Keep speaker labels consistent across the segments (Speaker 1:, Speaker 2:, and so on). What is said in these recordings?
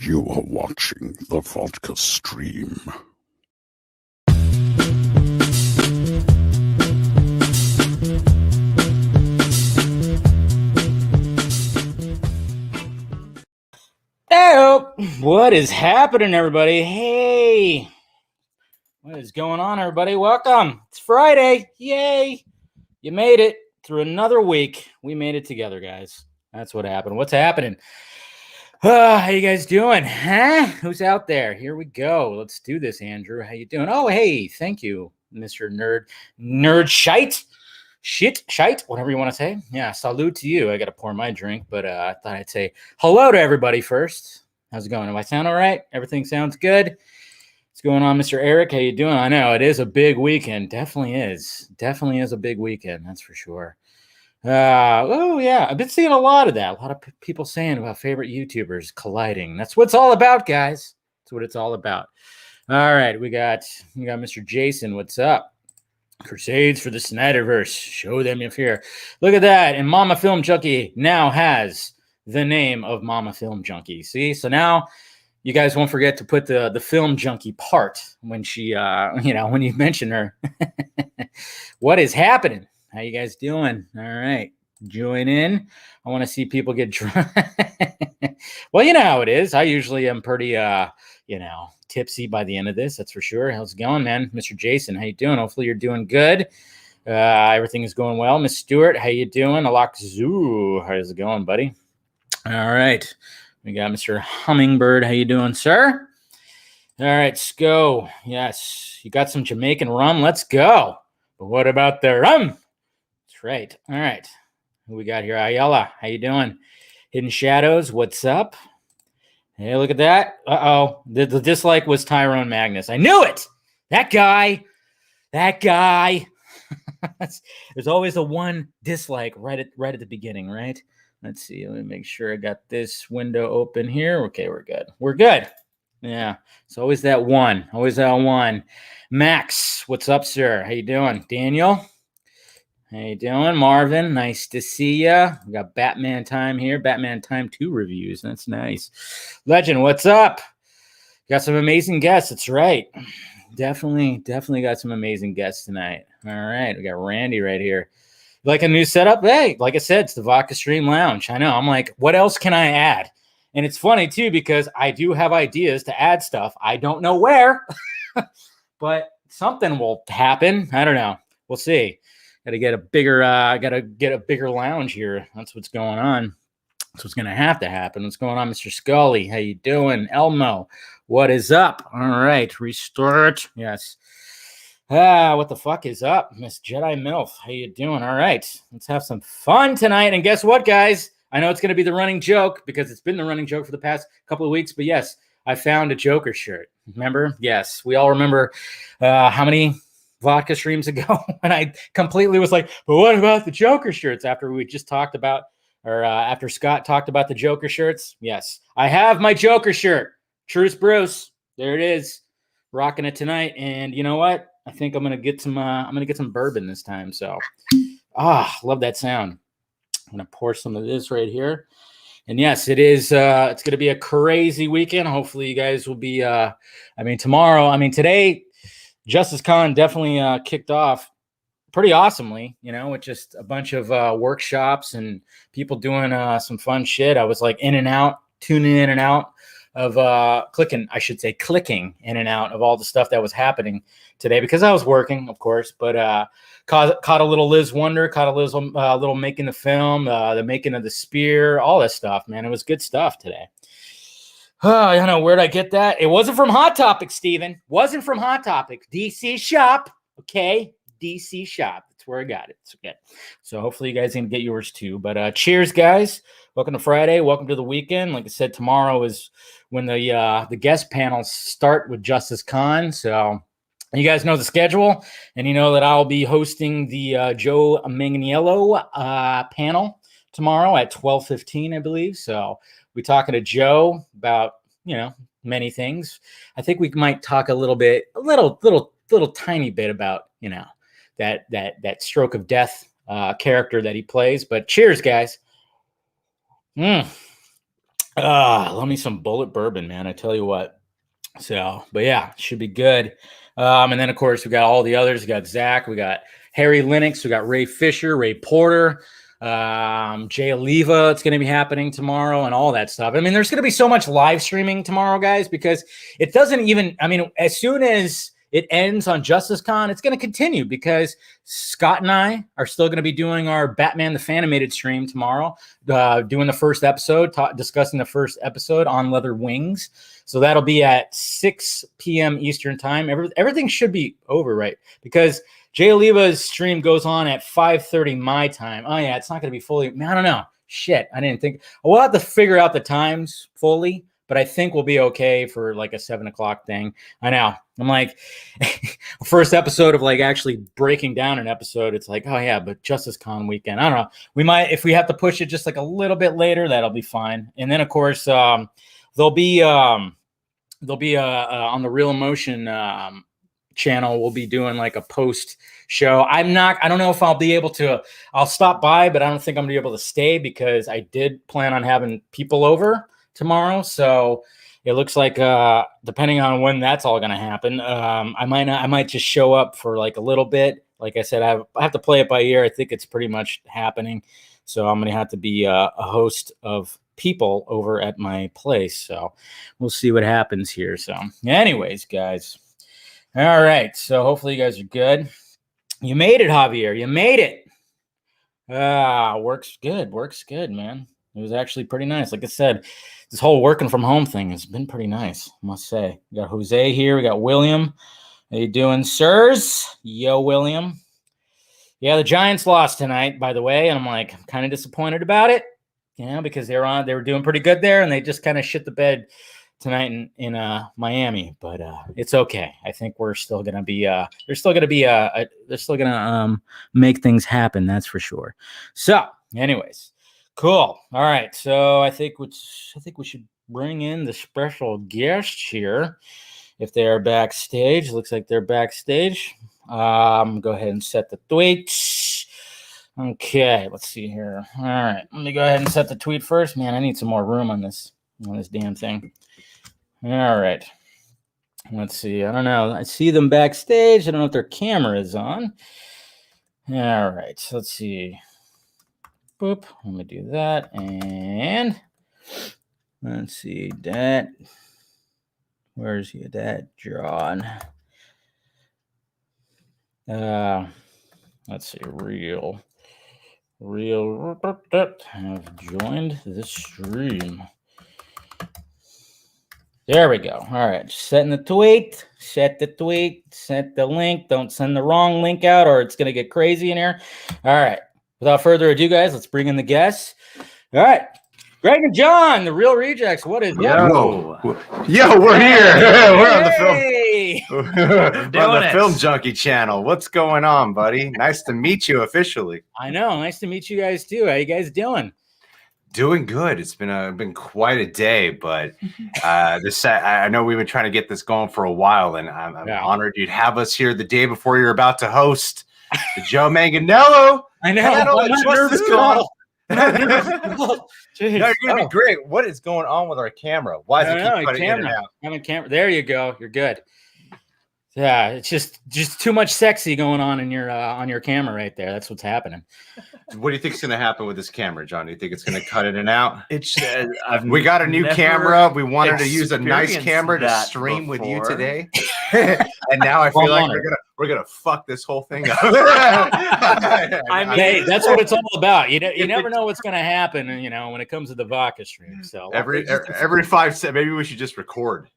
Speaker 1: You are watching the Vodka stream.
Speaker 2: Hey, what is happening, everybody? Hey, what is going on, everybody? Welcome. It's Friday. Yay. You made it through another week. We made it together, guys. That's what happened. What's happening? How you guys doing? Huh? Who's out there? Here we go. Let's do this, Andrew. How you doing? Oh, hey, thank you, Mr. Nerd shite, whatever you want to say. Yeah, salute to you. I got to pour my drink, but I thought I'd say hello to everybody first. How's it going? Do I sound all right? Everything sounds good? What's going on, Mr. Eric? How you doing? I know it is a big weekend. Definitely is a big weekend. That's for sure. Oh yeah, I've been seeing a lot of that. A lot of people saying about favorite YouTubers colliding. That's what it's all about, guys. That's what it's all about. All right, we got Mr. Jason. What's up? Crusades for the Snyderverse. Show them your fear. Look at that. And Mama Film Junkie now has the name of Mama Film Junkie. See? So now you guys won't forget to put the Film Junkie part when she, when you mention her. What is happening? How you guys doing? All right. Join in. I want to see people get drunk. Well, you know how it is. I usually am pretty, tipsy by the end of this. That's for sure. How's it going, man? Mr. Jason, how you doing? Hopefully you're doing good. Everything is going well. Miss Stewart, how you doing? Alak Zoo, how's it going, buddy? All right. We got Mr. Hummingbird. How you doing, sir? All right, let's go. Yes, you got some Jamaican rum. Let's go. But what about the rum? That's right. All right. Who we got here? Ayala, how you doing? Hidden Shadows, what's up? Hey, look at that. Uh-oh. The dislike was Tyrone Magnus. I knew it. That guy. There's always a one dislike right at the beginning, right? Let's see. Let me make sure I got this window open here. Okay, we're good. Yeah. It's always that one. Max, what's up, sir? How you doing? Daniel? How you doing? Marvin, nice to see ya. We got Batman Time here. Batman Time 2 reviews. That's nice. Legend, what's up? Got some amazing guests. That's right. Definitely got some amazing guests tonight. All right. We got Randy right here. Like a new setup? Hey, like I said, it's the Vodka Stream Lounge. I know. I'm like, what else can I add? And it's funny, too, because I do have ideas to add stuff. I don't know where, but something will happen. I don't know. We'll see. Got to get a bigger lounge here. That's what's going on. That's what's going to have to happen. What's going on, Mr. Scully? How you doing? Elmo, what is up? All right, restart. Yes. What the fuck is up, Miss Jedi MILF? How you doing? All right, let's have some fun tonight. And guess what, guys? I know it's going to be the running joke because it's been the running joke for the past couple of weeks. But yes, I found a Joker shirt. Remember? Yes, we all remember how many Vodka streams ago when I completely was like, but what about the Joker shirts after we just talked about, or after Scott talked about the Joker shirts? Yes, I have my Joker shirt. Truce Bruce. There it is. Rocking it tonight. And you know what? I think I'm going to get some bourbon this time. So, love that sound. I'm going to pour some of this right here. And yes, it is. It's going to be a crazy weekend. Hopefully you guys will be, today, Justice Con definitely kicked off pretty awesomely, with just a bunch of workshops and people doing some fun shit. I was like tuning in and out of clicking in and out of all the stuff that was happening today because I was working, of course, but caught a little Liz Wonder, caught a little making the film, the making of the spear, all this stuff, man. It was good stuff today. I don't know. Where'd I get that? It wasn't from Hot Topic, Steven. Wasn't from Hot Topic. DC Shop. Okay. DC Shop. That's where I got it. It's okay. So hopefully you guys can get yours too. But cheers, guys. Welcome to Friday. Welcome to the weekend. Like I said, tomorrow is when the guest panels start with Justice Con. So you guys know the schedule. And you know that I'll be hosting the Joe Manganiello panel tomorrow at 12:15, I believe. So we're talking to Joe about, many things. I think we might talk a little tiny bit about, that stroke of death character that he plays. But cheers, guys. Love me some Bullet bourbon, man. I tell you what. So, but yeah, should be good. And then of course we got all the others. We got Zach, we got Harry Lennox, we got Ray Fisher, Ray Porter, Jay Oliva. It's going to be happening tomorrow and all that stuff. I mean, there's going to be so much live streaming tomorrow, guys, because it doesn't even, I mean, as soon as it ends on Justice Con, it's going to continue because Scott and I are still going to be doing our Batman the Fanimated stream tomorrow, doing the first episode, discussing the first episode on Leather Wings. So that'll be at 6 p.m. Eastern time. Everything should be over, right? Because Jay Oliva's stream goes on at 5:30 my time. Oh, yeah, it's not going to be fully. I don't know. Shit, I didn't think. We'll have to figure out the times fully, but I think we'll be okay for like a 7 o'clock thing. I know. I'm like, first episode of like actually breaking down an episode. It's like, oh, yeah, but Justice Con weekend. I don't know. We might, if we have to push it just like a little bit later, that'll be fine. And then, of course, there'll be on the Real Emotion channel, we'll be doing like a post show. I don't know if I'll be able to, I'll stop by, but I don't think I'm gonna be able to stay because I did plan on having people over tomorrow. So it looks like, depending on when that's all gonna happen, I might just show up for like a little bit. Like I said, I have to play it by ear. I think it's pretty much happening. So I'm gonna have to be a host of people over at my place. So we'll see what happens here. So anyways, guys. All right. So hopefully you guys are good. You made it, Javier. You made it. Works good, man. It was actually pretty nice. Like I said, this whole working from home thing has been pretty nice, I must say. We got Jose here. We got William. How you doing, sirs? Yo, William. Yeah, the Giants lost tonight, by the way, and I'm like, I'm kind of disappointed about it. Because they were doing pretty good there, and they just kind of shit the bed tonight in Miami. But it's okay. I think we're still gonna be they're still gonna make things happen. That's for sure. So, anyways, cool. All right. So I think we should bring in the special guests here if they are backstage. Looks like they're backstage. Go ahead and set the tweets. Okay, let's see here. All right, let me go ahead and set the tweet first. Man, I need some more room on this damn thing. All right, let's see. I don't know. I see them backstage. I don't know if their camera is on. All right, so let's see. Boop. Let me do that, and let's see that. Where's your dad, John? Let's see. Real have joined the stream. There we go. All right, setting the tweet. Set the link. Don't send the wrong link out or it's gonna get crazy in here. All right, without further ado, guys, let's bring in the guests. All right, Greg and John, the Real Rejects. What is that?
Speaker 3: Yo, we're here. We're on the film.
Speaker 4: We're on the Film Junkie channel. What's going on, buddy? Nice to meet you officially.
Speaker 2: I know. Nice to meet you guys too. How you guys doing?
Speaker 4: Doing good. It's been quite a day, but I know we've been trying to get this going for a while, and I'm honored you'd have us here the day before you're about to host the Joe Manganiello.
Speaker 2: I know. I'm nervous.
Speaker 4: No, you're gonna be great. What is going on with our camera? Why is it keep cutting in and out?
Speaker 2: I'm in camera. There you go. You're good. Yeah, it's just too much sexy going on in your camera right there. That's what's happening.
Speaker 4: What do you think is going to happen with this camera, John? Do you think it's going to cut in and out?
Speaker 3: It's
Speaker 4: we got a new camera. We wanted to use a nice camera to stream with you today, and now I feel like we're gonna fuck this whole thing up.
Speaker 2: I mean, hey, that's what it's all about. You never know what's going to happen. When it comes to the Vodka stream. So
Speaker 4: every 5 seconds, maybe we should just record.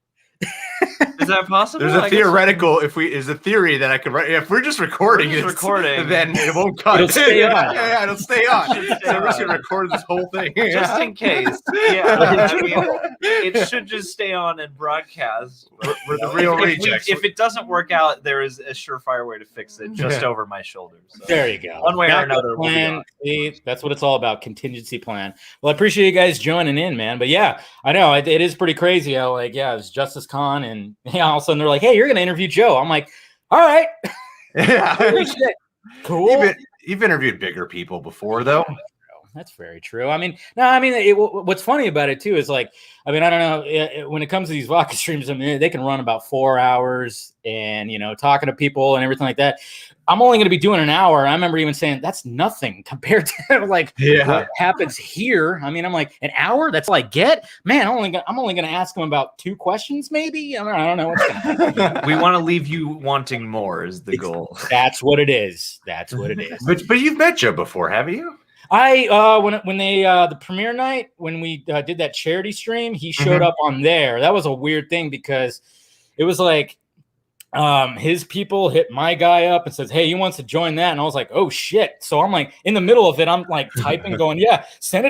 Speaker 3: Is that possible?
Speaker 4: There's a theoretical. There's a theory that I could write. If we're just recording, then it won't cut.
Speaker 2: It'll stay on.
Speaker 4: Yeah, it'll stay on. So we're just gonna record this whole thing,
Speaker 3: just in case. Yeah, I mean, it should just stay on and broadcast.
Speaker 4: We're the Real Rejects.
Speaker 3: If it doesn't work out, there is a surefire way to fix it, just over my shoulders. So.
Speaker 2: There you go.
Speaker 3: One way or another.
Speaker 2: Plan. That's what it's all about. Contingency plan. Well, I appreciate you guys joining in, man. But yeah, I know it is pretty crazy how it was Justice Con and all of a sudden they're like, hey, you're going to interview Joe. I'm like, all right.
Speaker 4: Yeah.
Speaker 2: Cool.
Speaker 4: You've interviewed bigger people before, though.
Speaker 2: That's very true. I mean, what's funny about it too is like, I mean, I don't know, when it comes to these vodka streams, I mean, they can run about 4 hours and, talking to people and everything like that. I'm only going to be doing an hour. I remember even saying that's nothing compared to like what happens here. I mean, I'm like, an hour? That's all I get? Man, I'm only going to ask them about 2 questions maybe. I don't know what's going to happen.
Speaker 3: We want to leave you wanting more is the goal.
Speaker 2: That's what it is. That's what it is.
Speaker 4: But you've met Joe before, haven't you?
Speaker 2: When they the premiere night, when we did that charity stream, he showed up on there. That was a weird thing because it was like his people hit my guy up and says, hey, he wants to join that. And I was like, oh shit. So I'm like in the middle of it, I'm like typing going, yeah, send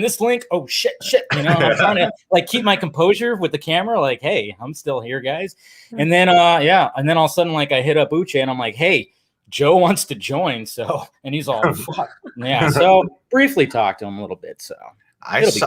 Speaker 2: this link. Oh shit. I'm trying to like keep my composure with the camera. Like, hey, I'm still here, guys. And then and then all of a sudden, like I hit up Uche and I'm like, hey, Joe wants to join. So, and he's all, fuck. Yeah. So briefly talked to him a little bit. So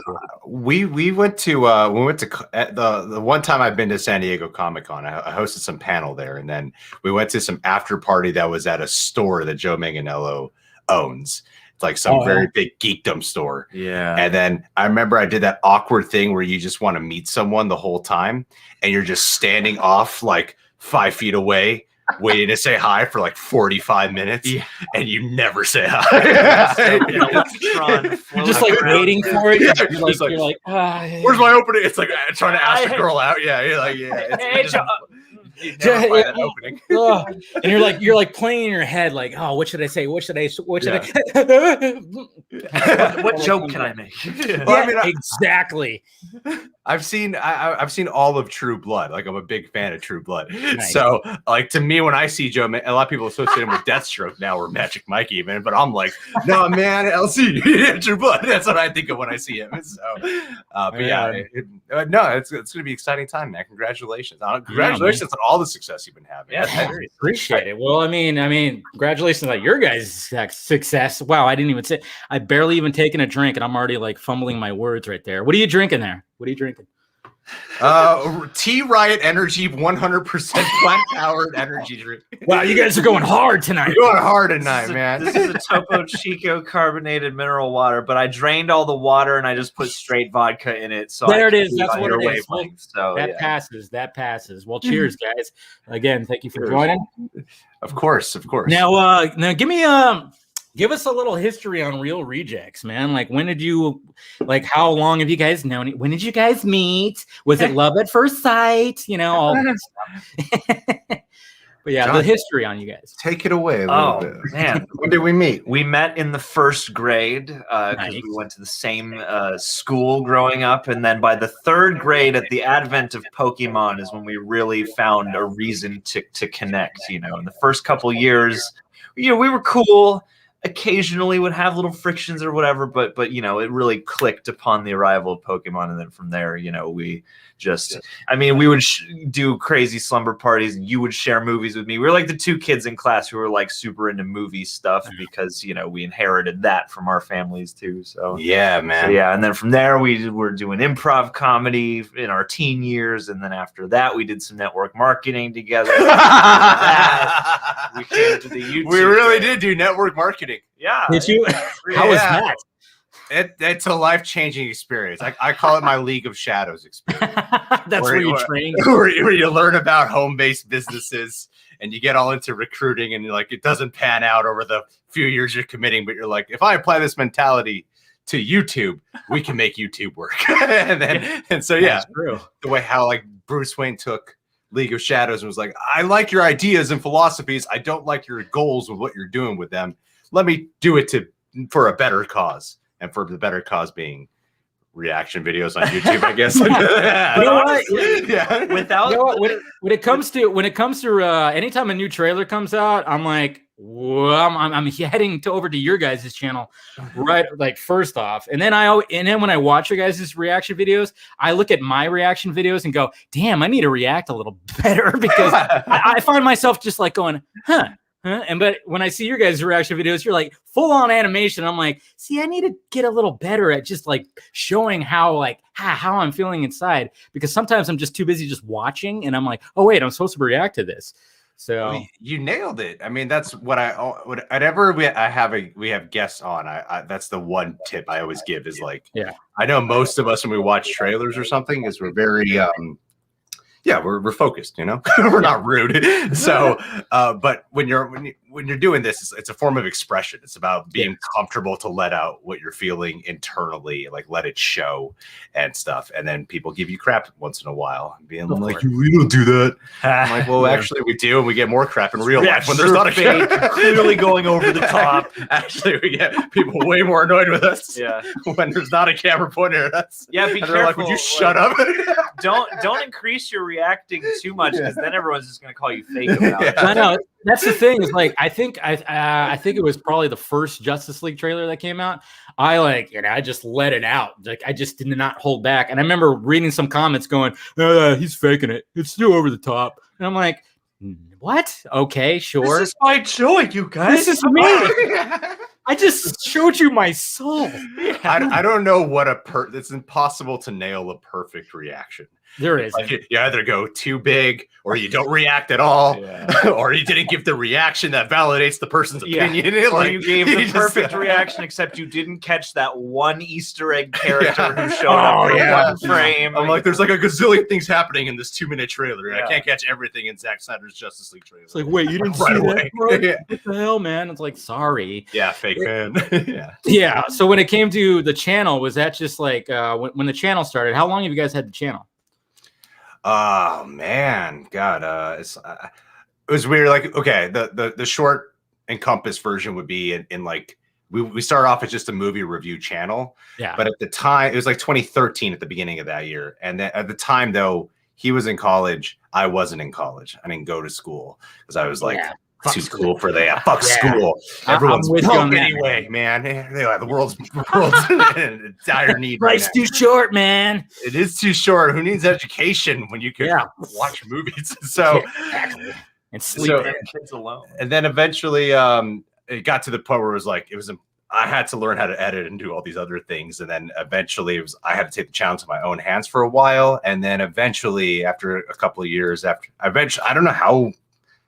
Speaker 2: cool.
Speaker 4: we went to the one time I've been to San Diego Comic-Con, I hosted some panel there, and then we went to some after party that was at a store that Joe Manganiello owns. It's like some very big geekdom store. Yeah. And then I remember I did that awkward thing where you just want to meet someone the whole time and you're just standing off like 5 feet away, waiting to say hi for like 45 minutes, and you never say hi.
Speaker 2: You're just like waiting for it.
Speaker 4: Yeah, you're like, where's my opening? It's like trying to ask a girl out. Yeah, you're like, that opening.
Speaker 2: And you're like playing in your head, like, oh, what should I say? What should I? What
Speaker 3: joke can I make?
Speaker 2: Exactly.
Speaker 4: I've seen all of True Blood. Like, I'm a big fan of True Blood.
Speaker 2: Nice.
Speaker 4: So, like, to me, when I see Joe, a lot of people associate him with Deathstroke now, or Magic Mike even. But I'm like, no, man, LC, True Blood. That's what I think of when I see him. So, it's going to be an exciting time, man. Congratulations! Congratulations on all the success you've been having.
Speaker 2: Yeah, appreciate it. Well, I mean, congratulations on your guys' success. Wow, I barely even taken a drink, and I'm already like fumbling my words right there. What are you drinking there? What are you drinking?
Speaker 4: T-Riot Energy 100% plant-powered energy drink.
Speaker 2: Wow, you guys are going hard tonight.
Speaker 4: You're going hard tonight, man.
Speaker 3: This is a Topo Chico carbonated mineral water, but I drained all the water and I just put straight vodka in it. So
Speaker 2: there it is. That's what it is. Well,
Speaker 3: so
Speaker 2: that passes. That passes. Well, cheers, guys. Again, thank you for joining.
Speaker 4: Of course.
Speaker 2: Now give us a little history on Real Rejects, man. Like, how long have you guys known it? When did you guys meet? Was it love at first sight? All that stuff. But yeah, John, the history on you guys.
Speaker 4: Take it away a little bit.
Speaker 3: Man.
Speaker 4: When did we meet?
Speaker 3: We met in the 1st grade because we went to the same school growing up. And then by the 3rd grade, at the advent of Pokemon, is when we really found a reason to connect. In the first couple years, we were cool. Occasionally would have little frictions or whatever, but it really clicked upon the arrival of Pokemon, and then from there, we just, we would do crazy slumber parties, and you would share movies with me. We were like the 2 kids in class who were like super into movie stuff because we inherited that from our families too. So
Speaker 4: yeah, man.
Speaker 3: So, yeah, and then from there we were doing improv comedy in our teen years, and then after that we did some network marketing together. We came to the YouTube.
Speaker 4: We really did do network marketing.
Speaker 2: Yeah. Did you? How was that?
Speaker 4: It's a life-changing experience. I call it my League of Shadows experience.
Speaker 2: That's where you train.
Speaker 4: Where you learn about home-based businesses and you get all into recruiting, and you're like, it doesn't pan out over the few years you're committing, but you're like, if I apply this mentality to YouTube, we can make YouTube work. So that's true. The way how like Bruce Wayne took League of Shadows and was like, I like your ideas and philosophies. I don't like your goals with what you're doing with them. Let me do it for a better cause. And for the better cause being reaction videos on YouTube, I guess.
Speaker 2: When it comes to anytime a new trailer comes out, I'm like, well, I'm heading over to your guys' channel, right? Like first off, and then when I watch your guys' reaction videos, I look at my reaction videos and go, damn, I need to react a little better, because I find myself just like going, huh? But when I see your guys' reaction videos, you're like full on animation. I'm like, see, I need to get a little better at just like showing how I'm feeling inside, because sometimes I'm just too busy just watching, and I'm like, oh wait, I'm supposed to react to this. So
Speaker 4: you nailed it. I mean, that's what whenever we have guests on, I that's the one tip I always give is like, I know most of us when we watch trailers or something is we're very we're focused, you know. We're not rude. So but when you're doing this, it's a form of expression. It's about being comfortable to let out what you're feeling internally, like let it show and stuff. And then people give you crap once in a while, being like, we don't do that. I'm like, well, actually we do, and we get more crap in real life when there's not a camera.
Speaker 3: Clearly going over the top.
Speaker 4: Actually, we get people way more annoyed with us when there's not a camera pointing at us.
Speaker 3: Yeah, be careful.
Speaker 4: Like, would you shut up?
Speaker 3: Don't increase your reacting too much, because then everyone's just gonna call you fake about it.
Speaker 2: I know. That's the thing. Is like I think it was probably the first Justice League trailer that came out. I just let it out. Like I just did not hold back. And I remember reading some comments going, "He's faking it. It's too over the top." And I'm like, "What? Okay, sure.
Speaker 3: This is my joy, you guys.
Speaker 2: This is me. I just showed you my soul."
Speaker 4: I don't know what it's impossible to nail a perfect reaction.
Speaker 2: There is.
Speaker 4: Like you either go too big, or you don't react at all, or you didn't give the reaction that validates the person's opinion.
Speaker 3: Or you gave the perfect reaction, except you didn't catch that one Easter egg character who showed up in one frame.
Speaker 4: I'm like, there's like a gazillion things happening in this 2-minute trailer, and I can't catch everything in Zack Snyder's Justice League trailer.
Speaker 2: It's like, wait, you didn't see that, bro? What the hell, man? It's like, sorry.
Speaker 4: Yeah, fake fan.
Speaker 2: Yeah. So when it came to the channel, was that just like when the channel started? How long have you guys had the channel?
Speaker 4: Oh man, God, it was weird. Like, okay, the short and compass version would be in like we started off as just a movie review channel. Yeah. But at the time, it was like 2013 at the beginning of that year, and at the time though, he was in college. I wasn't in college. I didn't go to schole because I was like. Too cool for that. Fuck school. Everyone's broke anyway, man. The world's in dire need.
Speaker 2: Life's too short, man.
Speaker 4: It is too short. Who needs education when you can watch movies? So
Speaker 2: and sleep
Speaker 3: kids alone.
Speaker 4: And then eventually, it got to the point where I had to learn how to edit and do all these other things. And then eventually I had to take the challenge in my own hands for a while. And then eventually, after a couple of years, I don't know how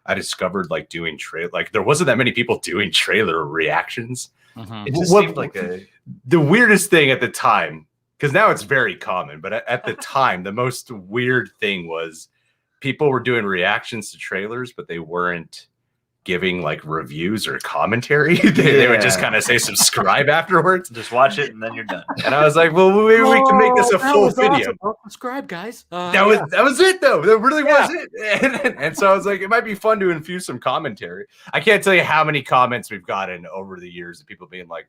Speaker 4: I discovered like doing like there wasn't that many people doing trailer reactions.
Speaker 3: It just seemed like
Speaker 4: the weirdest thing at the time, because now it's very common, but at the time, the most weird thing was people were doing reactions to trailers, but they weren't giving like reviews or commentary. They would just kind of say subscribe afterwards.
Speaker 3: Just watch it and then you're done.
Speaker 4: And I was like, well, maybe we can make this a full video.
Speaker 2: Awesome. Subscribe, guys.
Speaker 4: That was it though. That really was it. And so I was like, it might be fun to infuse some commentary. I can't tell you how many comments we've gotten over the years of people being like,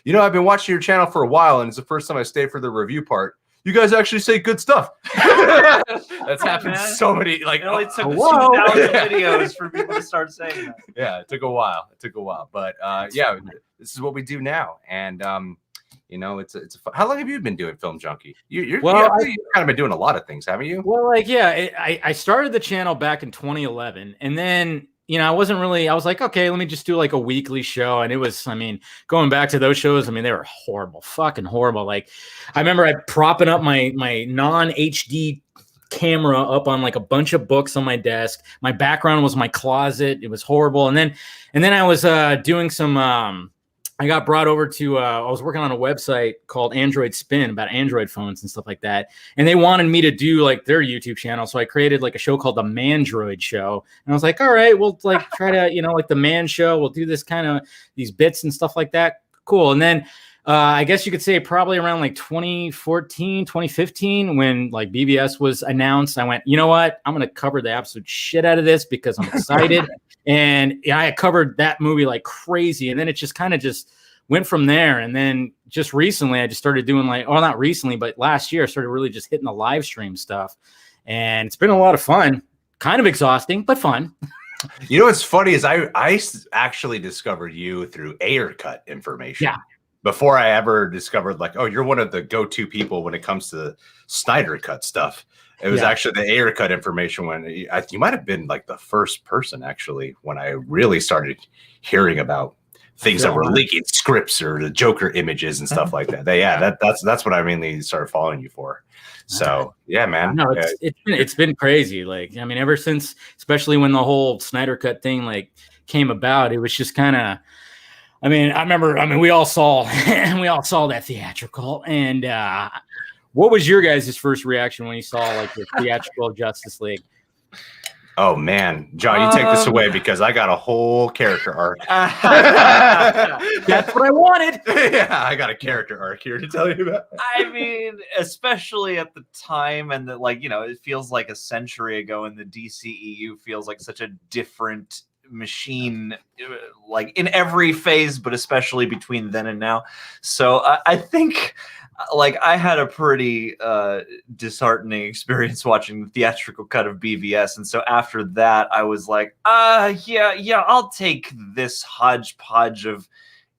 Speaker 4: I've been watching your channel for a while, and it's the first time I stayed for the review part. You guys actually say good stuff. That's happened so many. Like,
Speaker 3: it only took 2,000 videos for people to start saying that.
Speaker 4: Yeah, it took a while. But this is what we do now. And it's how long have you been doing Film Junkie? You've kind of been doing a lot of things, haven't you?
Speaker 2: Well, I started the channel back in 2011, and then I was like, okay, let me just do like a weekly show. And it was, going back to those shows, they were horrible, fucking horrible. Like, I remember propping up my non-HD camera up on like a bunch of books on my desk. My background was my closet. It was horrible. And then I was doing some, I got brought over to, I was working on a website called Android Spin about Android phones and stuff like that. And they wanted me to do like their YouTube channel. So I created like a show called The Mandroid Show. And I was like, all right, we'll like try to, like the Man Show. We'll do this kind of these bits and stuff like that. Cool. And then I guess you could say probably around like 2014, 2015, when like BBS was announced, I went, you know what? I'm going to cover the absolute shit out of this because I'm excited. And I had covered that movie like crazy. And then it just kind of just went from there. And then just recently, I just started doing not recently, but last year, I started really just hitting the live stream stuff. And it's been a lot of fun, kind of exhausting, but fun.
Speaker 4: You know what's funny is I actually discovered you through Ayer Cut information.
Speaker 2: Yeah.
Speaker 4: Before I ever discovered like, oh, you're one of the go-to people when it comes to Snyder Cut stuff. It was actually the Ayer Cut information when you might have been like the first person actually when I really started hearing about things that were leaking scripts or the Joker images and stuff like that. That's what I mainly started following you for. So yeah, man.
Speaker 2: No, it's been crazy. Like, I mean, ever since, especially when the whole Snyder Cut thing like came about, it was just kind of. I mean, we all saw that theatrical. And what was your guys' first reaction when you saw like the theatrical Justice League?
Speaker 4: Oh man, John, you take this away because I got a whole character arc.
Speaker 2: That's what I wanted.
Speaker 4: Yeah, I got a character arc here to tell you about.
Speaker 3: I mean, especially at the time, and that, like, you know, it feels like a century ago, and the DCEU feels like such a different machine, like in every phase, but especially between then and now. So I think. Like, I had a pretty disheartening experience watching the theatrical cut of BVS, and so after that, I was like, yeah, I'll take this hodgepodge of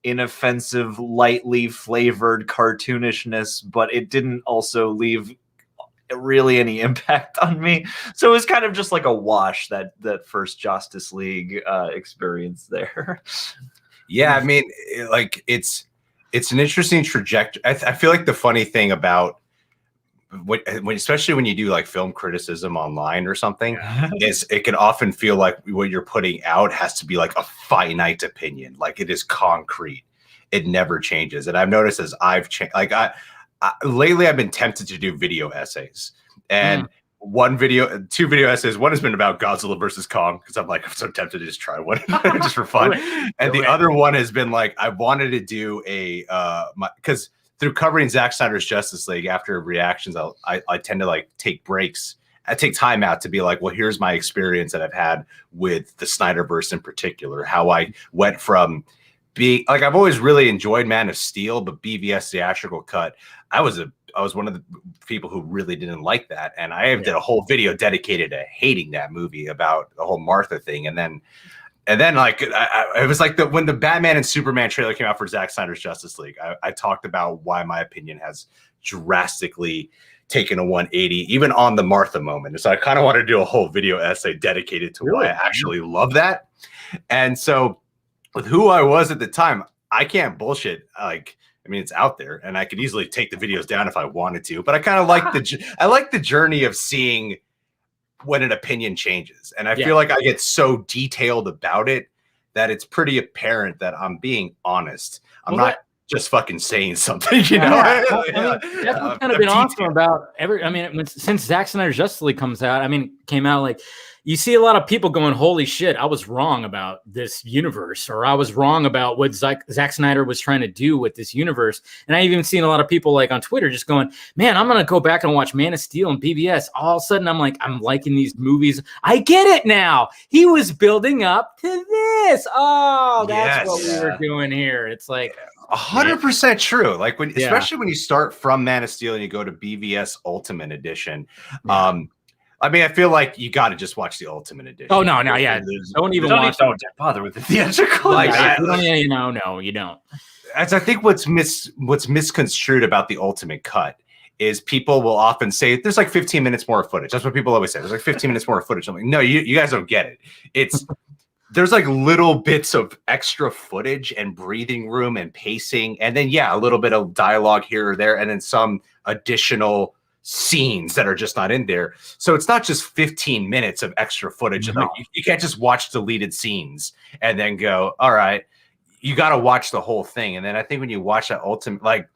Speaker 3: inoffensive, lightly flavored cartoonishness, but it didn't also leave really any impact on me. So it was kind of just like a wash, that first Justice League experience there.
Speaker 4: Yeah, I mean, like it's an interesting trajectory. I feel like the funny thing about when especially when you do like film criticism online or something, is it can often feel like what you're putting out has to be like a finite opinion, like it is concrete. It never changes. And I've noticed as I've changed, like I lately I've been tempted to do video essays, and two video essays. One has been about Godzilla versus Kong, because I'm so tempted to just try one just for fun. And the other one has been like, I wanted to do because through covering Zack Snyder's Justice League, after reactions, I tend to like take breaks. I take time out to be like, well, here's my experience that I've had with the Snyderverse in particular, how I went from being like, I've always really enjoyed Man of Steel, but BVS theatrical cut, I was one of the people who really didn't like that. And I did a whole video dedicated to hating that movie about the whole Martha thing. And then like, it was like when the Batman and Superman trailer came out for Zack Snyder's Justice League, I talked about why my opinion has drastically taken a 180, even on the Martha moment. And so I kind of wanted to do a whole video essay dedicated to why I actually love that. And so with who I was at the time, I can't bullshit. Like, I mean, it's out there, and I could easily take the videos down if I wanted to. But I kind of like the journey of seeing when an opinion changes, and I feel like I get so detailed about it that it's pretty apparent that I'm being honest. I'm not just fucking saying something, you know.
Speaker 2: That's what's kind of been awesome about since Zack Snyder's Justice League came out, like, you see a lot of people going, holy shit, I was wrong about this universe, or I was wrong about what Zack Snyder was trying to do with this universe. And I've even seen a lot of people like on Twitter just going, man, I'm going to go back and watch Man of Steel and BVS. All of a sudden, I'm like, I'm liking these movies. I get it now. He was building up to this. Oh, that's what we were doing here. It's like
Speaker 4: 100% true. Like especially when you start from Man of Steel and you go to BVS Ultimate Edition. I mean, I feel like you got to just watch the Ultimate Edition.
Speaker 2: Oh no, yeah. Don't
Speaker 3: bother with the theatrical.
Speaker 2: No, you don't.
Speaker 4: As I think what's misconstrued about the Ultimate Cut is people will often say there's like 15 minutes more footage. That's what people always say. There's like 15 minutes more footage. I'm like, no, you guys don't get it. There's like little bits of extra footage and breathing room and pacing, and then a little bit of dialogue here or there, and then some additional scenes that are just not in there. So it's not just 15 minutes of extra footage. Like, you can't just watch deleted scenes and then go, all right, you got to watch the whole thing. And then I think when you watch that Ultimate, like,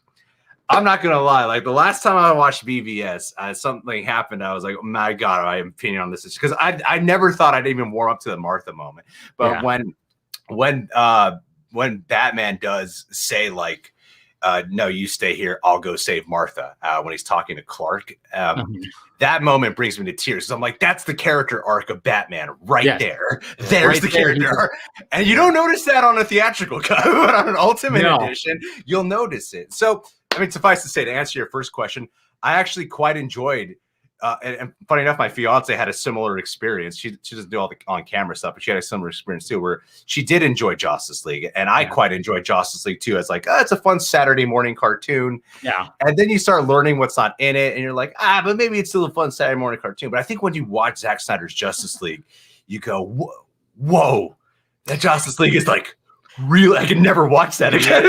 Speaker 4: I'm not going to lie, like the last time I watched BVS, something happened. I was like, oh my God, I have an opinion on this. Because I never thought I'd even warm up to the Martha moment. But when Batman does say, like, no, you stay here, I'll go save Martha, when he's talking to Clark, that moment brings me to tears. So I'm like, that's the character arc of Batman there. There's the character arc. And you don't notice that on a theatrical cut, but on an Ultimate Edition, you'll notice it. So, I mean, suffice to say, to answer your first question, I actually quite enjoyed, and funny enough, my fiance had a similar experience. She doesn't do all the on-camera stuff, but she had a similar experience too, where she did enjoy Justice League, and I quite enjoyed Justice League too. As like, it's a fun Saturday morning cartoon. Yeah. And then you start learning what's not in it, and you're like, but maybe it's still a fun Saturday morning cartoon. But I think when you watch Zack Snyder's Justice League, you go, whoa, that Justice League is like really, I can never watch that again.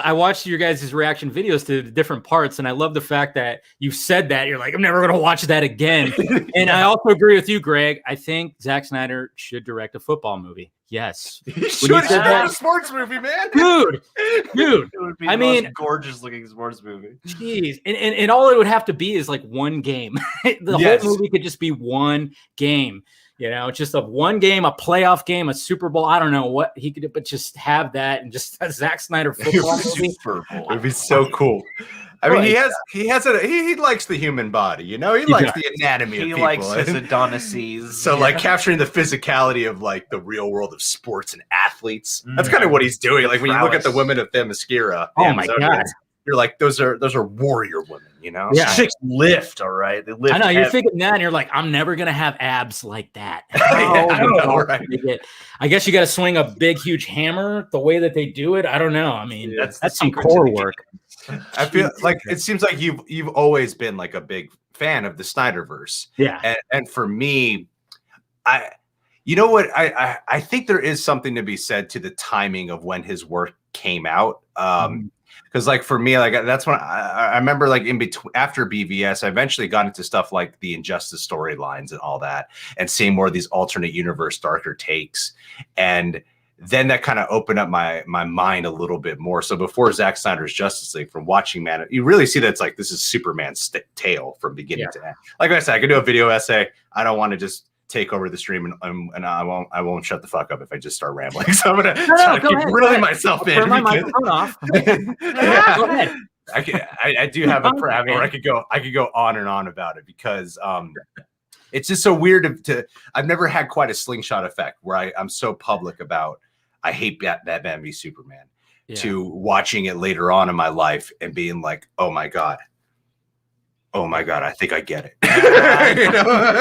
Speaker 2: I watched your guys' reaction videos to the different parts, and I love the fact that you said that you're like, I'm never gonna watch that again. And I also agree with you, Greg. I think Zack Snyder should direct a football movie. Yes,
Speaker 4: he should direct a sports movie, man.
Speaker 2: Dude.
Speaker 3: It would be the most gorgeous looking sports movie.
Speaker 2: Jeez, and all it would have to be is like one game. The whole movie could just be one game. You know, just one game, a playoff game, a Super Bowl. I don't know what he could do, but just have that and just a Zack Snyder football movie.
Speaker 4: Super Bowl. It'd be so cool. I mean, he likes the human body, you know. He likes the anatomy of people. He
Speaker 3: likes his Adonises.
Speaker 4: So, like, capturing the physicality of like the real world of sports and athletes. That's kind of what he's doing. Like when you look at the women of Themyscira.
Speaker 2: Oh my God.
Speaker 4: You're like, those are warrior women, you know?
Speaker 2: Yeah.
Speaker 3: Chicks lift, all right? They lift.
Speaker 2: I know, you're thinking that, and you're like, I'm never going to have abs like that.
Speaker 4: I don't know, right?
Speaker 2: I guess you got to swing a big, huge hammer the way that they do it. I don't know. I mean, that's some core work.
Speaker 4: I feel like it seems like you've always been like a big fan of the Snyderverse.
Speaker 2: Yeah.
Speaker 4: And for me, you know what? I think there is something to be said to the timing of when his work came out. Because like for me, like that's when I remember like in between after BVS, I eventually got into stuff like the Injustice storylines and all that, and seeing more of these alternate universe darker takes. And then that kind of opened up my mind a little bit more. So before Zack Snyder's Justice League, from watching Man, you really see that it's like this is Superman's tale from beginning to end. Like I said, I could do a video essay. I don't want to just take over the stream and I won't shut the fuck up if I just start rambling. So I'm gonna try to keep reeling myself in.
Speaker 2: Turn my microphone off. Go ahead.
Speaker 4: I do have a parameter. I could go on and on about it because it's just so weird to I've never had quite a slingshot effect where I'm so public about I hate Batman v Superman to watching it later on in my life and being like, oh my god, I think I get it. You know?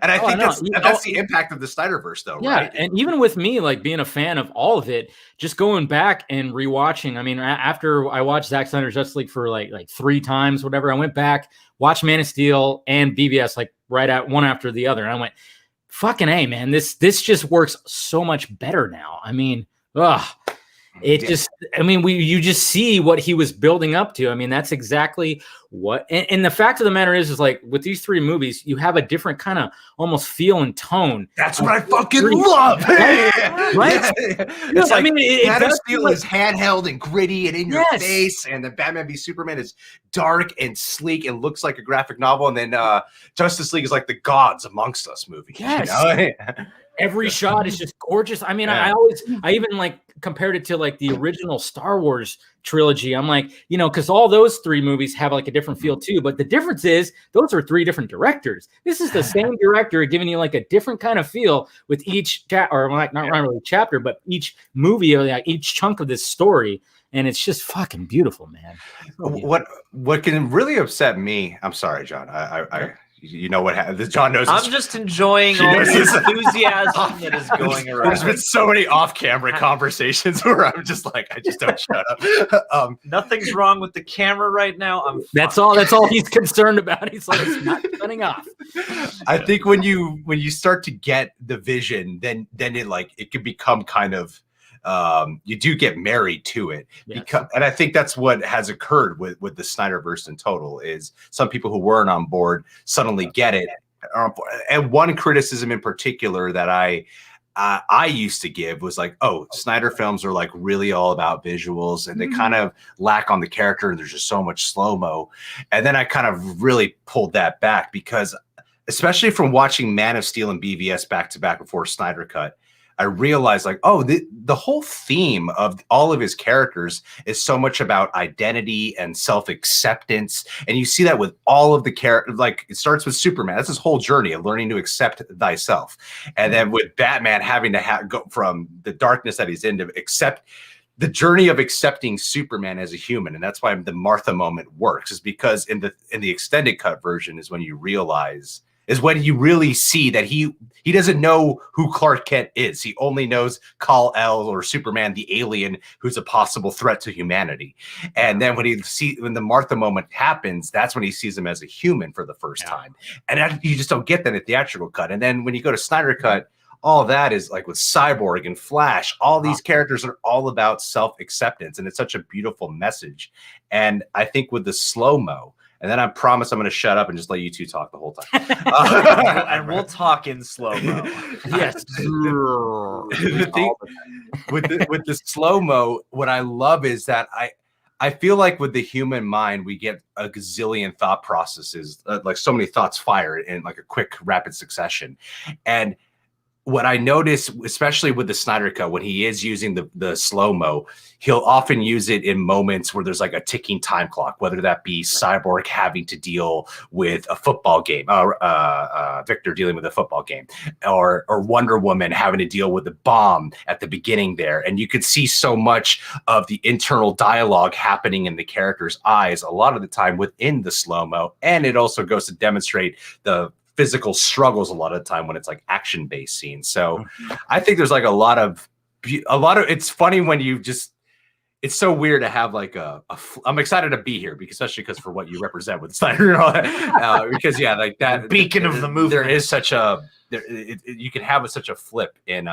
Speaker 4: And I think that's the impact of the Snyderverse, though, right?
Speaker 2: And even with me, like being a fan of all of it, just going back and rewatching. I mean, after I watched Zack Snyder's Justice League for like 3 times, whatever, I went back, watched Man of Steel and BVS like right at one after the other, and I went, fucking A, man, this just works so much better now. I mean, you just see what he was building up to. I mean, that's exactly what, and the fact of the matter is like with these 3 movies, you have a different kind of almost feel and tone.
Speaker 4: That's what I fucking love.
Speaker 2: Right?
Speaker 4: It's like, Man of Steel is handheld and gritty and in your face, and the Batman v Superman is dark and sleek and looks like a graphic novel, and then Justice League is like the gods amongst us movie.
Speaker 2: Yes.
Speaker 4: You know?
Speaker 2: Every shot is just gorgeous. I mean, I even like compared it to like the original Star Wars trilogy. I'm like, you know, because all those 3 movies have like a different feel too. But the difference is those are 3 different directors. This is the same director giving you like a different kind of feel with each not really chapter, but each movie or like each chunk of this story. And it's just fucking beautiful, man. So beautiful.
Speaker 4: What can really upset me? I'm sorry, John. You know what happened? John knows.
Speaker 3: I'm just enjoying all the enthusiasm that is going around.
Speaker 4: There's been so many off-camera conversations where I'm just like, I just don't shut up.
Speaker 3: Nothing's wrong with the camera right now.
Speaker 2: That's all he's concerned about. He's like, it's not cutting off.
Speaker 4: I think when you start to get the vision, then it can become kind of. You do get married to it, and I think that's what has occurred with the Snyderverse in total. Is some people who weren't on board suddenly get it. And one criticism in particular that I used to give was like, oh, Snyder films are like really all about visuals, and they kind of lack on the character, and there's just so much slow-mo. And then I kind of really pulled that back because, especially from watching Man of Steel and BVS back to back before Snyder Cut, I realized like, oh, the whole theme of all of his characters is so much about identity and self-acceptance. And you see that with all of the characters. Like it starts with Superman. That's his whole journey of learning to accept thyself. And then with Batman having to go from the darkness that he's in to accept the journey of accepting Superman as a human. And that's why the Martha moment works, is because in the extended cut version is when you really see that he doesn't know who Clark Kent is. He only knows Kal-El or Superman, the alien, who's a possible threat to humanity. And then when the Martha moment happens, that's when he sees him as a human for the first time. And you just don't get that in the theatrical cut. And then when you go to Snyder Cut, all that is like with Cyborg and Flash, all these characters are all about self-acceptance, and it's such a beautiful message. And I think with the slow-mo, and then I promise I'm going to shut up and just let you two talk the whole time.
Speaker 3: And we'll talk in slow-mo.
Speaker 2: Yes.
Speaker 4: With the slow-mo, what I love is that I feel like with the human mind, we get a gazillion thought processes, like so many thoughts fire in like a quick, rapid succession. And what I notice, especially with the Snyder Cut, when he is using the slow-mo, he'll often use it in moments where there's like a ticking time clock, whether that be Cyborg having to deal with a football game, Victor dealing with a football game, or Wonder Woman having to deal with the bomb at the beginning there. And you could see so much of the internal dialogue happening in the character's eyes a lot of the time within the slow-mo. And it also goes to demonstrate the physical struggles a lot of the time when it's like action-based scenes. So I think there's like a lot of it's funny when you just, it's so weird to have like I'm excited to be here especially because for what you represent with Snyder, because yeah, like that
Speaker 3: beacon of the movement.
Speaker 4: There is such you can have such a flip in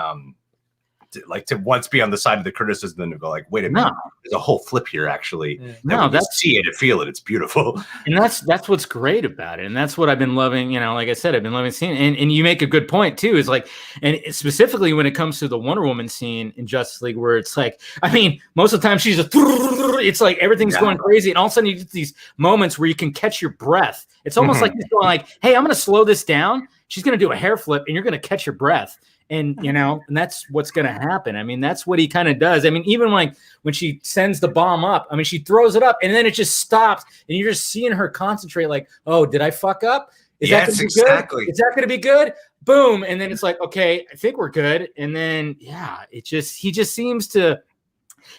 Speaker 4: to once be on the side of the criticism and go like, wait a minute, there's a whole flip here actually.
Speaker 2: No, that's
Speaker 4: see it and feel it. It's beautiful.
Speaker 2: And that's what's great about it. And that's what I've been loving, like I said, I've been loving seeing. And you make a good point too, is like, and specifically when it comes to the Wonder Woman scene in Justice League, where it's like, I mean, most of the time she's it's like everything's going crazy. And all of a sudden you get these moments where you can catch your breath. It's almost like you're going like, hey, I'm going to slow this down. She's going to do a hair flip and you're going to catch your breath. And, and that's what's going to happen. I mean, that's what he kind of does. I mean, even like when she sends the bomb up, I mean, she throws it up and then it just stops and you're just seeing her concentrate like, oh, did I fuck up? Is that going to be good? Is that going to be good? Boom. And then it's like, okay, I think we're good. And then, he just seems to.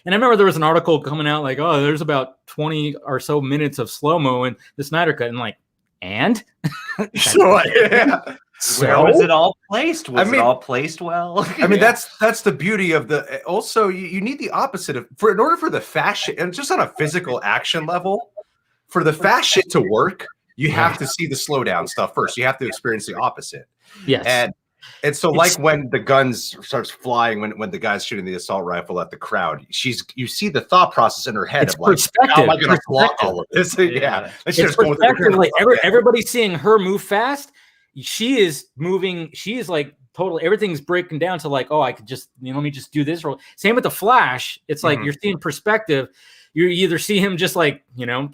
Speaker 2: And I remember there was an article coming out like, oh, there's about 20 or so minutes of slow-mo in the Snyder Cut. And like, and?
Speaker 4: So, yeah.
Speaker 3: Where was it all placed? It all placed well?
Speaker 4: I mean, that's the beauty of the. Also, you need the opposite of in order for the fast shit, and just on a physical action level, for the fast shit to work, you have to see the slowdown stuff first. You have to experience the opposite.
Speaker 2: Yes.
Speaker 4: And so, like when the guns starts flying, when the guy's shooting the assault rifle at the crowd, you see the thought process in her head of like, how am I going to block all of this? Yeah.
Speaker 2: It's perspective. Like everybody's seeing her move fast. She is moving. She is like totally. Everything's breaking down to like, oh, I could just let me just do this. Same with the Flash. It's like you're seeing perspective. You either see him just like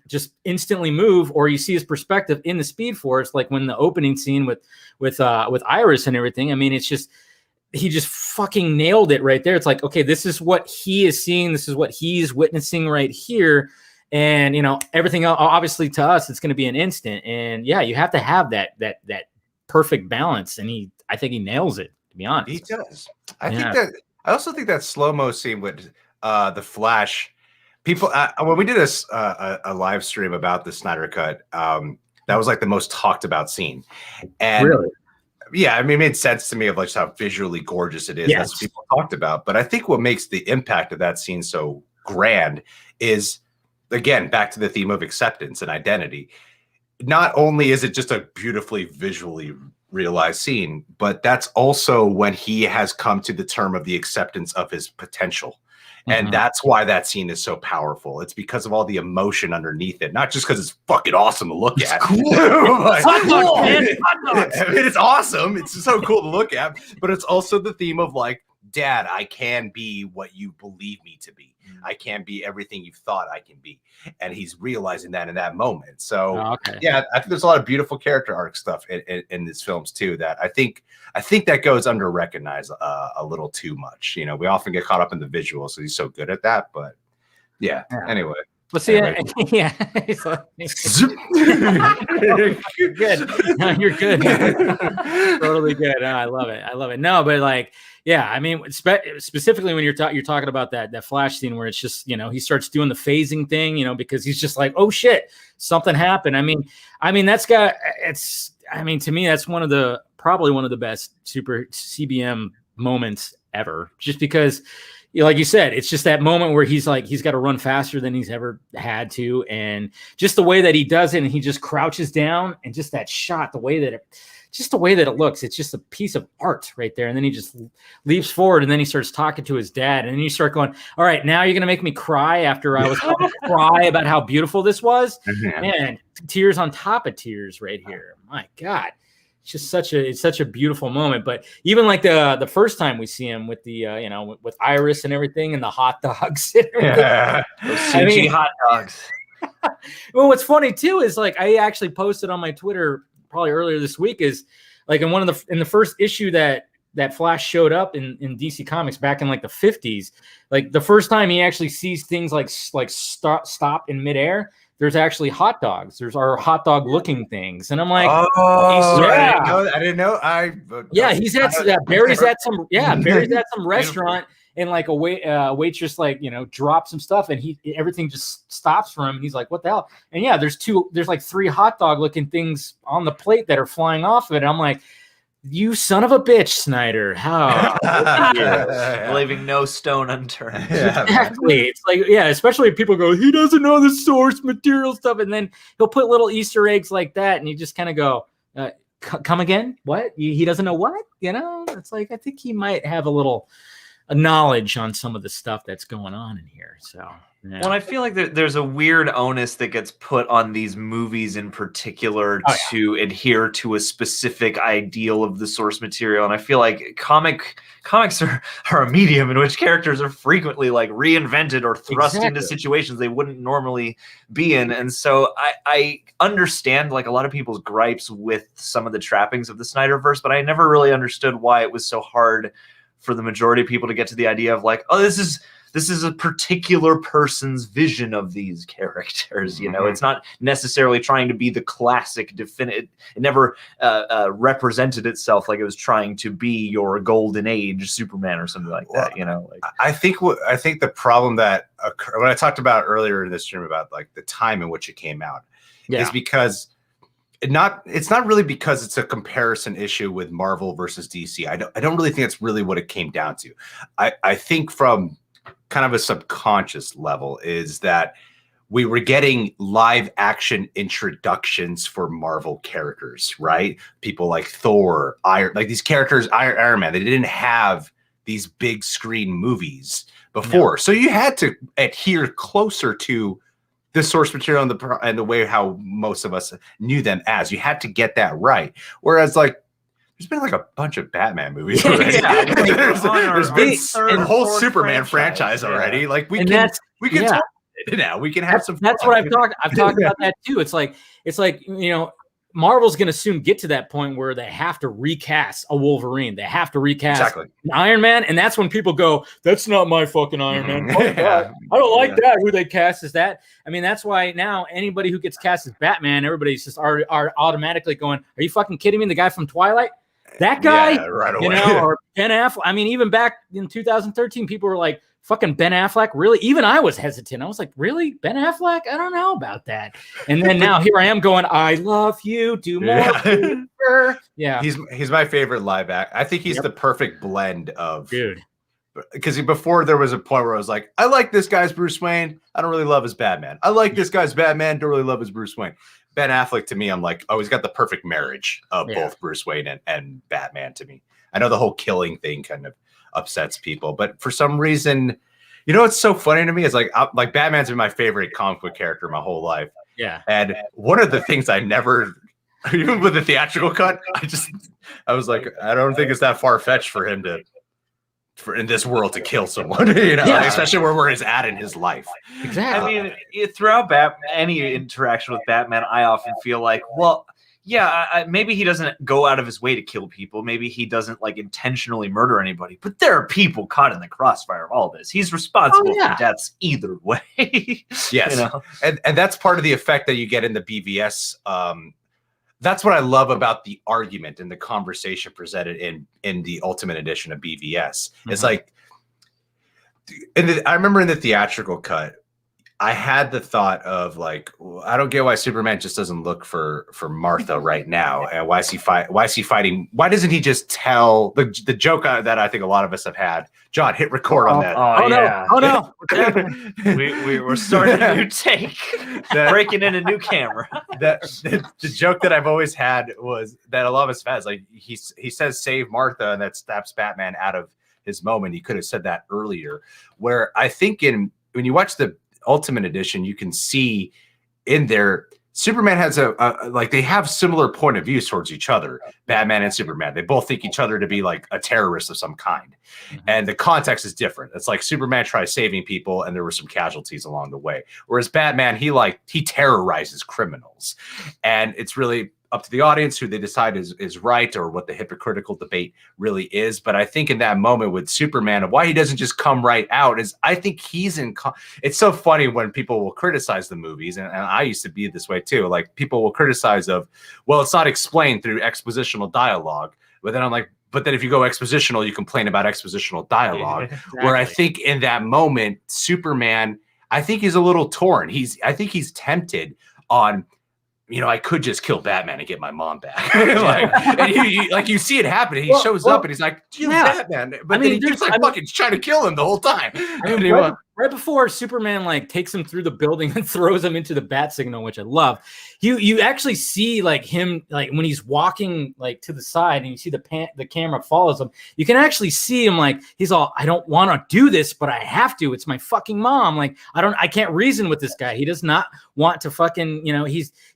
Speaker 2: just instantly move, or you see his perspective in the Speed Force, like when the opening scene with Iris and everything. I mean, it's just he just fucking nailed it right there. It's like, okay, this is what he is seeing. This is what he's witnessing right here. And everything else, obviously to us, it's going to be an instant. And yeah, you have to have that perfect balance, and I think he nails it, to be honest.
Speaker 4: He does. I also think that slow-mo scene with the Flash, people when we did a live stream about the Snyder Cut, that was like the most talked about scene. And
Speaker 2: really?
Speaker 4: Yeah, I mean, it made sense to me of like how visually gorgeous it is. Yes. That's what people talked about. But I think what makes the impact of that scene so grand is, again, back to the theme of acceptance and identity. Not only is it just a beautifully visually realized scene, but that's also when he has come to the term of the acceptance of his potential. And that's why that scene is so powerful. It's because of all the emotion underneath it, not just because it's fucking awesome to look at.
Speaker 2: Cool.
Speaker 4: It's awesome. It's so cool to look at, but it's also the theme of like, Dad, I can be what you believe me to be. I can be everything you thought I can be. And he's realizing that in that moment. So yeah, I think there's a lot of beautiful character arc stuff in these films too, that I think that goes under recognized a little too much. We often get caught up in the visual, so he's so good at that. But yeah. Anyway.
Speaker 2: Let's see. Yeah. You're good. No, you're good. Totally good. No, I love it. No, but like, yeah, I mean, specifically when you're talking about that Flash scene where it's just, he starts doing the phasing thing, because he's just like, oh shit, something happened. I mean, to me, that's probably one of the best super CBM moments ever, just because, like you said, it's just that moment where he's got to run faster than he's ever had to. And just the way that he does it, and he just crouches down, and just that shot, the way that just the way that it looks, it's just a piece of art right there. And then he just leaps forward, and then he starts talking to his dad, and then you start going, all right, now you're gonna make me cry after I was going to cry about how beautiful this was. Man, tears on top of tears right here. My God. It's just such a beautiful moment. But even like the first time we see him with the with Iris and everything, and the hot dogs and
Speaker 3: those CG hot dogs.
Speaker 2: Well, what's funny too is like I actually posted on my Twitter probably earlier this week, is like in the first issue that Flash showed up in DC Comics back in like the 50s, like the first time he actually sees things like stop in midair, there's actually hot dogs. There's our hot dog looking things. And I'm like,
Speaker 4: I didn't know.
Speaker 2: He's at Barry's at some restaurant, and like a waitress drops some stuff, and everything just stops for him. And he's like, what the hell? And there's like 3 hot dog looking things on the plate that are flying off of it. And I'm like, you son of a bitch, Snyder. How?
Speaker 3: Leaving no stone unturned.
Speaker 2: Exactly. It's like, especially if people go, he doesn't know the source material stuff. And then he'll put little Easter eggs like that. And you just kind of go, come again? What? He doesn't know what? It's like, I think he might have a knowledge on some of the stuff that's going on in here. So. Yeah.
Speaker 3: Well, I feel like there's a weird onus that gets put on these movies in particular to adhere to a specific ideal of the source material. And I feel like comics are a medium in which characters are frequently like reinvented or thrust into situations they wouldn't normally be in. And so I understand like a lot of people's gripes with some of the trappings of the Snyderverse, but I never really understood why it was so hard for the majority of people to get to the idea of like, oh, this is a particular person's vision of these characters. It's not necessarily trying to be the classic definitive. It never represented itself like it was trying to be your golden age Superman or something like that.
Speaker 4: I think the problem that occurred when I talked about earlier in this stream about like the time in which it came out is because it's not really because it's a comparison issue with Marvel versus DC. I don't really think that's really what it came down to. I think from kind of a subconscious level is that we were getting live action introductions for Marvel characters, right? People like Thor, like these characters, Iron Man, they didn't have these big screen movies before. No. So you had to adhere closer to the source material and the way how most of us knew them as. You had to get that right. Whereas like, there's been like a bunch of Batman movies already. There's been a whole Superman franchise already. Like we can talk now. We can have some.
Speaker 2: That's what I've talked about that too. It's like Marvel's going to soon get to that point where they have to recast a Wolverine. They have to recast an Iron Man, and that's when people go, "That's not my fucking Iron Man." I don't like that. Who they cast as that? I mean, that's why now anybody who gets cast as Batman, everybody's just are automatically going, "Are you fucking kidding me?" The guy from Twilight. That guy,
Speaker 4: right away.
Speaker 2: Or Ben Affleck. I mean, even back in 2013, people were like, fucking Ben Affleck, really? Even I was hesitant. I was like, really? Ben Affleck? I don't know about that. And then now here I am going, I love you, do more. Yeah.
Speaker 4: He's my favorite live act. I think he's the perfect blend of...
Speaker 2: Dude.
Speaker 4: Because before there was a point where I was like, I like this guy's Bruce Wayne. I don't really love his Batman. I like this guy's Batman. Don't really love his Bruce Wayne. Ben Affleck, to me, I'm like, oh, he's got the perfect marriage of both Bruce Wayne and Batman to me. I know the whole killing thing kind of upsets people, but for some reason, what's so funny to me is like Batman's been my favorite comic book character my whole life.
Speaker 2: Yeah.
Speaker 4: And one of the things I never, even with the theatrical cut, I was like, I don't think it's that far-fetched for him in this world to kill someone, especially where we're at in his life.
Speaker 2: Exactly.
Speaker 3: I mean, throughout any interaction with Batman, I often feel like, well, maybe he doesn't go out of his way to kill people. Maybe he doesn't like intentionally murder anybody, but there are people caught in the crossfire of all this. He's responsible for deaths either way.
Speaker 4: Yes. And that's part of the effect that you get in the BVS. That's what I love about the argument and the conversation presented in the Ultimate Edition of BVS. It's like, I remember in the theatrical cut, I had the thought of like, I don't get why Superman just doesn't look for Martha right now, and why is he fighting? Why doesn't he just tell the joke that I think a lot of us have had? John, hit record on that.
Speaker 2: No!
Speaker 3: We're starting a new take, breaking in a new camera.
Speaker 4: The joke that I've always had was that a lot of us have had is like he says save Martha, and that snaps Batman out of his moment. He could have said that earlier. Where I think when you watch the Ultimate Edition, you can see in there Superman has a like they have similar point of views towards each other. Batman and Superman, they both think each other to be like a terrorist of some kind, and the context is different. It's like Superman tries saving people, and there were some casualties along the way. Whereas Batman, he terrorizes criminals, and it's really up to the audience who they decide is right or what the hypocritical debate really is. But I think in that moment with Superman, why he doesn't just come right out is I think he's it's so funny when people will criticize the movies. And I used to be this way too. Like people will criticize well, it's not explained through expositional dialogue. But then I'm like, but then if you go expositional, you complain about expositional dialogue. Exactly. Where I think in that moment, Superman, I think he's a little torn. I think he's tempted on, I could just kill Batman and get my mom back. and you see it happen. He shows up and he's like, Batman. But then he keeps fucking trying to kill him the whole time.
Speaker 2: Right before Superman like takes him through the building and throws him into the bat signal, which I love. You actually see like him like when he's walking like to the side and you see the camera follows him. You can actually see him like he's all, I don't want to do this, but I have to. It's my fucking mom. Like I can't reason with this guy. He does not want to fucking,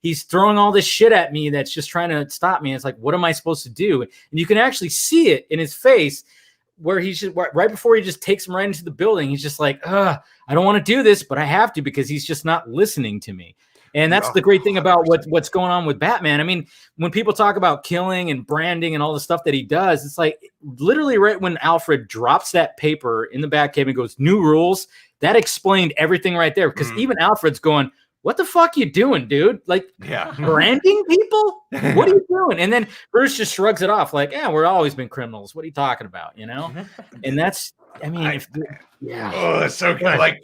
Speaker 2: he's throwing all this shit at me that's just trying to stop me. It's like, what am I supposed to do? And you can actually see it in his face. Where he's just right before he just takes him right into the building, he's just like, I don't want to do this, but I have to because he's just not listening to me. And that's the great thing about what's going on with Batman. I mean, when people talk about killing and branding and all the stuff that he does, it's like literally right when Alfred drops that paper in the Batcave and goes, new rules, that explained everything right there. Because even Alfred's going, what the fuck you doing, dude? Like, branding people? What are you doing? And then Bruce just shrugs it off like, we've always been criminals. What are you talking about, And that's,
Speaker 4: Oh, it's so good. Like,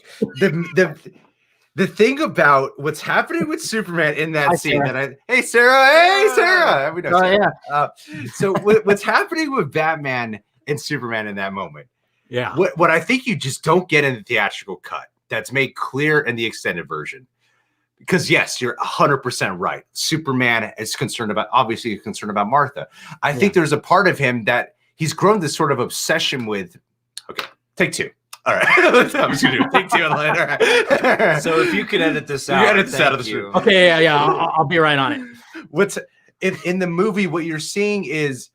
Speaker 4: the thing about what's happening with Superman in that scene Sarah. Hey, Sarah. We know Sarah. So what's happening with Batman and Superman in that moment?
Speaker 2: Yeah.
Speaker 4: What I think you just don't get in the theatrical cut that's made clear in the extended version. Because yes, you're 100% right. Superman is concerned about Martha. I think there's a part of him that he's grown this sort of obsession with. Okay, take two. All right, I'm just gonna do take two. All right.
Speaker 3: So if you could edit this out,
Speaker 4: out of the show.
Speaker 2: Okay, yeah, I'll be right on it.
Speaker 4: What's in the movie? What you're seeing is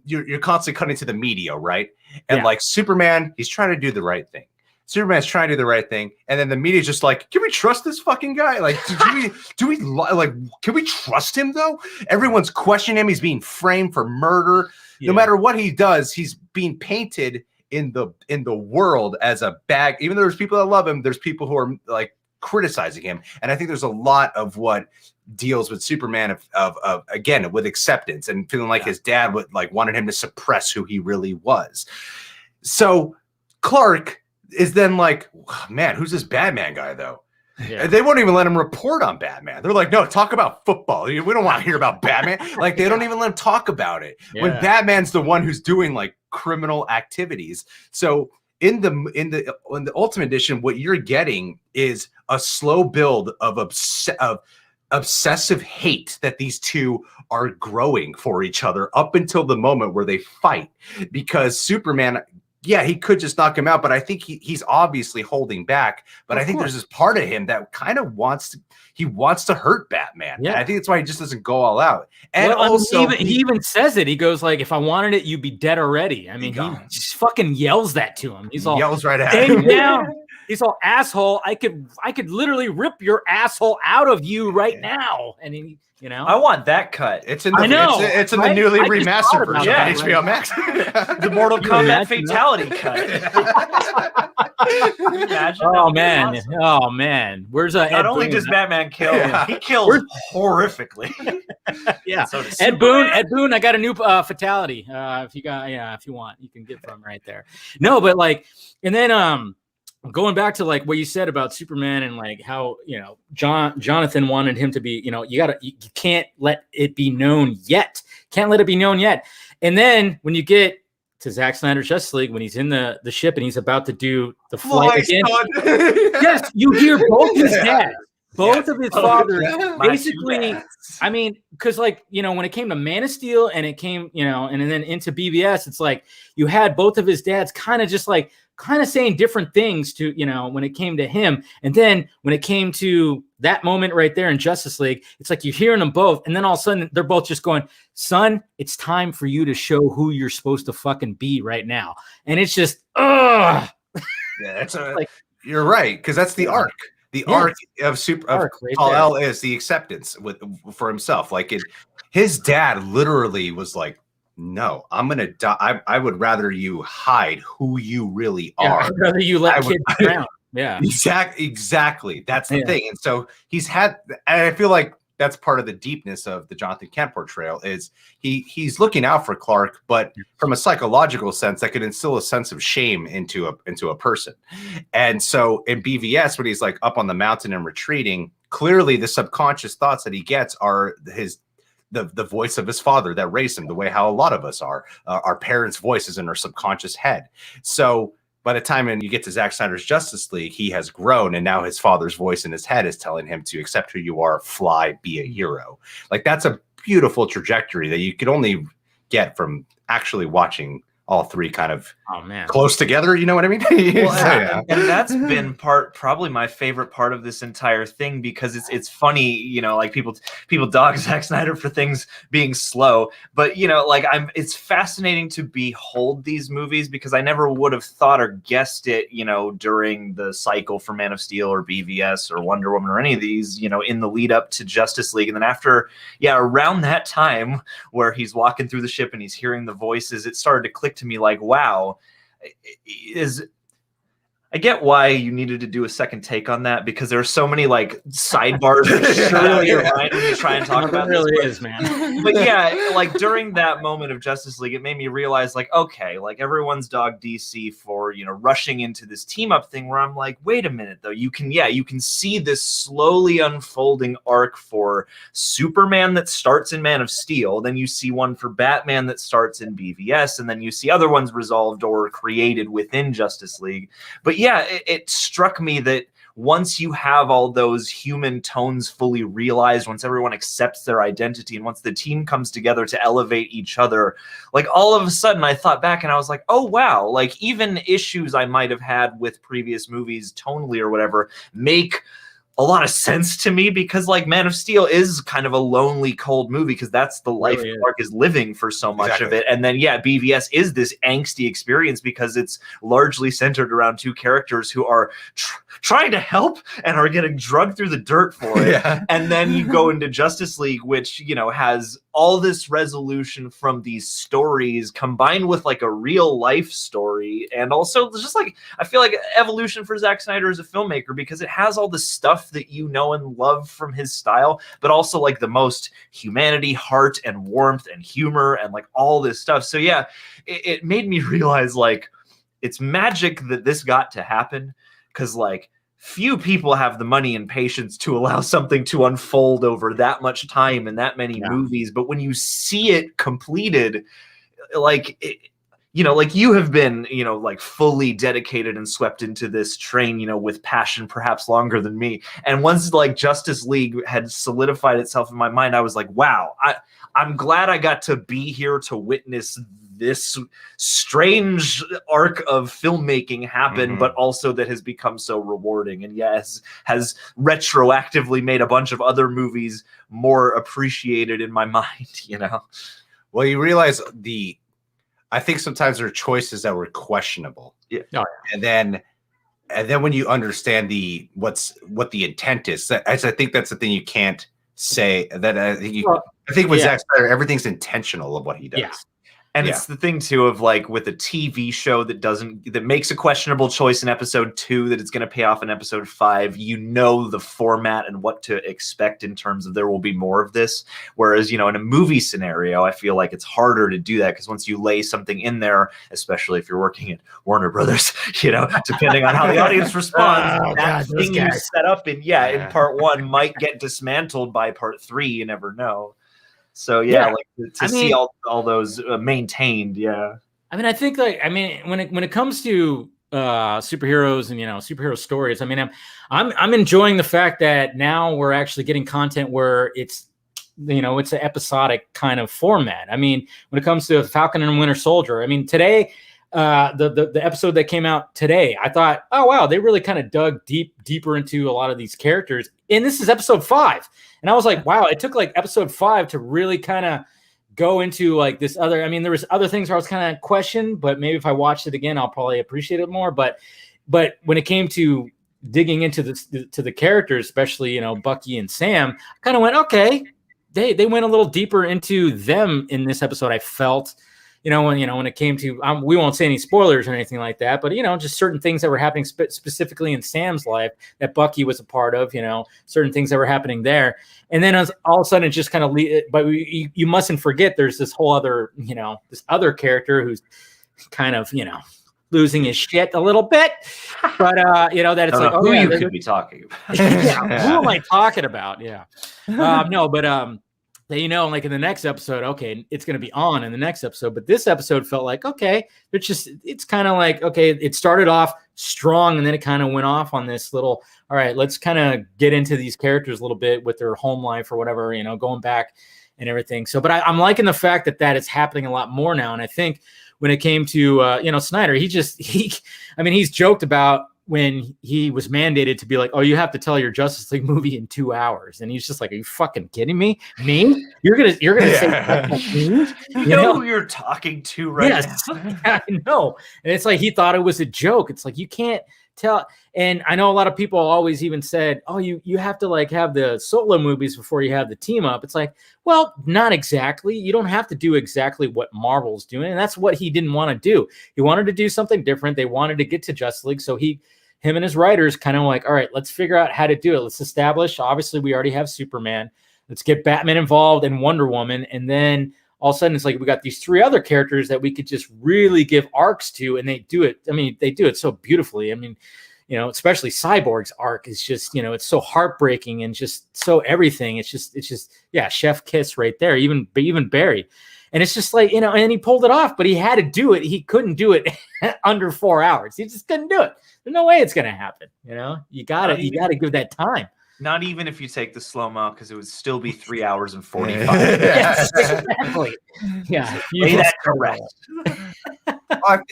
Speaker 4: you're constantly cutting to the media, right? And like Superman, he's trying to do the right thing. Superman's trying to do the right thing, and then the media's just like, can we trust this fucking guy? Like, can we trust him though? Everyone's questioning him. He's being framed for murder. No matter what he does, he's being painted in the world as a bag. Even though there's people that love him, there's people who are like criticizing him. And I think there's a lot of what deals with Superman of again with acceptance and feeling like his dad wanted him to suppress who he really was. So Clark is then like, man, who's this Batman guy though? Yeah. They won't even let him report on Batman. They're like, no, talk about football. We don't want to hear about Batman. Like they don't even let him talk about it when Batman's the one who's doing like criminal activities. So in the Ultimate Edition, what you're getting is a slow build of obsessive hate that these two are growing for each other up until the moment where they fight, because Superman, he could just knock him out, but I think he's obviously holding back. But I think there's this part of him that kind of wants to hurt Batman. Yeah. And I think that's why he just doesn't go all out. And also,
Speaker 2: he even says it. He goes like, "If I wanted it, you'd be dead already." I mean, he just fucking yells that to him. He's all
Speaker 4: yells right at him.
Speaker 2: Down. He's all, asshole. I could literally rip your asshole out of you right now. And he.
Speaker 3: I want that cut.
Speaker 4: It's in the it's in the newly remastered version on HBO Max.
Speaker 3: The Mortal Kombat fatality cut. Imagine
Speaker 2: oh man. Where's
Speaker 3: not only does Batman kill, he kills horrifically.
Speaker 2: So Ed Boon, I got a new fatality. If you want, you can get from right there. No, but like, and then going back to like what you said about Superman and like how, Jonathan wanted him to be, you can't let it be known yet. Can't let it be known yet. And then when you get to Zack Snyder's Justice League, when he's in the ship and he's about to do the flight again, yes, you hear both his dads. Both of his fathers, basically. I mean, because like, when it came to Man of Steel and it came, and then into BVS, it's like you had both of his dads kind of saying different things to, when it came to him. And then when it came to that moment right there in Justice League, it's like you're hearing them both. And then all of a sudden they're both just going, son, it's time for you to show who you're supposed to fucking be right now. And it's just, ugh.
Speaker 4: Yeah, that's you're right. Because that's the arc. The arc of Kal-El is the acceptance for himself. Like his dad literally was like, "No, I'm gonna die. I would rather you hide who you really are.
Speaker 2: I'd rather you let kids drown." Yeah,
Speaker 4: exactly. That's the thing. And so he's had, and I feel like that's part of the deepness of the Jonathan Kent portrayal is he's looking out for Clark, but from a psychological sense that could instill a sense of shame into a person. And so in BVS, when he's like up on the mountain and retreating, clearly the subconscious thoughts that he gets are the voice of his father that raised him, the way how a lot of us are. Our parents' voices in our subconscious head. So by the time you get to Zack Snyder's Justice League, he has grown, and now his father's voice in his head is telling him to accept who you are, fly, be a hero. Like, that's a beautiful trajectory that you could only get from actually watching all three kind of close together. You know what I mean?
Speaker 3: And that's been probably my favorite part of this entire thing, because it's funny, like people dog Zack Snyder for things being slow, but it's fascinating to behold these movies, because I never would have thought or guessed it, during the cycle for Man of Steel or BVS or Wonder Woman or any of these, in the lead up to Justice League. And then after, around that time where he's walking through the ship and he's hearing the voices, it started to click to me like, wow, I get why you needed to do a second take on that, because there are so many like sidebars surely your mind when you try and talk about
Speaker 2: really
Speaker 3: this.
Speaker 2: Is, man.
Speaker 3: But yeah, like during that moment of Justice League, it made me realize, like, okay, like everyone's dogged DC for, rushing into this team up thing, where I'm like, wait a minute though, you can see this slowly unfolding arc for Superman that starts in Man of Steel, then you see one for Batman that starts in BVS, and then you see other ones resolved or created within Justice League. But yeah, it struck me that once you have all those human tones fully realized, once everyone accepts their identity, and once the team comes together to elevate each other, like all of a sudden I thought back and I was like, oh wow, like even issues I might have had with previous movies tonally or whatever make a lot of sense to me, because like Man of Steel is kind of a lonely, cold movie, because that's the life Clark is living for so much of it. And then BVS is this angsty experience because it's largely centered around two characters who are trying to help and are getting drugged through the dirt for it. And then you go into Justice League, which has all this resolution from these stories combined with like a real life story, and also just like I feel like evolution for Zack Snyder as a filmmaker, because it has all the stuff that and love from his style, but also like the most humanity, heart, and warmth and humor and like all this stuff. So yeah, it made me realize like it's magic that this got to happen, because like few people have the money and patience to allow something to unfold over that much time and that many movies. But when you see it completed, like like you have been, like fully dedicated and swept into this train, with passion, perhaps longer than me. And once like Justice League had solidified itself in my mind, I was like, wow, I'm glad I got to be here to witness this strange arc of filmmaking happen, but also that has become so rewarding, and yes, has retroactively made a bunch of other movies more appreciated in my mind,
Speaker 4: Well, you realize I think sometimes there are choices that were questionable. And then when you understand what the intent is, I think that's the thing you can't say. That I think with Zack Snyder, everything's intentional of what he does.
Speaker 3: And it's the thing too of like with a TV show that makes a questionable choice in episode 2 that it's going to pay off in episode 5. You know the format and what to expect in terms of there will be more of this. Whereas, in a movie scenario, I feel like it's harder to do that because once you lay something in there, especially if you're working at Warner Brothers, depending on how the audience responds, that thing you set up in part 1 might get dismantled by part 3. You never know. So see all those maintained,
Speaker 2: I mean, I think when it comes to superheroes and superhero stories, I mean, I'm enjoying the fact that now we're actually getting content where it's it's an episodic kind of format. I mean, when it comes to Falcon and Winter Soldier, I mean, today the episode that came out today, I thought, oh wow, they really kind of dug deeper into a lot of these characters, and this is episode 5. And I was like, wow, it took like episode 5 to really kind of go into like this other. I mean, there was other things where I was kind of questioned, but maybe if I watched it again, I'll probably appreciate it more. But when it came to digging into the characters, especially Bucky and Sam, I kind of went, okay, they went a little deeper into them in this episode. I felt. When it came to, we won't say any spoilers or anything like that, but, just certain things that were happening specifically in Sam's life that Bucky was a part of, certain things that were happening there. And then all of a sudden it just kind of, but you mustn't forget there's this whole other, this other character who's kind of, losing his shit a little bit, but that it's like,
Speaker 3: who you could be talking about.
Speaker 2: Who am I talking about? Yeah. No, but, like in the next episode, okay, it's going to be on in the next episode, but this episode felt like, okay, it's kind of like, okay, it started off strong and then it kind of went off on this little, all right, let's kind of get into these characters a little bit with their home life or whatever, going back and everything. So, but I'm liking the fact that is happening a lot more now. And I think when it came to, Snyder, he's joked about when he was mandated to be like, oh, you have to tell your Justice League movie in 2 hours. And he's just like, are you fucking kidding me? Me? You're going to say,
Speaker 3: you know who you're talking to right now?
Speaker 2: I know. And it's like, he thought it was a joke. It's like, you can't tell. And I know a lot of people always even said, oh, you have to like have the solo movies before you have the team up. It's like, well, not exactly. You don't have to do exactly what Marvel's doing. And that's what he didn't want to do. He wanted to do something different. They wanted to get to Justice League. So him and his writers kind of like, all right, let's figure out how to do it. Let's establish, obviously we already have Superman. Let's get Batman involved and Wonder Woman. And then all of a sudden it's like, we got these 3 other characters that we could just really give arcs to. And they do it. I mean, they do it so beautifully. I mean, especially Cyborg's arc is just, it's so heartbreaking and just so everything. It's just, chef kiss right there, even Barry. And it's just like, and he pulled it off, but he had to do it. He couldn't do it under 4 hours. He just couldn't do it. There's no way it's going to happen. You gotta give that time.
Speaker 3: Not even if you take the slow-mo, because it would still be 3 hours and 45.
Speaker 2: Yes, exactly. Yeah.
Speaker 3: Lay that to rest.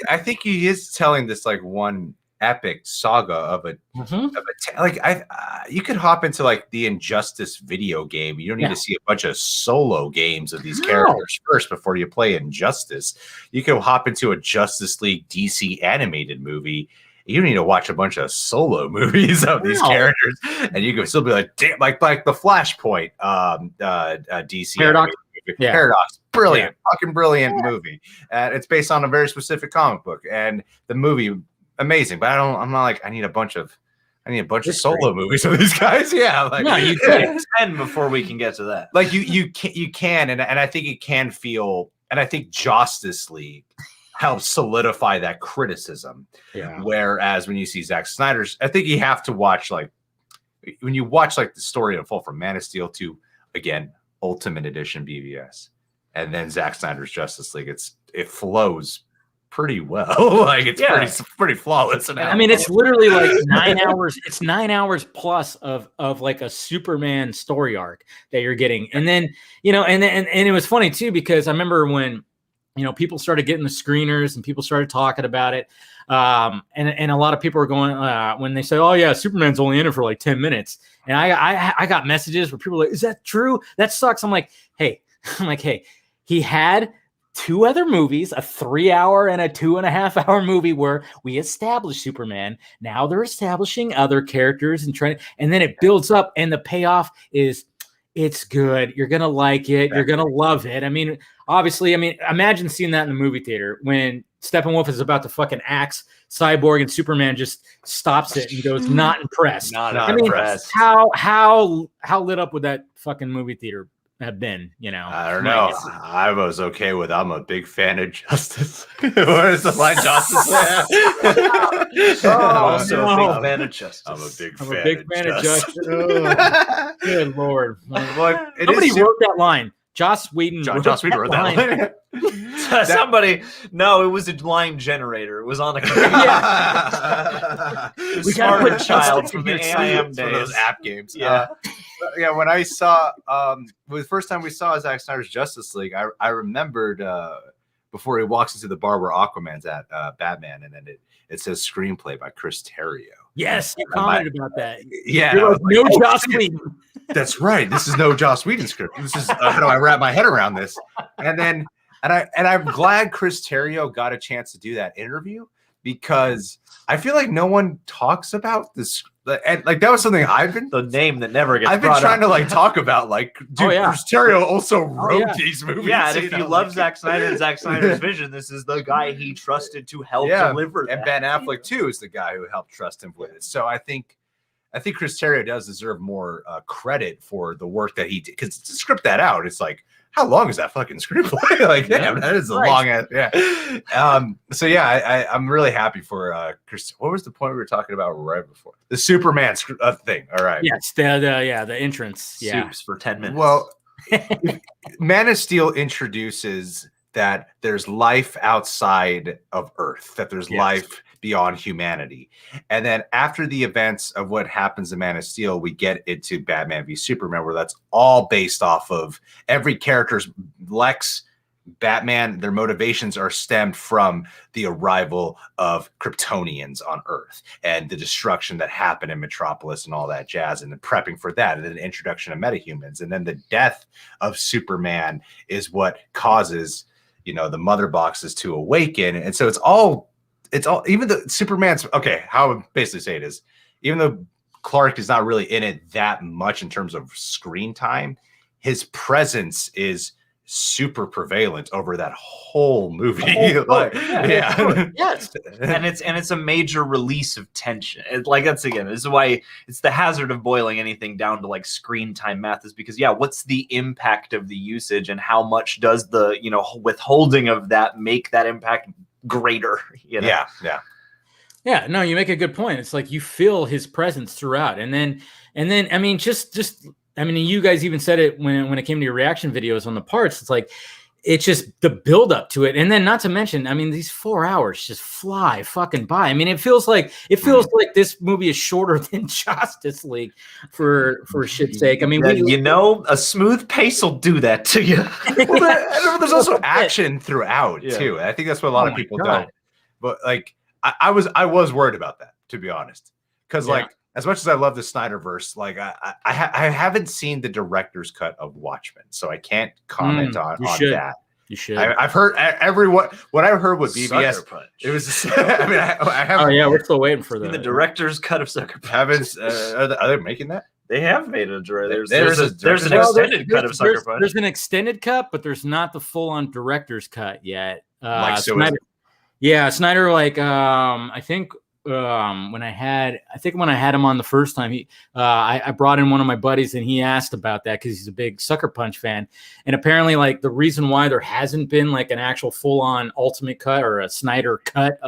Speaker 4: I think he is telling this like one epic saga of you could hop into like the Injustice video game. You don't need to see a bunch of solo games of these characters first before you play Injustice. You can hop into a Justice League DC animated movie. You don't need to watch a bunch of solo movies of these characters, and you can still be like, damn, like the Flashpoint DC
Speaker 2: Paradox.
Speaker 4: Paradox, brilliant, fucking brilliant movie. It's based on a very specific comic book, and the movie amazing. But I'm not like I need a bunch of solo movies of these guys. Yeah, like
Speaker 3: no, you can 10 before we can get to that.
Speaker 4: Like you can, and I think it can feel, and I think Justice League helps solidify that criticism.
Speaker 2: Yeah.
Speaker 4: Whereas when you see Zack Snyder's, I think you have to watch when you watch like the story unfold from Man of Steel to again Ultimate Edition BVS, and then Zack Snyder's Justice League, it flows pretty well. Like it's pretty flawless.
Speaker 2: I mean, it's literally like 9 hours. It's 9 hours plus of like a Superman story arc that you're getting, and then and it was funny too because I remember when. People started getting the screeners and people started talking about it. And a lot of people were going, when they say, oh yeah, Superman's only in it for like 10 minutes. And I got messages where people were like, is that true? That sucks. I'm like, hey, he had 2 other movies, a 3-hour and a 2.5-hour movie where we established Superman. Now they're establishing other characters and then it builds up and the payoff is, it's good. You're going to like it. You're going to love it. I mean, obviously, I mean, imagine seeing that in the movie theater when Steppenwolf is about to fucking axe Cyborg and Superman just stops it and goes, not impressed.
Speaker 3: Not impressed.
Speaker 2: How lit up would that fucking movie theater have been? You know,
Speaker 4: I don't know. I was okay with. I'm a big fan of Justice. What is the line, Justice?
Speaker 3: Also a big fan of Justice.
Speaker 4: I'm a big fan of
Speaker 2: Justice.
Speaker 4: Justice.
Speaker 2: Good Lord!
Speaker 4: Well,
Speaker 2: Somebody wrote that line. Joss Whedon.
Speaker 4: Joss Whedon wrote that line.
Speaker 3: Somebody, no, it was a line generator. It was on a
Speaker 2: We got
Speaker 3: smart child from the AIM days.
Speaker 4: For those app games.
Speaker 3: Yeah.
Speaker 4: Yeah. When I saw, the first time we saw Zack Snyder's Justice League, I remembered before he walks into the bar where Aquaman's at, Batman, and then it says screenplay by Chris Terrio.
Speaker 2: Yes, you commented about that.
Speaker 4: Yeah,
Speaker 2: no Joss Whedon.
Speaker 4: That's right. This is no Joss Whedon script. This is how do I wrap my head around this? And I'm glad Chris Terrio got a chance to do that interview because I feel like no one talks about this. And like that was something
Speaker 3: the name that never gets.
Speaker 4: I've been trying to like talk about. Like, dude, Chris Terrio also wrote these movies.
Speaker 3: Yeah, and if you love Zack Snyder and Zack Snyder's vision, this is the guy he trusted to help deliver that.
Speaker 4: And Ben Affleck too is the guy who helped trust him with it. So I think Chris Terrio does deserve more credit for the work that he did. Because to script that out, it's like, how long is that fucking screenplay? Like, damn, that is a long ass. Yeah. So yeah, I'm really happy for Chris. What was the point we were talking about right before the Superman thing? All right.
Speaker 2: Yes, the entrance. Yeah.
Speaker 3: Soups for 10 minutes.
Speaker 4: Well, Man of Steel introduces that there's life outside of Earth, that there's life beyond humanity. And then after the events of what happens in Man of Steel, we get into Batman v Superman, where that's all based off of every character's Lex, Batman, their motivations are stemmed from the arrival of Kryptonians on Earth and the destruction that happened in Metropolis and all that jazz, and then prepping for that, and then the introduction of metahumans. And then the death of Superman is what causes, the mother boxes to awaken. And so it's all, even the Superman's, okay, how I would basically say it is, even though Clark is not really in it that much in terms of screen time, his presence is super prevalent over that whole movie.
Speaker 3: Yes. And it's a major release of tension. This is why it's the hazard of boiling anything down to like screen time math, is because what's the impact of the usage and how much does the withholding of that make that impact greater?
Speaker 2: Yeah, no, you make a good point. It's like you feel his presence throughout, and then I mean, you guys even said it when it came to your reaction videos on the parts. It's like it's just the build up to it, and then not to mention, I mean, these 4 hours just fly fucking by. I mean, it feels like this movie is shorter than Justice League for shit's sake. I mean,
Speaker 3: a smooth pace will do that to you.
Speaker 4: Well, there's also action throughout too. I think that's what a lot of people don't. But like, I was worried about that, to be honest, because like, as much as I love the Snyderverse, like I haven't seen the director's cut of Watchmen, so I can't comment on that.
Speaker 2: You should.
Speaker 4: I've heard what I heard was BBS. It was. I mean, I have.
Speaker 2: Oh yeah, we're still waiting for
Speaker 3: the director's cut of Sucker Punch.
Speaker 4: Are they making that?
Speaker 3: They have made a director's. There's an extended cut of Sucker Punch.
Speaker 2: There's an extended cut, but there's not the full-on director's cut yet.
Speaker 4: Snyder.
Speaker 2: Yeah, Snyder. Like, I think. When I had him on the first time, I brought in one of my buddies and he asked about that because he's a big Sucker Punch fan. And apparently, like, the reason why there hasn't been like an actual full-on ultimate cut or a Snyder cut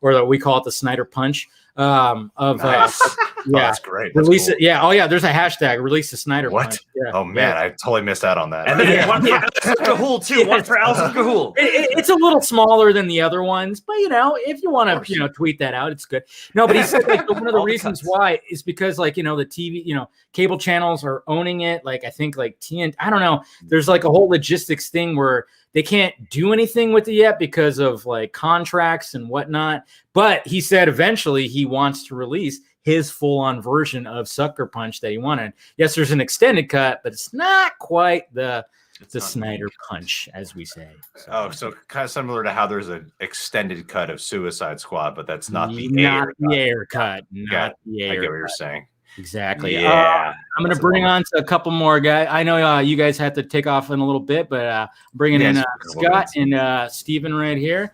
Speaker 2: or we call it the Snyder Punch
Speaker 4: that's great.
Speaker 2: Release it. Yeah. Oh yeah. There's a hashtag. Release the Snyder Punch. Yeah.
Speaker 4: Oh man, I totally missed out on that.
Speaker 3: And then one for Cahool too. One for Alison Cahool.
Speaker 2: It's a little smaller than the other ones, but if you want to, tweet that out, it's good. No, but he said like one of the reasons why is because like the TV, cable channels are owning it. Like I think like TNT. I don't know. There's like a whole logistics thing where they can't do anything with it yet because of like contracts and whatnot. But he said eventually he wants to release his full-on version of Sucker Punch that he wanted. Yes, there's an extended cut, but it's not quite the Snyder Punch, as we say.
Speaker 4: So kind of similar to how there's an extended cut of Suicide Squad, but that's not the
Speaker 2: air cut. Not the air
Speaker 4: I get what
Speaker 2: cut.
Speaker 4: you're saying.
Speaker 2: Exactly.
Speaker 3: Yeah.
Speaker 2: I'm going to bring on a couple more guys. I know you guys have to take off in a little bit, but bringing in Scott and Steven right here.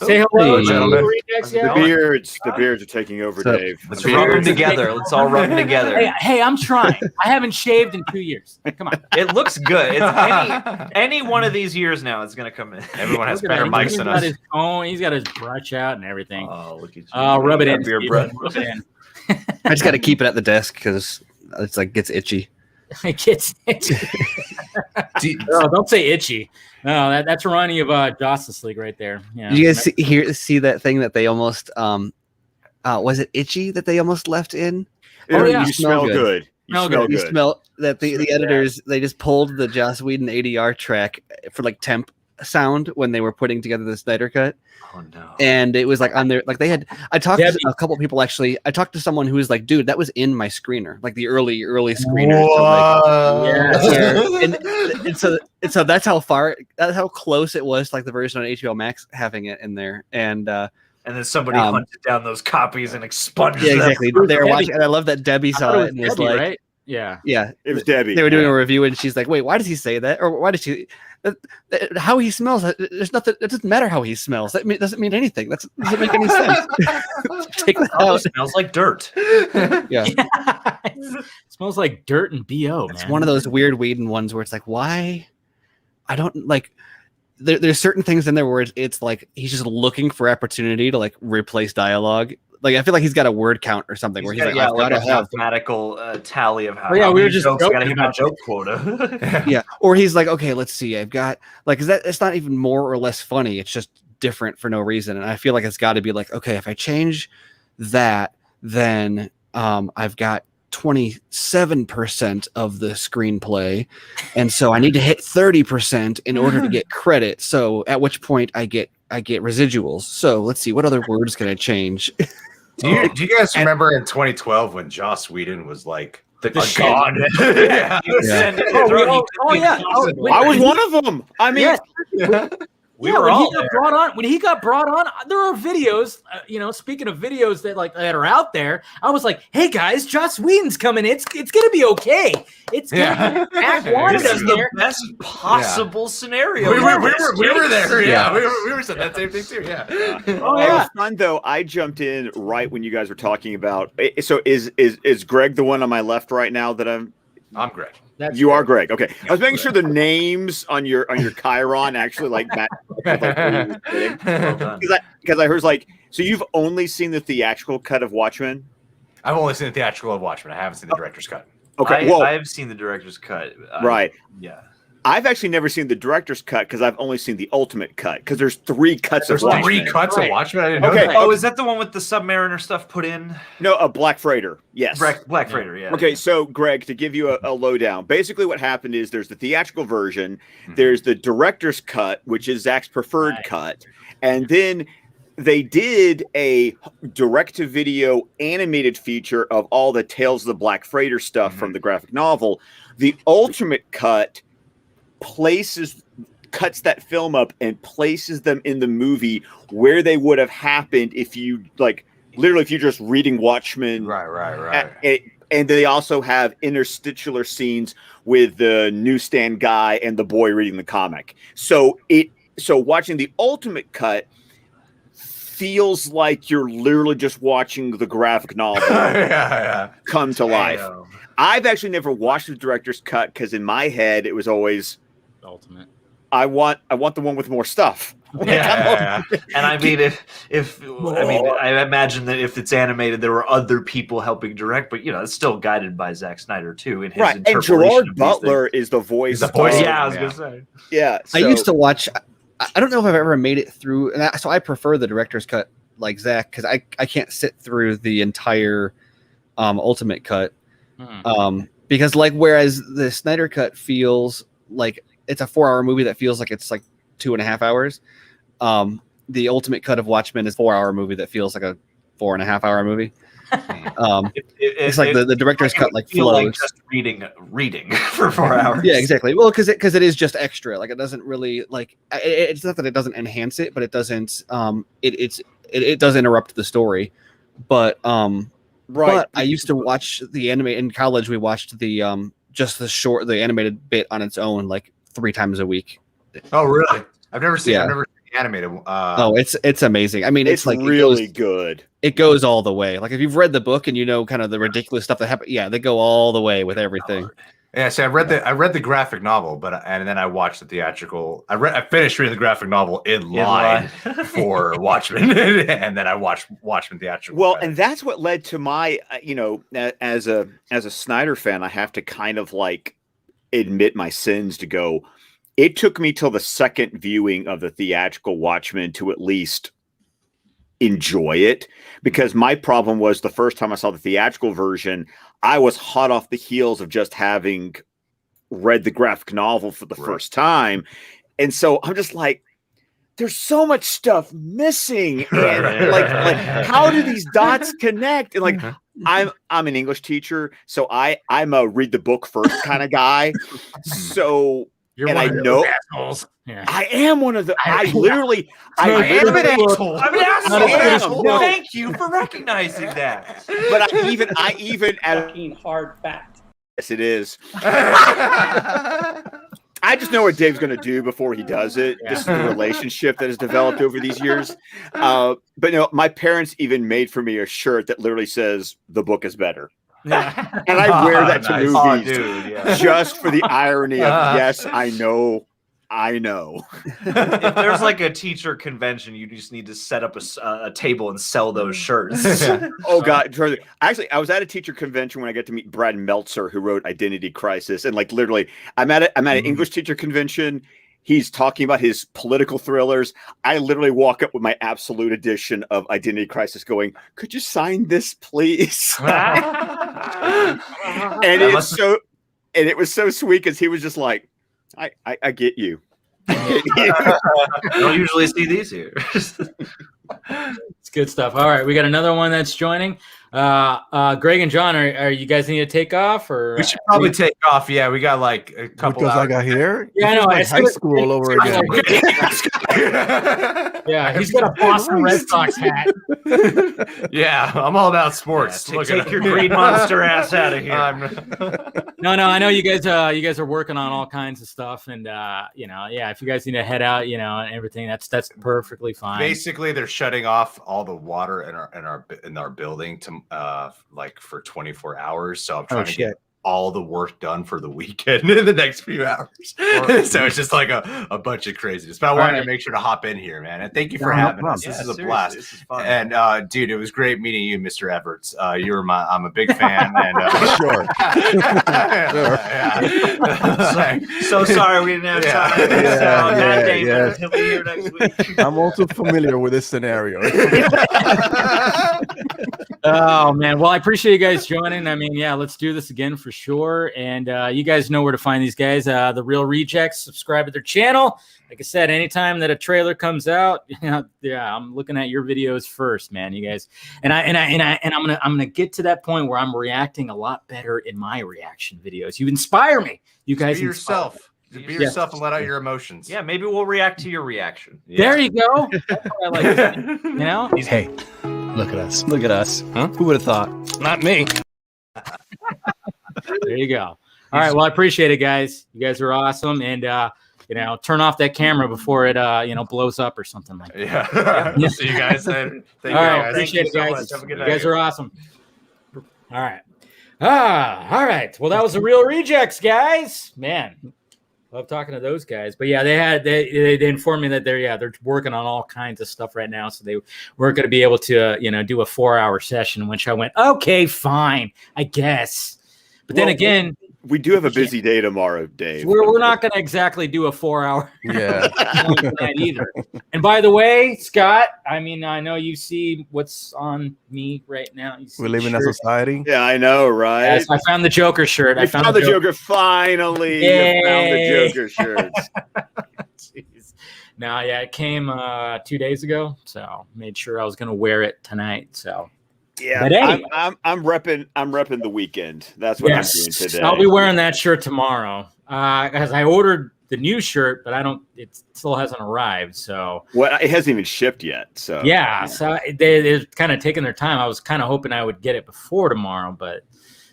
Speaker 2: Say hello,
Speaker 5: gentlemen.
Speaker 2: The
Speaker 5: beards are taking over, Dave.
Speaker 3: Let's rub them together. Let's all rub them together.
Speaker 2: Hey, I'm trying. I haven't shaved in 2 years. Come on.
Speaker 3: It looks good. It's any one of these years now, it's gonna come in.
Speaker 4: Everyone has better mics than us.
Speaker 2: He's got his brush out and everything.
Speaker 3: Oh, look at you.
Speaker 2: Rub it in.
Speaker 3: Rub
Speaker 2: it in.
Speaker 6: I just got to keep it at the desk because it's like gets itchy.
Speaker 2: It gets itchy. Don't say itchy. No, that's reminding you of Justice League right there. Yeah.
Speaker 6: Did you guys see that thing that they almost was it itchy that they almost left in?
Speaker 5: Oh, yeah. You smell good.
Speaker 6: You smell that the editors they just pulled the Joss Whedon ADR track for like temp sound when they were putting together the Snyder Cut.
Speaker 3: Oh no!
Speaker 6: And it was like on their they had. I talked to a couple people actually. I talked to someone who was like, "Dude, that was in my screener, like the early screeners." So and so that's how close it was to like the version on HBO Max having it in there, and
Speaker 3: then somebody hunted down those copies and expunged
Speaker 6: them.
Speaker 3: Yeah,
Speaker 6: exactly. They were watching, and I love that Debbie saw it and was like,
Speaker 2: right? Yeah,
Speaker 6: it
Speaker 5: was Debbie.
Speaker 6: They were doing a review, and she's like, "Wait, why does he say that? Or why did she?" How he smells, there's nothing. It doesn't matter how he smells. That doesn't mean anything. That doesn't make any sense. Take that out.
Speaker 3: It smells like dirt.
Speaker 6: Yeah.
Speaker 2: It smells like dirt and BO.
Speaker 6: It's one of those weird Whedon ones where it's like, why? I don't like. There's certain things in there where it's like he's just looking for opportunity to like replace dialogue. Like I feel like he's got a word count or something where he's like, I've got to have
Speaker 3: mathematical tally of how.
Speaker 2: We were just
Speaker 3: gotta hit my joke quota.
Speaker 6: Yeah, or he's like, okay, let's see, I've got like, is that it's not even more or less funny? It's just different for no reason, and I feel like it's got to be like, okay, if I change that, then I've got 27% of the screenplay, and so I need to hit 30% in order to get credit. So at which point I get residuals. So let's see, what other words can I change?
Speaker 4: Do you guys remember in 2012 when Joss Whedon was like the god?
Speaker 3: Yeah.
Speaker 5: I was one of them. I mean,
Speaker 2: when he got brought on, there are videos, speaking of videos that are out there, I was like, hey guys, Joss Whedon's coming. It's going to be okay. It's going to be
Speaker 3: This is the best possible scenario.
Speaker 4: We were there. Yeah. We were saying that same thing too. Yeah.
Speaker 5: It was fun though. I jumped in right when you guys were talking about, so is Greg the one on my left right now that I'm
Speaker 4: Greg.
Speaker 5: You are Greg. Okay. I was making sure the names on your Chiron actually like that. Because I heard like, so you've only seen the theatrical cut of Watchmen?
Speaker 4: I've only seen the theatrical of Watchmen. I haven't seen the director's cut.
Speaker 5: Okay.
Speaker 3: I've seen the director's cut.
Speaker 5: Right.
Speaker 3: Yeah.
Speaker 5: I've actually never seen the director's cut because I've only seen the ultimate cut because there's 3 cuts of Watchmen.
Speaker 4: 3 cuts of Watchmen? I didn't know that.
Speaker 3: Oh, is that the one with the Submariner stuff put in?
Speaker 5: No, a Black Freighter. Yes.
Speaker 3: Black Freighter, yeah.
Speaker 5: Okay, so Greg, to give you a lowdown, basically what happened is there's the theatrical version, there's the director's cut, which is Zach's preferred cut, and then they did a direct-to-video animated feature of all the Tales of the Black Freighter stuff from the graphic novel. The ultimate cut cuts that film up and places them in the movie where they would have happened if you literally if you're just reading Watchmen.
Speaker 4: Right.
Speaker 5: And they also have interstitial scenes with the newsstand guy and the boy reading the comic. So watching the ultimate cut feels like you're literally just watching the graphic novel come to life. I've actually never watched the director's cut because in my head it was always
Speaker 2: ultimate.
Speaker 5: I want the one with more stuff.
Speaker 3: And I mean, I imagine that if it's animated, there were other people helping direct, but it's still guided by Zack Snyder too. In his interpretation
Speaker 5: and Gerard Butler is the voice.
Speaker 3: Yeah, I was gonna say.
Speaker 5: Yeah,
Speaker 6: I used to watch. I don't know if I've ever made it through, and so I prefer the director's cut like Zach because I can't sit through the entire ultimate cut. Because whereas the Snyder cut feels like it's a 4-hour movie that feels like it's like 2.5 hours. The ultimate cut of Watchmen is a 4-hour movie that feels like a 4.5-hour movie. It's like the director's cut flows.
Speaker 3: Like just reading for 4 hours.
Speaker 6: Yeah, exactly. Well, because it is just extra. Like it doesn't really it's not that it doesn't enhance it, but it doesn't. It does interrupt the story, but
Speaker 5: Right.
Speaker 6: But I used to watch the anime in college. We watched the the animated bit on its own like 3 times a week.
Speaker 4: Oh, really? I've never seen.
Speaker 6: Yeah.
Speaker 4: I've never seen the animated.
Speaker 6: It's amazing. I mean,
Speaker 5: it's
Speaker 6: like
Speaker 5: really good.
Speaker 6: It goes all the way. Like if you've read the book and you know kind of the ridiculous stuff that happened, they go all the way with everything.
Speaker 4: Yeah, see, I read the graphic novel, and then I watched the theatrical. I finished reading the graphic novel in line for Watchmen, and then I watched Watchmen theatrical.
Speaker 5: Well, and that's what led to my, as a Snyder fan, I have to kind of like admit my sins to go. It took me till the second viewing of the theatrical Watchmen to at least enjoy it, because my problem was the first time I saw the theatrical version, I was hot off the heels of just having read the graphic novel for the first time. And so I'm just like, there's so much stuff missing. And like how do these dots connect? And like, I'm an English teacher, so I'm a read the book first kind of guy. So I know
Speaker 2: assholes. Yeah.
Speaker 5: I am one of the. I am
Speaker 3: an asshole. I'm an asshole.
Speaker 5: No.
Speaker 3: Thank you for recognizing that.
Speaker 5: But I even at
Speaker 7: Fucking hard fact.
Speaker 5: yes, it is. I just know what Dave's going to do before he does it. This is the relationship that has developed over these years. But no, my parents even made for me a shirt that literally says "the book is better."
Speaker 2: Yeah.
Speaker 5: And I wear that to movies
Speaker 4: dude,
Speaker 5: just for the irony of yes, I know.
Speaker 3: If there's like a teacher convention, you just need to set up a table and sell those shirts.
Speaker 5: Oh God! Actually, I was at a teacher convention when I got to meet Brad Meltzer, who wrote Identity Crisis, and like literally, I'm at an English teacher convention. He's talking about his political thrillers. I literally walk up with my absolute edition of Identity Crisis, going, "Could you sign this, please?" And it was so sweet because he was just like, I get you.
Speaker 3: Don't usually see these here.
Speaker 2: It's good stuff. All right, we got another one that's joining. Greg and John, are you guys need to take off, or
Speaker 4: we should probably take off? Yeah, we got like a couple
Speaker 8: because
Speaker 4: hours.
Speaker 8: I got here.
Speaker 2: Yeah, I know.
Speaker 8: Like high school all over again.
Speaker 2: Yeah, he's got a Boston Red Sox hat.
Speaker 4: Yeah, I'm all about sports.
Speaker 3: Yeah, take your green monster ass out of here.
Speaker 2: No, I know you guys are working on all kinds of stuff, and if you guys need to head out, and everything, that's perfectly fine.
Speaker 4: Basically, they're shutting off all the water in our building to like for 24 hours. So I'm trying to get all the work done for the weekend in the next few hours. So it's just like a bunch of craziness. But I wanted to make sure to hop in here, man. And thank you for having us. This is a blast. This is fun. And dude, it was great meeting you, Mr. Everts. I'm a big fan. And
Speaker 8: Sure.
Speaker 3: So sorry we didn't have time. He'll be here next week.
Speaker 8: I'm also familiar with this scenario.
Speaker 2: Oh man, well I appreciate you guys joining. I mean, yeah, let's do this again for sure. And you guys know where to find these guys. The Real Rejects. Subscribe to their channel. Like I said, anytime that a trailer comes out, I'm looking at your videos first, man. You guys, and I'm gonna get to that point where I'm reacting a lot better in my reaction videos. You inspire me. You guys
Speaker 4: be yourself. Be yourself and let out your emotions.
Speaker 3: Yeah, maybe we'll react to your reaction.
Speaker 2: There you go. That's what I like to see,
Speaker 9: Hey, look at us.
Speaker 6: Look at us.
Speaker 9: Huh?
Speaker 6: Who would have thought?
Speaker 9: Not me.
Speaker 2: There you go. All right. Well, I appreciate it, guys. You guys are awesome. And, turn off that camera before it, blows up or something like that.
Speaker 4: Yeah. See you guys then.
Speaker 2: All right. Appreciate it, guys.
Speaker 3: Have a good
Speaker 2: You
Speaker 3: night.
Speaker 2: guys are awesome. All right. All right. Well, that was the Real Rejects, guys. Man, love talking to those guys. But yeah, they informed me that they're working on all kinds of stuff right now. So they weren't going to be able to, do a 4-hour session, which I went, okay, fine, I guess. But then again,
Speaker 5: we do have a busy day tomorrow, Dave.
Speaker 2: we're not going to exactly do a 4-hour
Speaker 8: Yeah.
Speaker 2: either. And by the way, Scott, I mean, I know you see what's on me right now.
Speaker 8: We live in a society.
Speaker 5: Yeah, I know, right?
Speaker 2: Yes, I found the Joker shirt.
Speaker 5: I found the Joker. Finally, you found the Joker shirts.
Speaker 2: Jeez. No, yeah, it came 2 days ago, so made sure I was going to wear it tonight. So.
Speaker 5: Yeah,
Speaker 2: But anyway.
Speaker 5: I'm repping the weekend. That's what I'm doing today.
Speaker 2: I'll be wearing that shirt tomorrow. As I ordered the new shirt, but it still hasn't arrived. So
Speaker 5: well, it hasn't even shipped yet. So
Speaker 2: yeah. So they're kind of taking their time. I was kind of hoping I would get it before tomorrow, but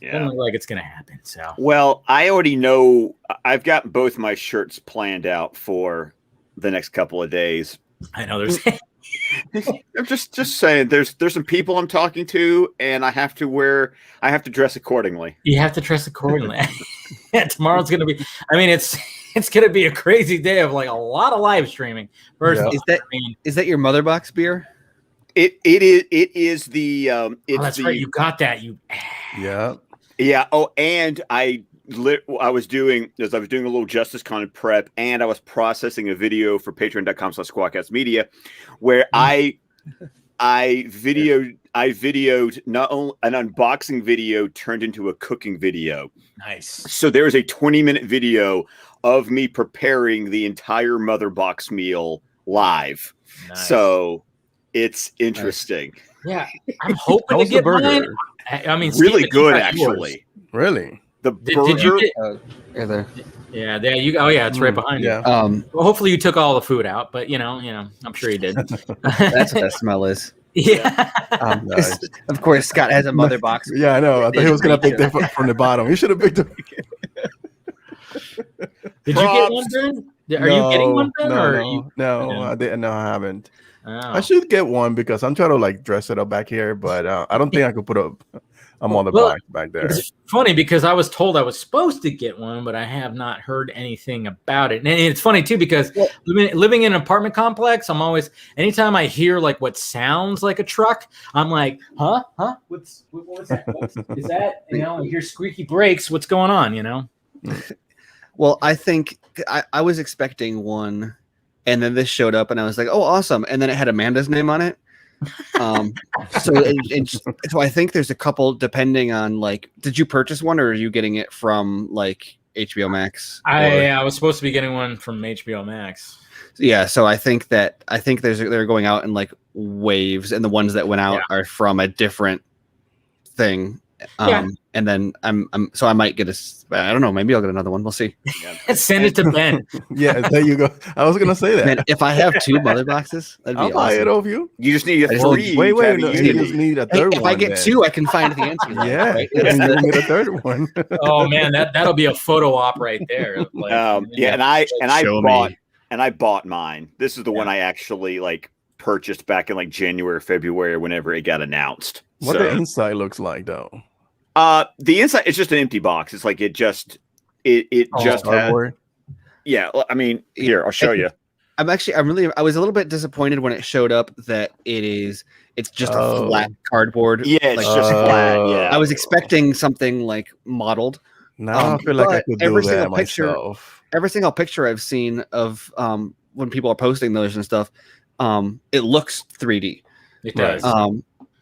Speaker 2: it doesn't look like it's going to happen. So,
Speaker 5: well, I already know I've got both my shirts planned out for the next couple of days.
Speaker 2: I know there's.
Speaker 5: I'm just saying there's some people I'm talking to, and I have to dress accordingly.
Speaker 2: You have to dress accordingly. Tomorrow's going to be. I mean, it's going to be a crazy day of like a lot of live streaming. First,
Speaker 6: is that your mother box beer?
Speaker 5: It is the.
Speaker 2: That's right. You got that.
Speaker 5: Yeah. Oh, and I was doing a little Justice Con prep, and I was processing a video for patreon.com/squawkcastmedia, where I videoed not only an unboxing video turned into a cooking video.
Speaker 2: Nice.
Speaker 5: So there is a 20-minute video of me preparing the entire mother box meal live. Nice. So it's interesting.
Speaker 2: Nice. Yeah, I'm hoping to get mine. I mean,
Speaker 5: really good, actually.
Speaker 8: Really?
Speaker 5: The burger.
Speaker 6: Did you get, there.
Speaker 2: Yeah, there you go. Oh, yeah, it's right behind you. Well, hopefully you took all the food out, but you know, I'm sure you did.
Speaker 6: That's what that smell is.
Speaker 2: Yeah.
Speaker 6: Nice. Of course, Scott has a mother box.
Speaker 8: Yeah, I know. I thought he was gonna pick that from the bottom. He should have picked it.
Speaker 2: Did you get one, Ben? Are you getting one, Ben?
Speaker 8: No, I didn't. No, I haven't. Oh. I should get one because I'm trying to like dress it up back here, but I don't think I could put a mother box back there.
Speaker 2: It's funny because I was told I was supposed to get one, but I have not heard anything about it. And it's funny too because living in an apartment complex, I'm always anytime I hear like what sounds like a truck, I'm like, huh? What's that? Is that? You know, I hear squeaky brakes. What's going on? You know.
Speaker 6: Well, I think I was expecting one. And then this showed up, and I was like, "Oh, awesome!" And then it had Amanda's name on it. So I think there's a couple, depending on like, did you purchase one, or are you getting it from like HBO Max?
Speaker 2: I was supposed to be getting one from HBO Max.
Speaker 6: Yeah, so I think they're going out in like waves, and the ones that went out are from a different thing. And then I might get I don't know, maybe I'll get another one. We'll see.
Speaker 2: Send it to Ben.
Speaker 8: Yeah, there you go. I was gonna say that.
Speaker 6: Man, if I have 2 mother boxes, that'd be
Speaker 8: I'll buy it off you.
Speaker 5: You just need a 3.
Speaker 8: Wait, no, you just need a third one.
Speaker 6: If I get 2, I can find the answer.
Speaker 8: Yeah, right? You need a third one.
Speaker 2: Oh man, that'll be a photo op right there. Like,
Speaker 5: and I bought mine. This is the one I actually like purchased back in like January, February, whenever it got announced.
Speaker 8: What the inside looks like though?
Speaker 5: The inside it's just an empty box. It's like it just had, yeah. I mean, here I'll show you.
Speaker 6: I was a little bit disappointed when it showed up that it's just a flat cardboard.
Speaker 5: Yeah, it's just flat. Yeah,
Speaker 6: I was expecting something like modeled.
Speaker 8: Now I feel like I could do that myself.
Speaker 6: Every single picture I've seen of when people are posting those and stuff, it looks 3D.
Speaker 2: It does.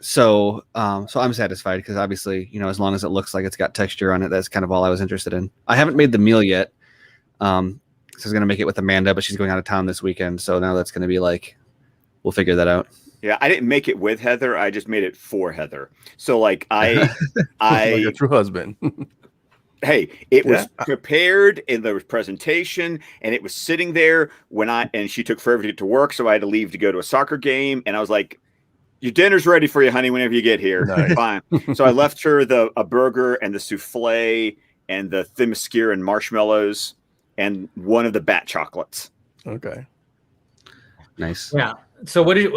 Speaker 6: So I'm satisfied because obviously, you know, as long as it looks like it's got texture on it, that's kind of all I was interested in. I haven't made the meal yet. So I was going to make it with Amanda, but she's going out of town this weekend. So now that's going to be like, we'll figure that out.
Speaker 5: Yeah. I didn't make it with Heather. I just made it for Heather. So like I
Speaker 8: like a true husband.
Speaker 5: Hey, it was prepared and there was presentation and it was sitting there and she took forever to get to work. So I had to leave to go to a soccer game. And I was like, your dinner's ready for you, honey, whenever you get here. Nice. Fine. So I left her a burger and the souffle and the Themyscira and marshmallows and one of the bat chocolates.
Speaker 8: Okay.
Speaker 6: Nice.
Speaker 2: Yeah. So what did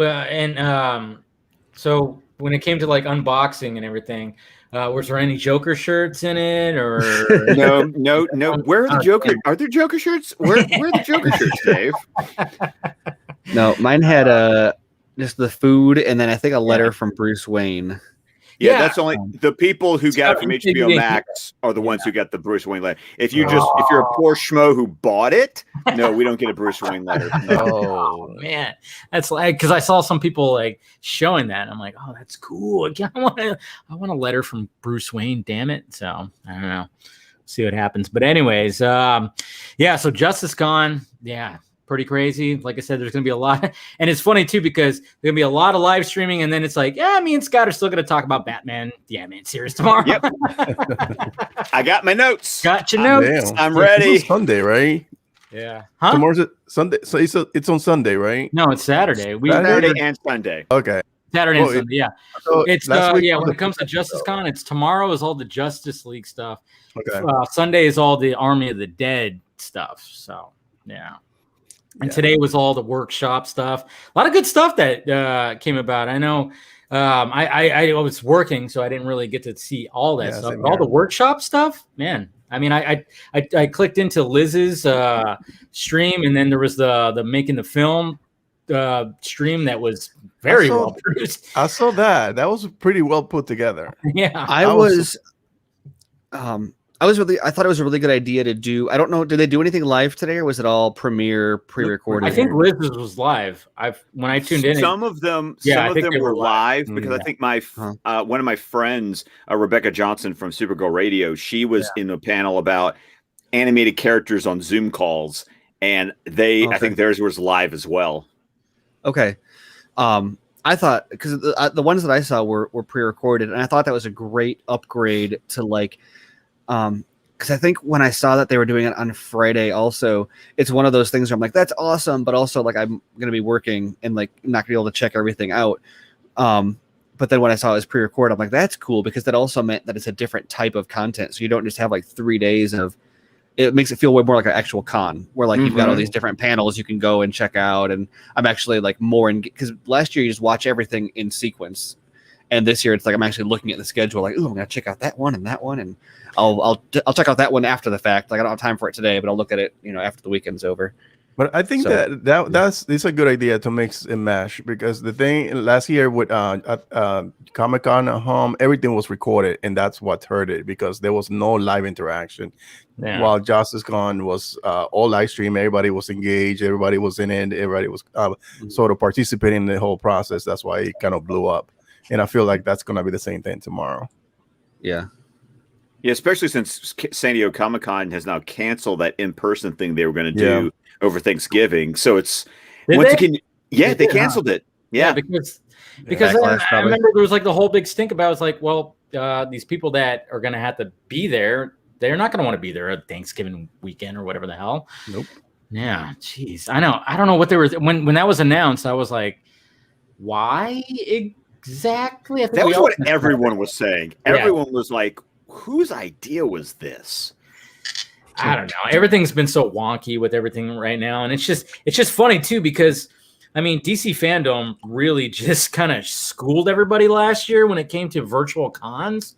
Speaker 2: so when it came to like unboxing and everything, was there any Joker shirts in it or
Speaker 5: no? Where are the Joker? Are there Joker shirts? Where are the Joker shirts, Dave?
Speaker 6: No, mine had just the food, and then I think a letter from Bruce Wayne.
Speaker 5: Yeah, that's only the people who got it from HBO Max are the ones who got the Bruce Wayne letter. If you're a poor schmo who bought it, no, we don't get a Bruce Wayne letter. No.
Speaker 2: Oh man, that's like because I saw some people like showing that. And I'm like, oh, that's cool. I want a letter from Bruce Wayne. Damn it! So I don't know. See what happens. But anyways, so Justice Con, pretty crazy. Like I said, there's going to be a lot. And it's funny, too, because there's going to be a lot of live streaming. And then it's like, me and Scott are still going to talk about Batman. Yeah, man, series tomorrow.
Speaker 5: Yep. I got my notes.
Speaker 2: Got your notes.
Speaker 5: I'm ready.
Speaker 8: It's Sunday, right?
Speaker 2: Yeah. Huh?
Speaker 8: Tomorrow's Sunday, so it's on Sunday, right?
Speaker 2: No, it's Saturday.
Speaker 5: Saturday and Sunday.
Speaker 8: Okay.
Speaker 2: Saturday and Sunday. Yeah.
Speaker 8: So
Speaker 2: It's
Speaker 8: last week
Speaker 2: when it comes to Justice Con, it's tomorrow is all the Justice League stuff.
Speaker 8: Okay.
Speaker 2: Sunday is all the Army of the Dead stuff. So yeah. And today was all the workshop stuff. A lot of good stuff that came about. I know I was working, so I didn't really get to see all that stuff. But all the workshop stuff, man. I mean, I clicked into Liz's stream, and then there was the making the film stream that was very well produced.
Speaker 8: I saw that. That was pretty well put together.
Speaker 2: Yeah,
Speaker 6: I thought it was a really good idea to do. I don't know. Did they do anything live today, or was it all pre-recorded?
Speaker 2: I think Liz's was live. When I tuned in,
Speaker 5: some of them were live because I think my one of my friends, Rebecca Johnson from Supergirl Radio, she was in a panel about animated characters on Zoom calls, and I think theirs was live as well.
Speaker 6: Okay. I thought because the ones that I saw were pre-recorded, and I thought that was a great upgrade to like. Because I think when I saw that they were doing it on Friday, also, it's one of those things where I'm like, that's awesome, but also like I'm gonna be working and like not gonna be able to check everything out. But then when I saw it was pre-recorded, I'm like, that's cool because that also meant that it's a different type of content. So you don't just have like 3 days of. It makes it feel way more like an actual con where like you've got all these different panels you can go and check out. And I'm actually like more in because last year you just watch everything in sequence. And this year it's like I'm actually looking at the schedule like, ooh, I'm gonna check out that one, and I'll check out that one after the fact. Like I don't have time for it today, but I'll look at it, after the weekend's over.
Speaker 8: But I think that's a good idea to mix and mash because the thing last year with Comic-Con at home, everything was recorded, and that's what hurt it because there was no live interaction. Yeah. While Justice Con was all live stream, everybody was engaged, everybody was in it, everybody was sort of participating in the whole process. That's why it kind of blew up. And I feel like that's going to be the same thing tomorrow.
Speaker 6: Yeah.
Speaker 5: Yeah, especially since San Diego Comic-Con has now canceled that in-person thing they were going to do over Thanksgiving. So it's they canceled it. Yeah, because
Speaker 2: I remember there was like the whole big stink about it. It's like, well, these people that are going to have to be there, they're not going to want to be there at Thanksgiving weekend or whatever the hell.
Speaker 8: Nope.
Speaker 2: Yeah, jeez. I know. I don't know what they were when that was announced. I was like, why exactly?
Speaker 5: That was what everyone was saying. Everyone was like, whose idea was this?
Speaker 2: I don't know. Everything's been so wonky with everything right now. And it's just funny too, because I mean, DC fandom really just kind of schooled everybody last year when it came to virtual cons.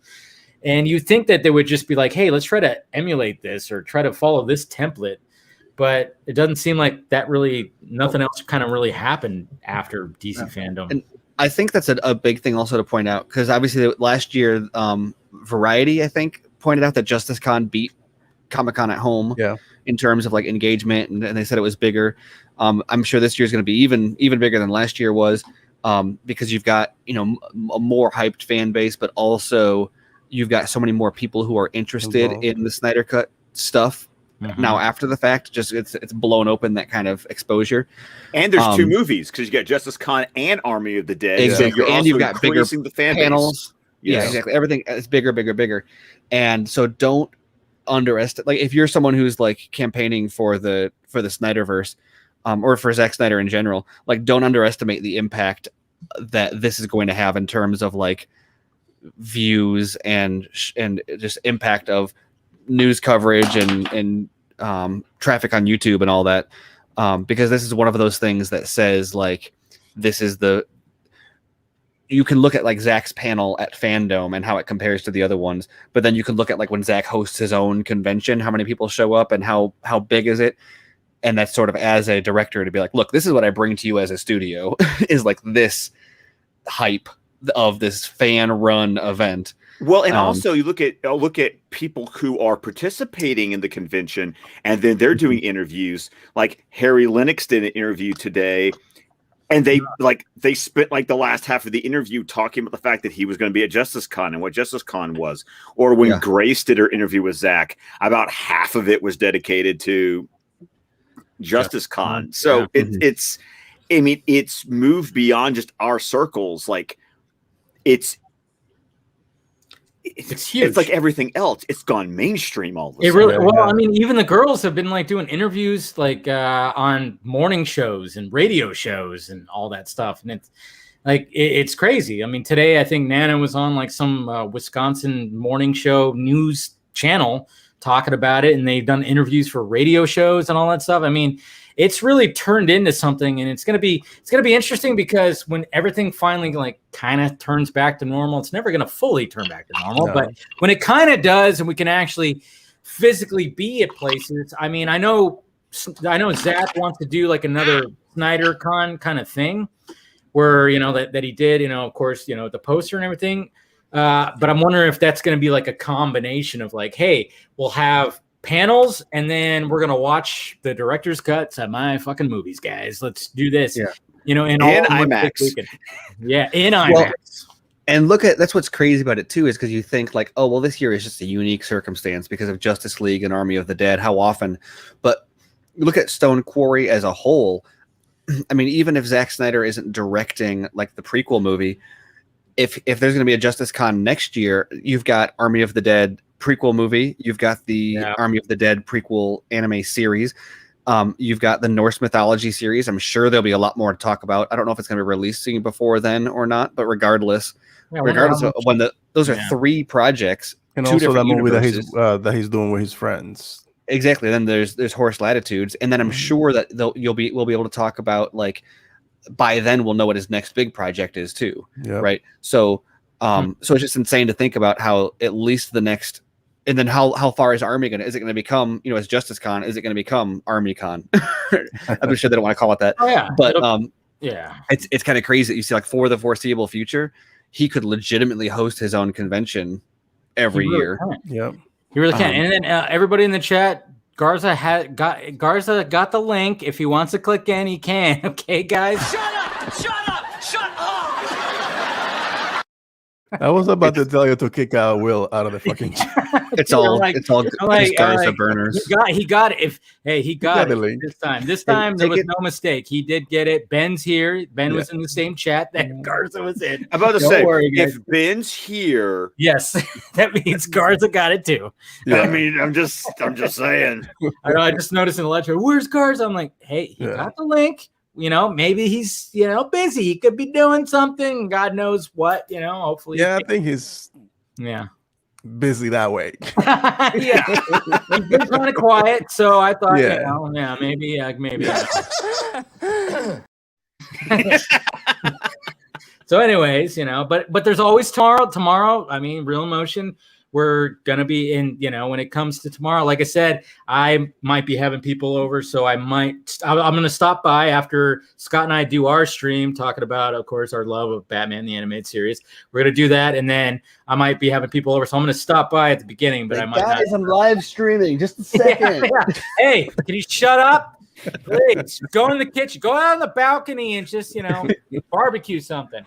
Speaker 2: And you think that they would just be like, hey, let's try to emulate this or try to follow this template. But it doesn't seem like that really, nothing else kind of really happened after DC fandom.
Speaker 6: And I think that's a big thing also to point out, because obviously last year, Variety, I think, pointed out that Justice Con beat Comic-Con at home in terms of like engagement, and they said it was bigger. I'm sure this year is going to be even bigger than last year was, because you've got a more hyped fan base, but also you've got so many more people who are interested in the Snyder Cut stuff. Now after the fact, just it's blown open that kind of exposure. And
Speaker 5: there's 2 movies because you got Justice Con and Army of the Dead.
Speaker 6: Exactly,
Speaker 5: so
Speaker 6: and you've got bigger
Speaker 5: the fan
Speaker 6: panels.
Speaker 5: Yes.
Speaker 6: Yeah, exactly. Everything is bigger, and so don't underestimate. Like if you're someone who's like campaigning for the Snyderverse, or for Zack Snyder in general, like don't underestimate the impact that this is going to have in terms of like views and just impact of news coverage and traffic on YouTube and all that, because this is one of those things that says like this is you can look at like Zach's panel at Fandom and how it compares to the other ones, but then you can look at like when Zach hosts his own convention, how many people show up and how big is it, and that's sort of as a director to be like, look, this is what I bring to you as a studio is like this hype of this fan run event.
Speaker 5: Well, and also you look at people who are participating in the convention, and then they're doing interviews. Like Harry Lennox did an interview today, and they spent like the last half of the interview talking about the fact that he was going to be at Justice Con and what Justice Con was. Or when Grace did her interview with Zach, about half of it was dedicated to Justice Con. So it's moved beyond just our circles. Like it's
Speaker 2: It's huge.
Speaker 5: It's like everything else. It's gone mainstream all of a
Speaker 2: It
Speaker 5: sudden.
Speaker 2: really, well, I mean, even the girls have been like doing interviews like on morning shows and radio shows and all that stuff. And it's like, it's crazy. I mean, today I think Nana was on like some Wisconsin morning show news channel talking about it. And they've done interviews for radio shows and all that stuff. I mean, it's really turned into something, and it's gonna be interesting because when everything finally like kind of turns back to normal, it's never gonna fully turn back to normal. No. But when it kind of does, and we can actually physically be at places, I mean, I know Zach wants to do like another Snyder Con kind of thing, where that he did, of course, the poster and everything. But I'm wondering if that's gonna be like a combination of like, hey, we'll have panels, and then we're gonna watch the director's cuts at my fucking movies, guys. Let's do this.
Speaker 6: Yeah.
Speaker 2: In
Speaker 5: IMAX.
Speaker 2: Yeah, in IMAX.
Speaker 6: And that's what's crazy about it too, is because you think like, oh well, this year is just a unique circumstance because of Justice League and Army of the Dead. How often? But look at Stone Quarry as a whole. I mean, even if Zack Snyder isn't directing like the prequel movie, if there's going to be a Justice Con next year, you've got Army of the Dead prequel movie, you've got the Army of the Dead prequel anime series, you've got the Norse mythology series. I'm sure there'll be a lot more to talk about. I don't know if it's going to be releasing before then or not, but regardless of when those are 3 projects,
Speaker 8: and also that movie that he's doing with his friends.
Speaker 6: Exactly. Then there's Horse Latitudes, and then I'm sure that we'll be able to talk about, like, by then we'll know what his next big project is too. Right. So so it's just insane to think about how at least the next. And then how far is Army going to, is it going to become, as Justice Con? Is it going to become Army Con? I'm sure they don't want to call it that.
Speaker 2: Oh, yeah.
Speaker 6: But
Speaker 2: yeah,
Speaker 6: it's kind of crazy that you see, like, for the foreseeable future, he could legitimately host his own convention every year.
Speaker 8: Yep.
Speaker 2: He really can. And then everybody in the chat, Garza got the link. If he wants to click in, he can. Okay, guys.
Speaker 7: Shut up! Shut up! Shut up!
Speaker 8: I was about to tell you to kick Will out of the fucking chat.
Speaker 6: It's all Garza burners.
Speaker 2: He got it. He got it
Speaker 8: link
Speaker 2: this time. This time there was no mistake. He did get it. Ben's here. Ben was in the same chat that Garza was in.
Speaker 5: I'm about to say, if Ben's here,
Speaker 2: yes, that means Garza got it too.
Speaker 5: Yeah. I mean, I'm just saying.
Speaker 2: I know. I just noticed in the lecture, where's Garza? I'm like, hey, he got the link. Maybe he's, busy. He could be doing something. God knows what, hopefully.
Speaker 8: Yeah, I think he's busy that way.
Speaker 2: Yeah. He's been kind of quiet. So I thought, maybe. So anyways, but there's always tomorrow. I mean, Real Emotion. We're going to be in, when it comes to tomorrow, like I said, I might be having people over. So I'm going to stop by after Scott and I do our stream talking about, of course, our love of Batman, the animated series. We're going to do that. And then I might be having people over. So I'm going to stop by at the beginning, but I might not.
Speaker 6: I'm live streaming. Just a second.
Speaker 2: Hey, can you shut up? Please go in the kitchen, go out on the balcony and just, barbecue something.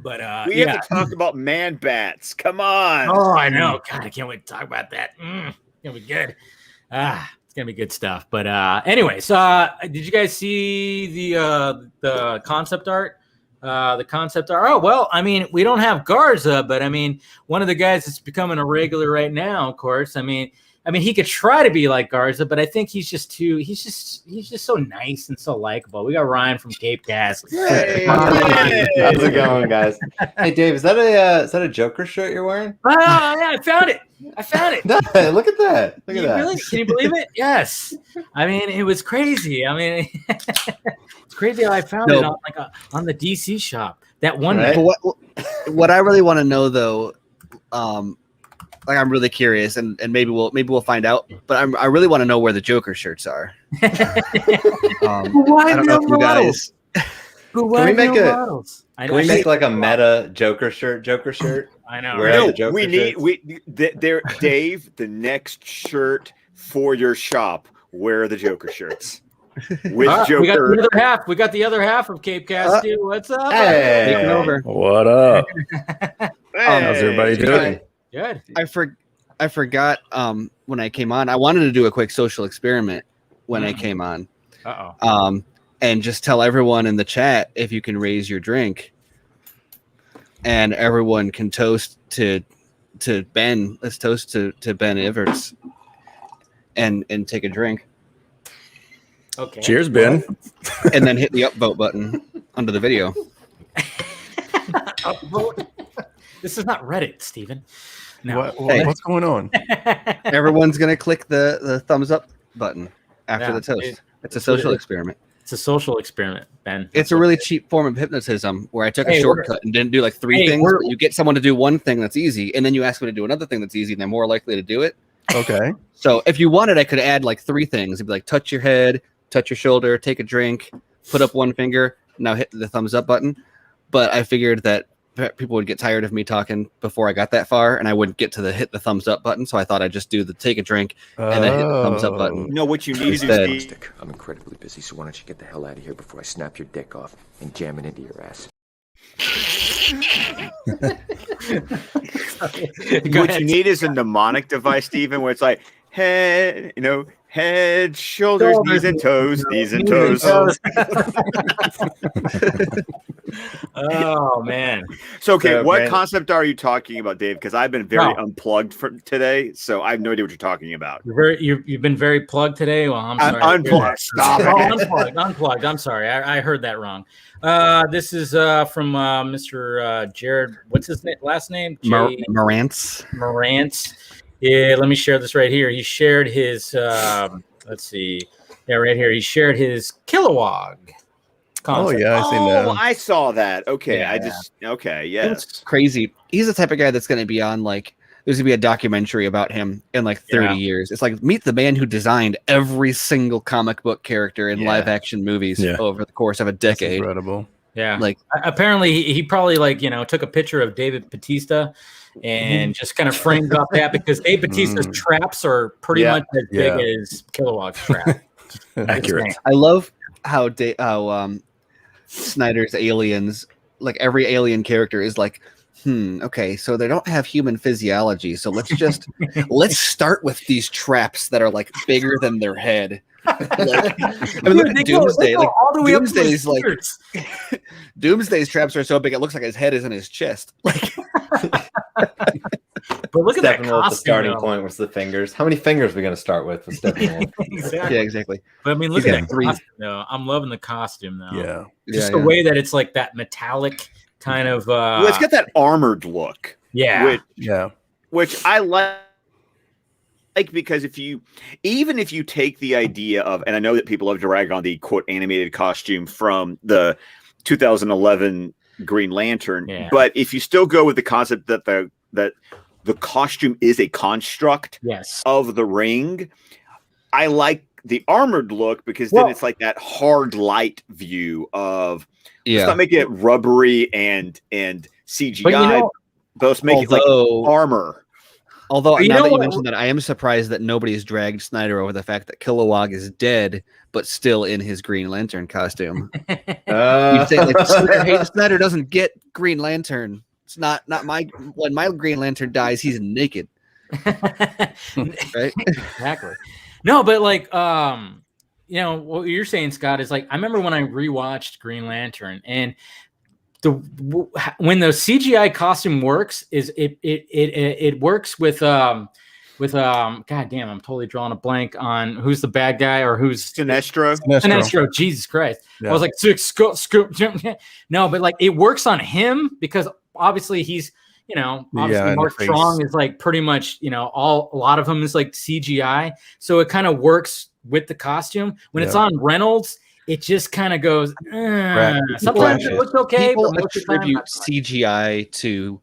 Speaker 2: But
Speaker 5: we have to talk about man bats. Come on.
Speaker 2: Oh, I know. God, I can't wait to talk about that. It's gonna be good. It's gonna be good stuff. But anyways, did you guys see the concept art? The concept art. Oh well, I mean, we don't have Garza, but I mean, one of the guys that's becoming a regular right now, of course. I mean, he could try to be like Garza, but I think he's just so nice and so likable. We got Ryan from Cape Cast.
Speaker 9: Hey. How's it going, guys? Hey, Dave, is that a Joker shirt you're wearing?
Speaker 2: Oh yeah, I found it.
Speaker 9: Look at that. Look at that.
Speaker 2: Really? Can you believe it? Yes. I mean, it was crazy. I mean, it's crazy how I found it on the DC shop that one night.
Speaker 6: What I really want to know though, I'm really curious, and maybe we'll find out. But I really want to know where the Joker shirts are. I don't know if you guys.
Speaker 9: Can we make like a meta Joker shirt?
Speaker 2: I know.
Speaker 5: Dave, the next shirt for your shop. Where are the Joker shirts? With Joker.
Speaker 2: We got the other half of Cape Cast too. What's up?
Speaker 6: Hey, taking over.
Speaker 8: What up? How's everybody doing?
Speaker 2: Good.
Speaker 6: I forgot when I came on. I wanted to do a quick social experiment when I came on.
Speaker 2: Uh-oh.
Speaker 6: And just tell everyone in the chat if you can raise your drink. and everyone can toast to Ben. Let's toast to Ben Everts and take a drink.
Speaker 2: Okay.
Speaker 8: Cheers, Ben.
Speaker 6: And then hit the upvote button under the video.
Speaker 2: Upvote? This is not Reddit, Steven. No.
Speaker 8: What's going on?
Speaker 6: Everyone's gonna click the thumbs up button after the toast. It's a social experiment.
Speaker 2: It's a social experiment, Ben.
Speaker 6: It's a really cheap form of hypnotism where I took a shortcut and didn't do like three things. But you get someone to do one thing that's easy, and then you ask them to do another thing that's easy, and they're more likely to do it.
Speaker 8: Okay.
Speaker 6: So if you wanted, I could add like three things. It'd be like touch your head, touch your shoulder, take a drink, put up one finger, now hit the thumbs up button. But I figured that people would get tired of me talking before I got that far, and I wouldn't get to the hit the thumbs up button. So I thought I'd just do the take a drink and then hit the thumbs up button.
Speaker 5: No, what you need
Speaker 6: Instead.
Speaker 5: is
Speaker 10: I'm incredibly busy, so why don't you get the hell out of here before I snap your dick off and jam it into your ass?
Speaker 5: what you need is a mnemonic device, Stephen, where it's like head, head, shoulders, knees and toes, knees and toes.
Speaker 2: Oh man.
Speaker 5: So okay, what
Speaker 9: man.
Speaker 5: concept are you talking about, Dave? Because I've been very unplugged for today, so I have no idea what you're talking about.
Speaker 2: You've been very plugged today. Well, I'm sorry.
Speaker 5: Unplugged. Stop it.
Speaker 2: Unplugged. I'm sorry. I heard that wrong. This is from Mr. Jared. What's his last name?
Speaker 6: Morantz.
Speaker 2: Morantz. Yeah, let me share this right here. He shared his. Let's see. Yeah, right here. He shared his Kilowog concept.
Speaker 8: Oh yeah, I seen that.
Speaker 5: I saw that. Okay,
Speaker 2: Yeah.
Speaker 5: Yes.
Speaker 6: It's crazy. He's the type of guy that's going to be on like. There's gonna be a documentary about him in like 30 years. It's like meet the man who designed every single comic book character in live action movies over the course of a decade.
Speaker 8: That's incredible.
Speaker 2: Yeah.
Speaker 6: Like
Speaker 2: apparently he probably took a picture of David Bautista and just kind of framed up that because Dave Bautista's traps are pretty much as big as Kilowog's trap.
Speaker 8: Accurate.
Speaker 6: I love how Snyder's aliens, like every alien character is like, okay, so they don't have human physiology, so let's start with these traps that are like bigger than their head. Like, I mean, look at Doomsday. Like Doomsday's like Doomsday's traps are so big it looks like his head is in his chest. Like,
Speaker 2: but look at that costume,
Speaker 9: the starting point was the fingers. How many fingers are we going to start with Steppenwolf?
Speaker 2: Exactly.
Speaker 6: Yeah, exactly.
Speaker 2: But I mean, look at that costume, though. I'm loving the costume, though.
Speaker 8: Yeah.
Speaker 2: Just the way that it's like that metallic kind of.
Speaker 5: Well, it's got that armored look.
Speaker 2: Yeah.
Speaker 5: Which I like because if you take the idea of, and I know that people love to rag on the quote animated costume from the 2011 Green Lantern, but if you still go with the concept that the costume is a construct of the ring, I like the armored look because then it's like that hard light view of let's not make it rubbery and CGI. But let's make it like armor.
Speaker 6: Although now that you mentioned that, I am surprised that nobody's dragged Snyder over the fact that Kilowog is dead, but still in his Green Lantern costume. You'd say like Snyder doesn't get Green Lantern. It's not my when my Green Lantern dies, he's naked. Right?
Speaker 2: Exactly. No, but like what you're saying, Scott, is like I remember when I rewatched Green Lantern and when the CGI costume works is it works with god damn, I'm totally drawing a blank on who's the bad guy or who's Sinestro. Jesus Christ. Yeah. I was like scoop. No, but like it works on him because obviously he's obviously Mark Strong is like pretty much a lot of them is like CGI, so it kind of works with the costume. When it's on Reynolds, it just kind of goes. Sometimes it looks okay.
Speaker 6: People
Speaker 2: but
Speaker 6: attribute CGI to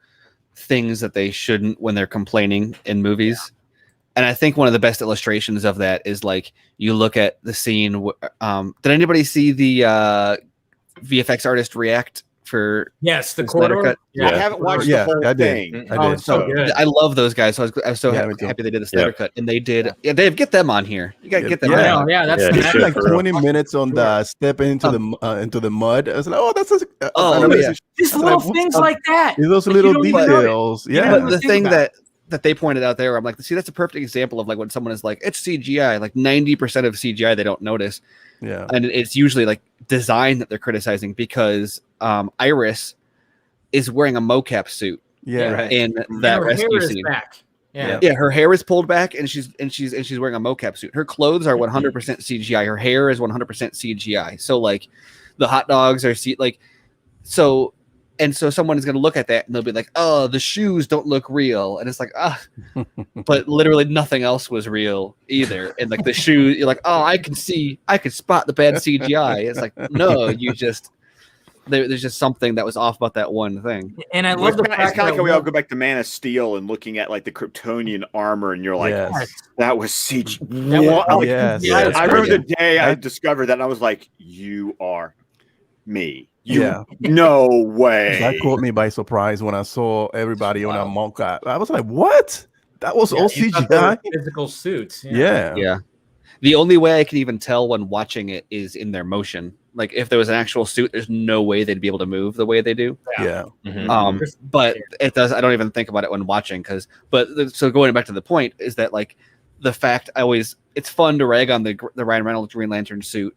Speaker 6: things that they shouldn't when they're complaining in movies. And I think one of the best illustrations of that is like you look at the scene. Did anybody see the VFX artist react for
Speaker 2: the corridor
Speaker 6: cut?
Speaker 5: I haven't watched the whole thing.
Speaker 8: I did.
Speaker 6: So good. I love those guys. So I was so happy they did the Snyder cut, and they did. Yeah, Dave, get them on here. You got to get them.
Speaker 2: That's
Speaker 8: like 20 minutes on the step into the mud. I was like,
Speaker 2: these little things like that.
Speaker 8: Those little details.
Speaker 6: But the thing that they pointed out there, I'm like, see, that's a perfect example of like when someone is like, it's CGI. Like 90% of CGI they don't notice. Yeah, and it's usually like design that they're criticizing because Iris is wearing a mocap suit.
Speaker 8: Yeah,
Speaker 9: Right.
Speaker 6: In
Speaker 2: And
Speaker 6: that
Speaker 2: her
Speaker 6: rescue
Speaker 2: hair is
Speaker 6: scene.
Speaker 2: back. Yeah.
Speaker 6: Yeah, her hair is pulled back, and she's wearing a mocap suit. Her clothes are 100% CGI. Her hair is 100% CGI. So like, the hot dogs are so someone is going to look at that and they'll be like, "Oh, the shoes don't look real," and it's like, but literally nothing else was real either. And like the shoes, you're like, "Oh, I can spot the bad CGI." It's like, no, there's just something that was off about that one thing.
Speaker 2: And I love
Speaker 5: it's kind of like how we all go back to Man of Steel and looking at like the Kryptonian armor, and you're like, that was CG. I remember the day I discovered that, and I was like, you are me. No way.
Speaker 8: That caught me by surprise when I saw everybody on a mocap. I was like, what? That was all CGI?
Speaker 2: Physical suits.
Speaker 6: Yeah. The only way I can even tell when watching it is in their motion. Like if there was an actual suit, there's no way they'd be able to move the way they do.
Speaker 8: Yeah.
Speaker 6: But it does. I don't even think about it when watching so going back to the point is that like the fact it's fun to rag on the Ryan Reynolds Green Lantern suit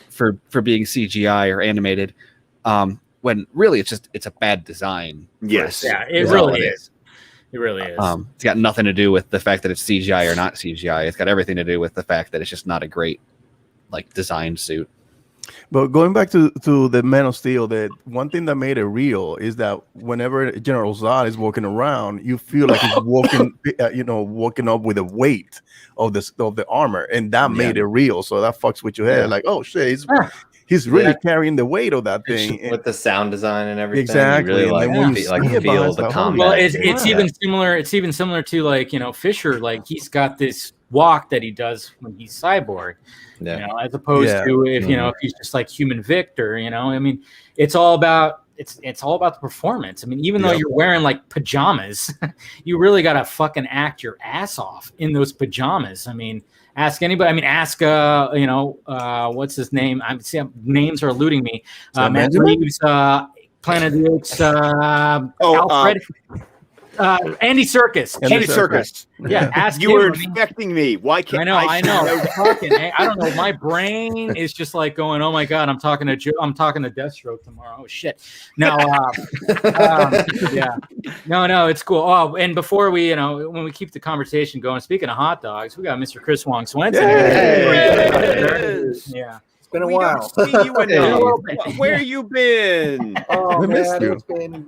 Speaker 6: for being CGI or animated, when really it's a bad design.
Speaker 5: Yes.
Speaker 2: Yeah, it really is. It really is.
Speaker 6: It's got nothing to do with the fact that it's CGI or not CGI. It's got everything to do with the fact that it's just not a great like design suit.
Speaker 8: But going back to the Man of Steel, that one thing that made it real is that whenever General Zod is walking around, you feel like he's walking up with the weight of the armor, and that made it real. So that fucks with your head, like, oh shit, he's really carrying the weight of that thing
Speaker 9: with the sound design and everything.
Speaker 8: Exactly,
Speaker 9: you really feel the combat.
Speaker 2: Well, it's even similar. It's even similar to like Fisher. Like he's got this walk that he does when he's cyborg. As opposed to if he's just like human Victor. I mean, it's all about the performance. I mean, even though you're wearing like pajamas, you really got to fucking act your ass off in those pajamas. I mean, ask anybody. I mean, ask what's his name? Names are eluding me. Matt Reeves, Planet of the Apes. Alfred. Andy Serkis.
Speaker 5: Andy Serkis.
Speaker 2: Yeah, ask
Speaker 5: you were infecting me. Why can't
Speaker 2: I know. I don't know. My brain is just like going, "Oh my god, I'm talking to Deathstroke tomorrow." Oh shit. No, no, it's cool. Oh, and before we, when we keep the conversation going, speaking of hot dogs, we got Mr. Chris Wong Swenson. Yeah.
Speaker 11: Been a while.
Speaker 5: Don't see you enough. Where you been?
Speaker 11: Oh,
Speaker 8: we missed you.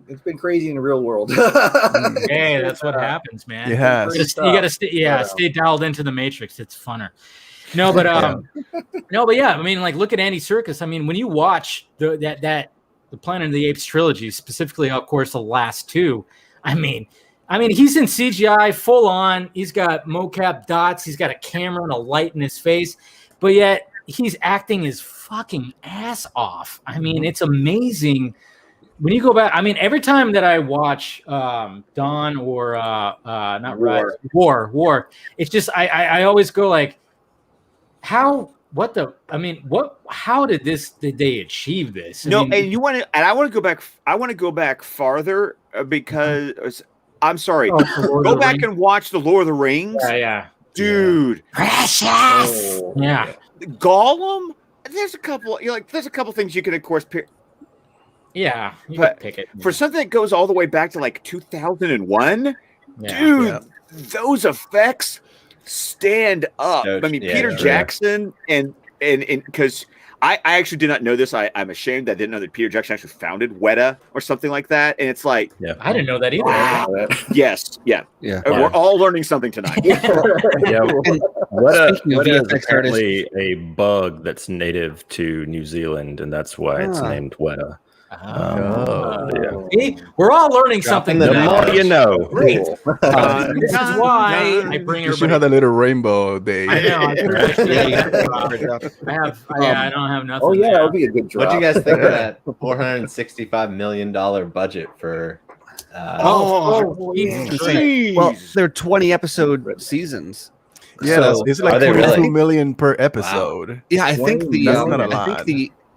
Speaker 11: It's been crazy in the real world.
Speaker 2: Hey, that's what happens, man.
Speaker 8: It has.
Speaker 2: You gotta stay dialed into the Matrix. It's funner. No, but I mean, like, look at Andy Serkis. I mean, when you watch the Planet of the Apes trilogy, specifically, of course, the last two. I mean, he's in CGI full on. He's got mocap dots. He's got a camera and a light in his face, but yet he's acting his fucking ass off. I mean, it's amazing when you go back. I mean, every time that I watch Dawn or not Rise, War, it's just I always go like, how did they achieve this?
Speaker 5: And I want to go back farther because I'm sorry. Go back and watch the Lord of the Rings.
Speaker 2: Yeah.
Speaker 5: Dude.
Speaker 2: Precious. Yeah.
Speaker 5: Gollum, there's a couple things you can of course pick.
Speaker 2: Yeah, you can pick it.
Speaker 5: For something that goes all the way back to like 2001, those effects stand up. I mean, Peter Jackson and because I actually did not know this. I'm ashamed I didn't know that Peter Jackson actually founded Weta or something like that. And it's like,
Speaker 2: I didn't know that either.
Speaker 5: Wow. Yes, we're all learning something tonight.
Speaker 12: Weta is apparently a bug that's native to New Zealand, and that's why it's named Weta.
Speaker 2: See, we're all learning something.
Speaker 12: The more you know.
Speaker 2: Great. This is why I bring
Speaker 8: you should have a little rainbow day.
Speaker 2: I know. I don't have nothing.
Speaker 11: Oh yeah, that would be a good drop.
Speaker 9: What do you guys think of that $465 million budget for?
Speaker 6: Well, they're 20 episode seasons.
Speaker 8: Yeah, so, it's like 22 million per episode.
Speaker 6: Wow. Yeah, I think
Speaker 8: that's not a lot.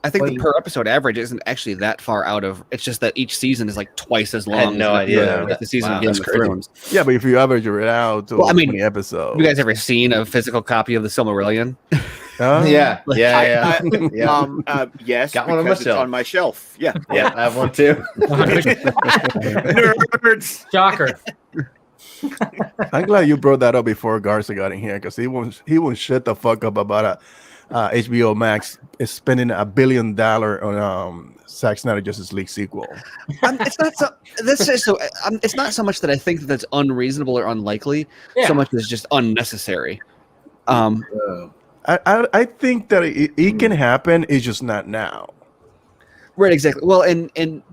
Speaker 6: I think the per episode average isn't actually that far out of. It's just that each season is like twice as long.
Speaker 9: I had no idea.
Speaker 6: The season of Game of Thrones.
Speaker 8: Yeah, but if you average it out to 20 episodes.
Speaker 6: Have you guys ever seen a physical copy of the Silmarillion?
Speaker 9: Yeah.
Speaker 5: Yes,
Speaker 9: Got one on my
Speaker 5: because it's
Speaker 9: shelf.
Speaker 5: on my shelf. Yeah.
Speaker 9: Yeah, I have one too.
Speaker 5: Nerds.
Speaker 2: Shocker.
Speaker 8: I'm glad you brought that up before Garza got in here, because he won't shut the fuck up about HBO Max is spending $1 billion on Zack Snyder Justice League sequel.
Speaker 6: It's not so. It's not so much that I think that's unreasonable or unlikely, so much as just unnecessary.
Speaker 8: I think that it can happen. It's just not now.
Speaker 6: Right, exactly. Well,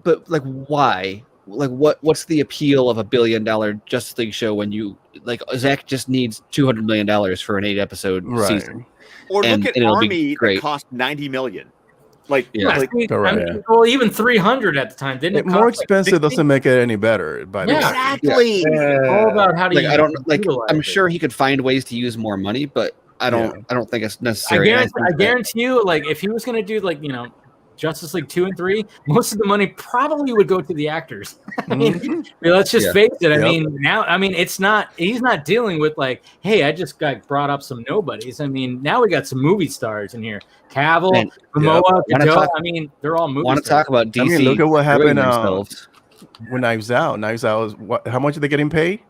Speaker 6: but like, why? Like, what's the appeal of $1 billion Justice League show when you like Zach just needs $200 million for an 8-episode season?
Speaker 5: Or look at
Speaker 6: it'll
Speaker 5: Army that cost $90 million. Like,
Speaker 2: well, even 300 at the time didn't it?
Speaker 8: More expensive doesn't make it any better. By the way,
Speaker 5: exactly.
Speaker 2: All about how do you?
Speaker 6: I don't like. I'm sure he could find ways to use more money, but I don't think it's necessary.
Speaker 2: I guarantee you, like, if he was going to do Justice League 2 and 3, most of the money probably would go to the actors. I mean, let's just face it. I mean, he's not dealing with like, hey, I just got brought up some nobodies. I mean, now we got some movie stars in here. Cavill, Momoa, Godot. I mean, they're all movie stars.
Speaker 6: Want to talk about DC?
Speaker 8: I mean, look at what happened when Knives Out. Knives Out is how much are they getting paid?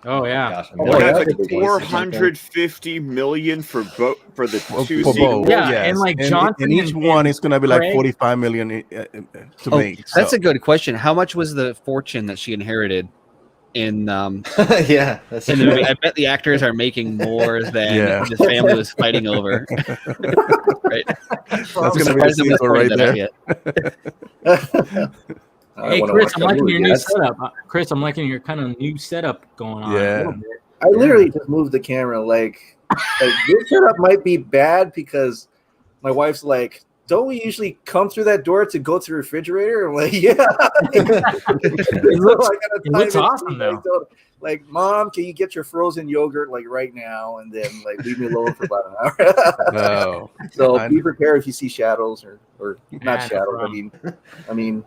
Speaker 2: Oh yeah,
Speaker 5: like 450 million for the two sequels.
Speaker 2: Yeah, and like Johnson,
Speaker 8: and each one is going to be like 45 million to make.
Speaker 6: That's a good question. How much was the fortune that she inherited in?
Speaker 9: Yeah, that's
Speaker 6: in the movie? I bet the actors are making more than his family was fighting over. Right,
Speaker 8: that's going to be the sequel right there.
Speaker 2: Hey Chris, I'm liking your new setup. Chris, I'm liking your kind of new setup going on.
Speaker 11: Yeah, I literally just moved the camera. Like this setup might be bad because my wife's like, "Don't we usually come through that door to go to the refrigerator?" I'm like, "Yeah."
Speaker 2: It looks awesome though.
Speaker 11: Like, Mom, can you get your frozen yogurt like right now, and then like leave me alone for about an hour? So be prepared if you see shadows or not shadows. I mean.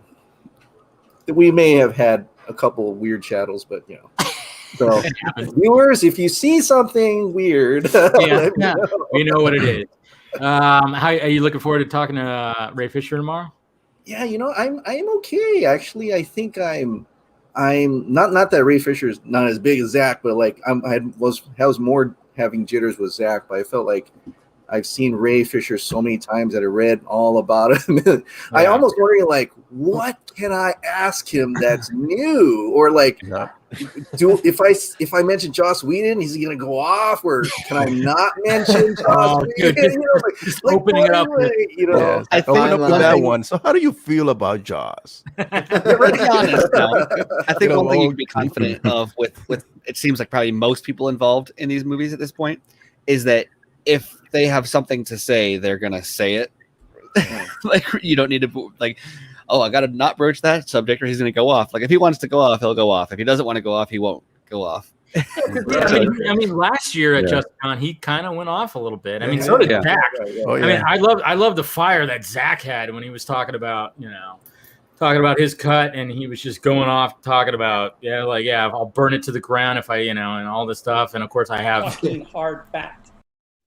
Speaker 11: We may have had a couple of weird shadows, but So, viewers, if you see something weird,
Speaker 2: we know what it is. How are you looking forward to talking to Ray Fisher tomorrow?
Speaker 11: Yeah, I'm okay. Actually, I think I'm not that Ray Fisher is not as big as Zach, but like I was more having jitters with Zach, but I felt like I've seen Ray Fisher so many times that I read all about him. I almost wondering like, what can I ask him that's new? Or like, if I mention Joss Whedon, is he gonna go off? Or can I not mention Joss Whedon?
Speaker 2: Opening it up.
Speaker 8: I think that one. So how do you feel about Joss?
Speaker 6: To be honest, though, I think one thing you can be confident of with it seems like probably most people involved in these movies at this point is that if they have something to say, they're gonna say it. Like you don't need to like, oh, I gotta not broach that subject, or he's gonna go off. Like if he wants to go off, he'll go off. If he doesn't want to go off, he won't go off.
Speaker 2: I mean, last year at JustCon, he kind of went off a little bit. I mean, so did Zach. I mean, I love the fire that Zach had when he was talking about his cut, and he was just going off talking about I'll burn it to the ground if I and all this stuff. And of course, I have
Speaker 13: hard fact.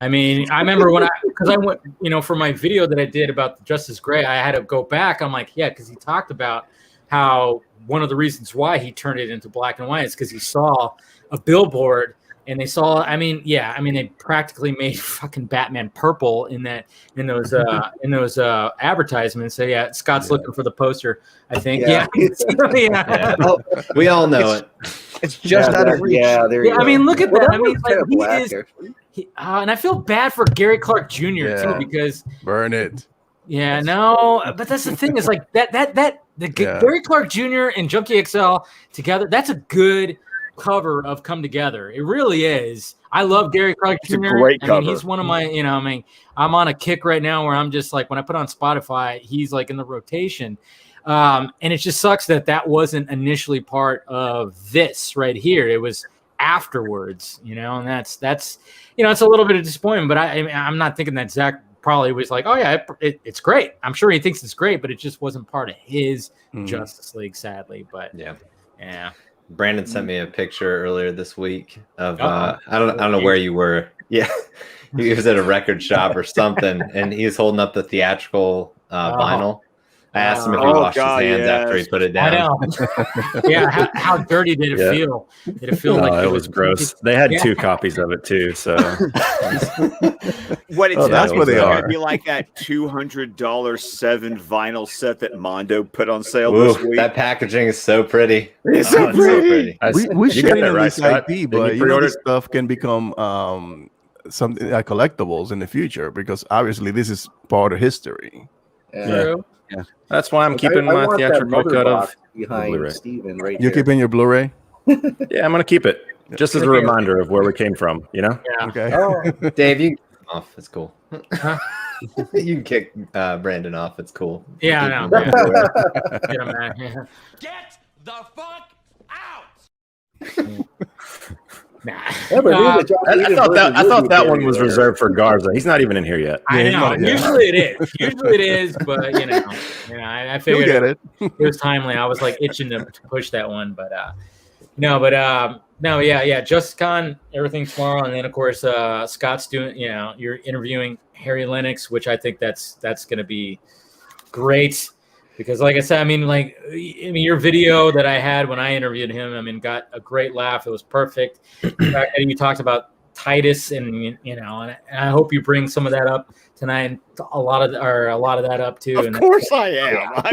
Speaker 2: I mean, I remember because I went, for my video that I did about Justice Gray, I had to go back. I'm like, because he talked about how one of the reasons why he turned it into black and white is because he saw a billboard and they saw, they practically made fucking Batman purple in those advertisements. So Scott's looking for the poster, I think. Yeah.
Speaker 9: Oh, we all know it.
Speaker 6: It's just out of reach.
Speaker 11: Yeah, there you go.
Speaker 2: I mean, look at that. I mean,
Speaker 11: black,
Speaker 2: and I feel bad for Gary Clark Jr. too, because
Speaker 8: burn it.
Speaker 2: Yeah, no, but that's the thing is like Gary Clark Jr. and Junkie XL together. That's a good cover of Come Together. It really is. I love Gary Clark Jr.
Speaker 5: It's a great cover.
Speaker 2: I mean, he's one of my, I'm on a kick right now where I'm just like, when I put on Spotify, he's like in the rotation. And it just sucks that wasn't initially part of this right here. It was afterwards, and that's it's a little bit of disappointment. But I'm not thinking that Zach probably was like, oh yeah, it's great. I'm sure he thinks it's great, but it just wasn't part of his Justice League, sadly. But yeah.
Speaker 9: Brandon sent me a picture earlier this week of I don't know where you were. Yeah, He was at a record shop or something, and he was holding up the theatrical vinyl. I asked him if he washed his hands after he put it down.
Speaker 2: I know. Yeah, how dirty did it feel? Did it feel like
Speaker 12: it was gross? They had 2 copies of it too. So
Speaker 5: what it's
Speaker 8: that's what they are.
Speaker 5: Be like that $200 7 vinyl set that Mondo put on sale
Speaker 9: Ooh,
Speaker 5: this week.
Speaker 9: that packaging is so pretty.
Speaker 5: It's so pretty.
Speaker 8: We should
Speaker 12: that right,
Speaker 8: this
Speaker 12: Scott?
Speaker 8: IP,
Speaker 12: Did
Speaker 8: but
Speaker 12: you pre-order
Speaker 8: this stuff can become something like collectibles in the future because obviously this is part of history.
Speaker 2: True.
Speaker 6: Yeah.
Speaker 12: That's why I'm keeping my
Speaker 11: want that
Speaker 12: theatrical
Speaker 11: mother
Speaker 12: cut
Speaker 11: box
Speaker 12: of
Speaker 11: behind
Speaker 12: Blu-ray.
Speaker 11: Steven right
Speaker 8: You're
Speaker 11: there.
Speaker 8: keeping your Blu-ray?
Speaker 12: Yeah, I'm gonna keep it just as a reminder of where we came from. You know.
Speaker 2: Yeah.
Speaker 8: Okay.
Speaker 9: Oh, Dave, you can get him off. It's cool. You can kick Brandon off. It's cool.
Speaker 2: Yeah, I know. Get him out. Yeah.
Speaker 7: Get the fuck out!
Speaker 2: Nah.
Speaker 12: I thought that one was reserved for Garza. He's not even in here yet.
Speaker 2: I know. Usually it is, but you know, I figured
Speaker 8: You'll get
Speaker 2: it was timely. I was like itching to push that one, but no, yeah. JusticeCon, everything tomorrow, and then of course Scott's doing. You know, you're interviewing Harry Lennox, which I think that's going to be great. Because, like I said, I mean, your video that I had when I interviewed him, I mean, got a great laugh. It was perfect. The fact that you talked about Titus, and and I hope you bring some of that up tonight, a lot of that up too.
Speaker 5: Of course, I am.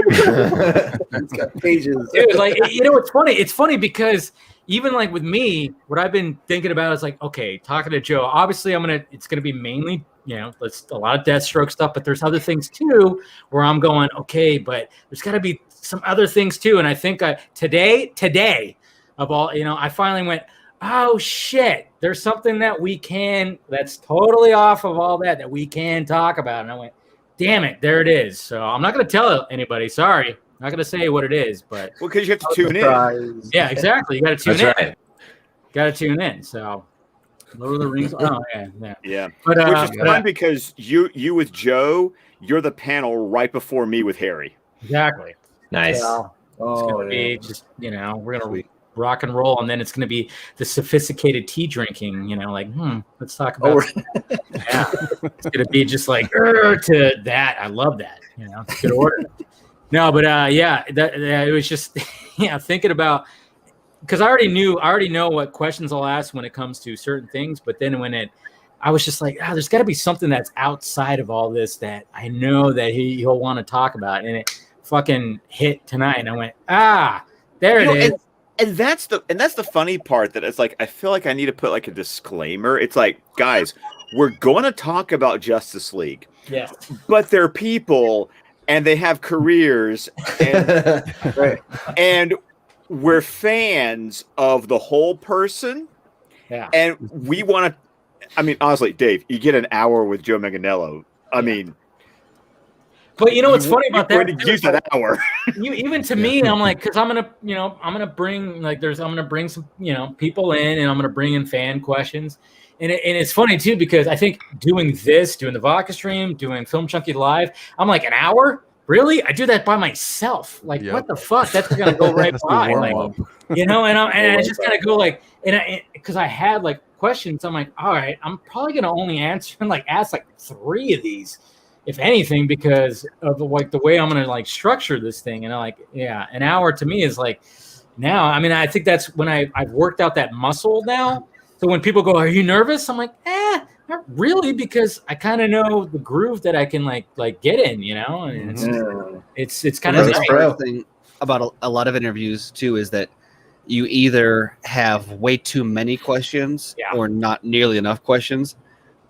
Speaker 11: It's got pages.
Speaker 2: Dude, it's funny. It's funny because even like with me, what I've been thinking about is like, okay, talking to Joe. Obviously, it's gonna be mainly. It's a lot of Deathstroke stuff, but there's other things too where I'm going, okay, but there's got to be some other things too. And I think today of all, I finally went, oh shit, there's something that's totally off of all that we can talk about. And I went, damn it, there it is. So I'm not going to tell anybody. Sorry. I'm not going to say what it is, but.
Speaker 5: Well, because you have to tune in.
Speaker 2: Yeah, exactly. You got to tune in.
Speaker 9: Right.
Speaker 2: Got to tune in. So. Lord of the Rings. Oh yeah.
Speaker 5: But which is fun because you with Joe, you're the panel right before me with Harry.
Speaker 2: Exactly.
Speaker 9: Nice.
Speaker 2: So it's gonna be just we're gonna rock and roll, and then it's gonna be the sophisticated tea drinking. Let's talk about. Yeah, it's gonna be just like to that. I love that. It's a good order. No, but it was just thinking about. Because I already know what questions I'll ask when it comes to certain things. But then I was just like, there's got to be something that's outside of all this that I know that he'll want to talk about. And it fucking hit tonight. And I went, there it is.
Speaker 5: And that's the funny part that it's like, I feel like I need to put like a disclaimer. It's like, guys, we're going to talk about Justice League.
Speaker 2: Yeah.
Speaker 5: But they're people and they have careers. And,
Speaker 11: Right.
Speaker 5: And we're fans of the whole person.
Speaker 2: Yeah.
Speaker 5: And we want to, I mean, honestly, Dave, you get an hour with Joe Manganiello. I mean,
Speaker 2: but what's funny about that?
Speaker 5: Going to use that hour.
Speaker 2: Even to me, I'm like, because I'm gonna bring I'm gonna bring some people in, and I'm gonna bring in fan questions, and it's funny too because I think doing the Vodka stream, doing Film Junkie Live, I'm like an hour. Really? I do that by myself. Like, what the fuck? That's gonna go right by. Like, and I just kind of go like, because I had like questions. I'm like, all right, I'm probably gonna only ask 3 of these, if anything, because of like the way I'm gonna like structure this thing. And I'm like, an hour to me is like now. I mean, I think that's when I've worked out that muscle now. So when people go, "Are you nervous?" I'm like, not really, because I kind of know the groove that I can like get in, and it's kind of
Speaker 6: nice. Thing about a lot of interviews too is that you either have way too many questions or not nearly enough questions.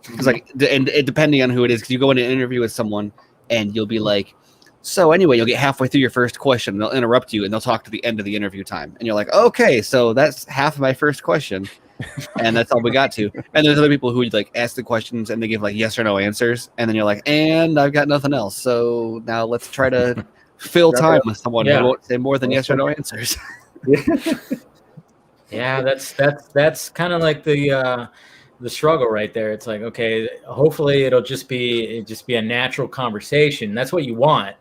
Speaker 6: Because depending on who it is, because you go into an interview with someone and you'll be like, so anyway, you'll get halfway through your first question, and they'll interrupt you and they'll talk to the end of the interview time, and you're like, okay, so that's half of my first question. And that's all we got to. And there's other people who like ask the questions and they give like yes or no answers, and then you're like, and I've got nothing else, so now let's try to fill time with someone who won't say more than yes or no answers.
Speaker 2: That's kind of like the struggle right there. It's like, okay, hopefully it'll just be a natural conversation. That's what you want.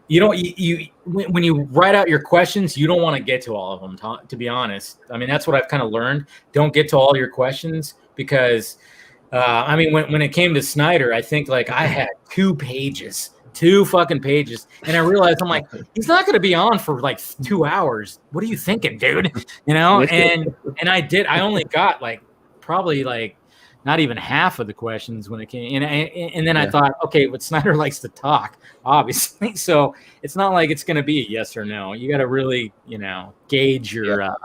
Speaker 2: When you write out your questions, you don't want to get to all of them, to be honest. I mean, that's what I've kind of learned. Don't get to all your questions, because I mean, when it came to Snyder, I think like I had 2 fucking pages, and I realized I'm like, he's not going to be on for like 2 hours. What are you thinking, dude? You know, and I only got like probably like not even half of the questions when it came, and then I thought, okay, but Snyder likes to talk, obviously, so it's not like it's going to be a yes or no. You got to really, gauge your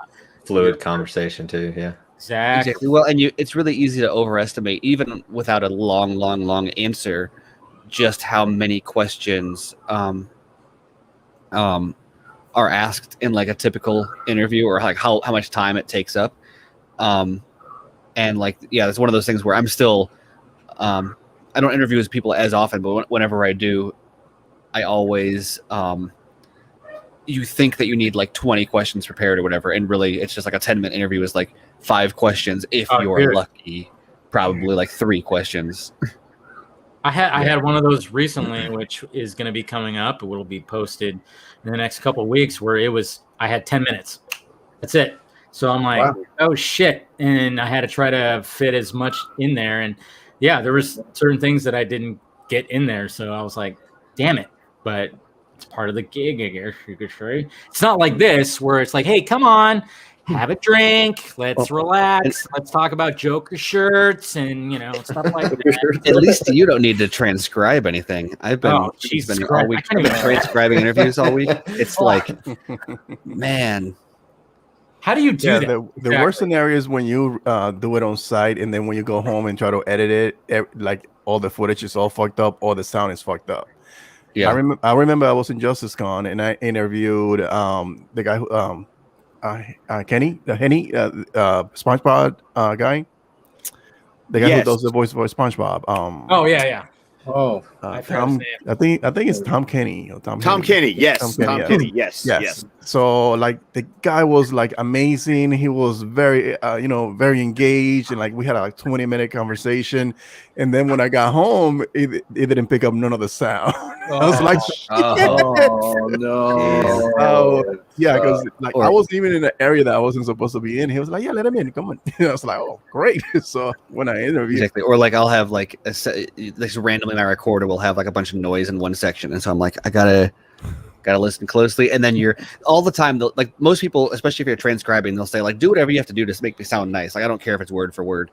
Speaker 9: fluid conversation too. Yeah.
Speaker 2: Exactly.
Speaker 6: Well, and it's really easy to overestimate, even without a long answer, just how many questions are asked in like a typical interview, or like how much time it takes up. And like, yeah, it's one of those things where I'm still, I don't interview with people as often, but whenever I do, I always, you think that you need like 20 questions prepared or whatever, and really it's just like a 10-minute interview is like 5 questions if you're lucky, probably like 3 questions.
Speaker 2: I had one of those recently, which is going to be coming up. It will be posted in the next couple of weeks, where I had 10 minutes. That's it. So I'm like, oh shit. And I had to try to fit as much in there. And yeah, there was certain things that I didn't get in there. So I was like, damn it. But it's part of the gig, I guess you could say. It's not like this where it's like, hey, come on, have a drink, let's relax, let's talk about Joker shirts and stuff like that.
Speaker 6: At least you don't need to transcribe anything. I've been, all week transcribing interviews all week. It's like, man.
Speaker 2: How do you do that?
Speaker 8: The worst scenario is when you do it on site, and then when you go home and try to edit it, like all the footage is all fucked up, or the sound is fucked up. Yeah, I remember I was in Justice Con and I interviewed the guy who Kenny, SpongeBob guy, the guy who does the voice for SpongeBob. I think it's Tom Kenny.
Speaker 5: Tom Kenny, yes. Tom Kenny, yes.
Speaker 8: So like the guy was like amazing. He was very very engaged, and like we had a like 20-minute conversation. And then when I got home, it didn't pick up none of the sound. I was like,
Speaker 11: oh no.
Speaker 8: Yeah, because like I wasn't even in the area that I wasn't supposed to be in. He was like, yeah, let him in, come on. I was like, oh, great. So when I interviewed,
Speaker 6: or like I'll have like this randomly my recorder will have like a bunch of noise in one section, and so I'm like, I gotta listen closely. And then you're all the time, like most people, especially if you're transcribing, they'll say like, do whatever you have to do to make me sound nice. Like I don't care if it's word for word,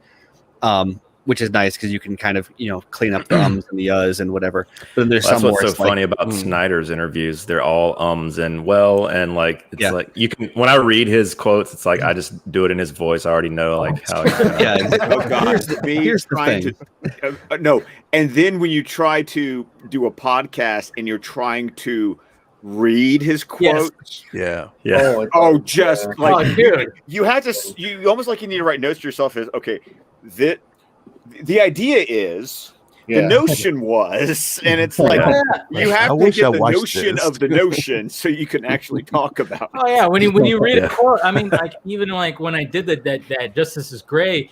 Speaker 6: which is nice because you can kind of clean up the ums and the uhs and whatever. But then there's
Speaker 12: that's what's so funny about Snyder's interviews. They're all ums and and like it's like you can, when I read his quotes, it's like I just do it in his voice. I already know like how.
Speaker 6: Yeah.
Speaker 5: Oh God. Here's the thing. No, and then when you try to do a podcast and you're trying to read his quotes,
Speaker 8: yeah.
Speaker 5: Just like you had to. You almost like you need to write notes to yourself. Is okay. The idea is, the notion was, and it's like you have to get the notion of the notion so you can actually talk about it.
Speaker 2: Oh yeah, when you read a quote, I mean, like even like when I did that Justice is Gray,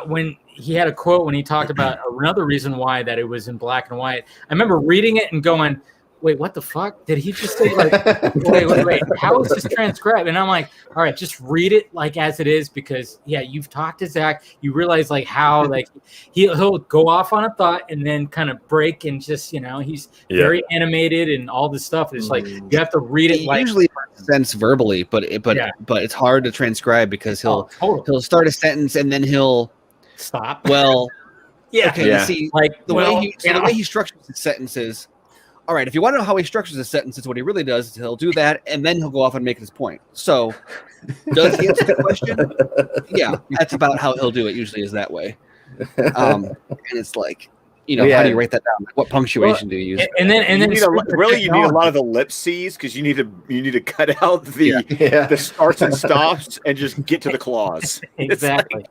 Speaker 2: when he had a quote when he talked about another reason why that it was in black and white. I remember reading it and going, wait, what the fuck? Did he just say like, wait, how is this transcribed? And I'm like, all right, just read it like as it is, because you've talked to Zach, you realize like how like he'll go off on a thought and then kind of break and just, he's very animated and all this stuff. It's like, you have to read it. Like,
Speaker 6: usually makes sense verbally, but it's hard to transcribe because he'll start a sentence and then he'll
Speaker 2: stop.
Speaker 6: Well,
Speaker 2: okay.
Speaker 6: See, like the way he structures his sentences. All right, if you want to know how he structures his sentences, what he really does is he'll do that, and then he'll go off and make his point. So, does he answer the question? Yeah, that's about how he'll do it. Usually is that way. And it's like, how do you write that down? What punctuation do you use?
Speaker 5: And then you need a lot of ellipses because you need to cut out the starts and stops and just get to the clause.
Speaker 2: Exactly.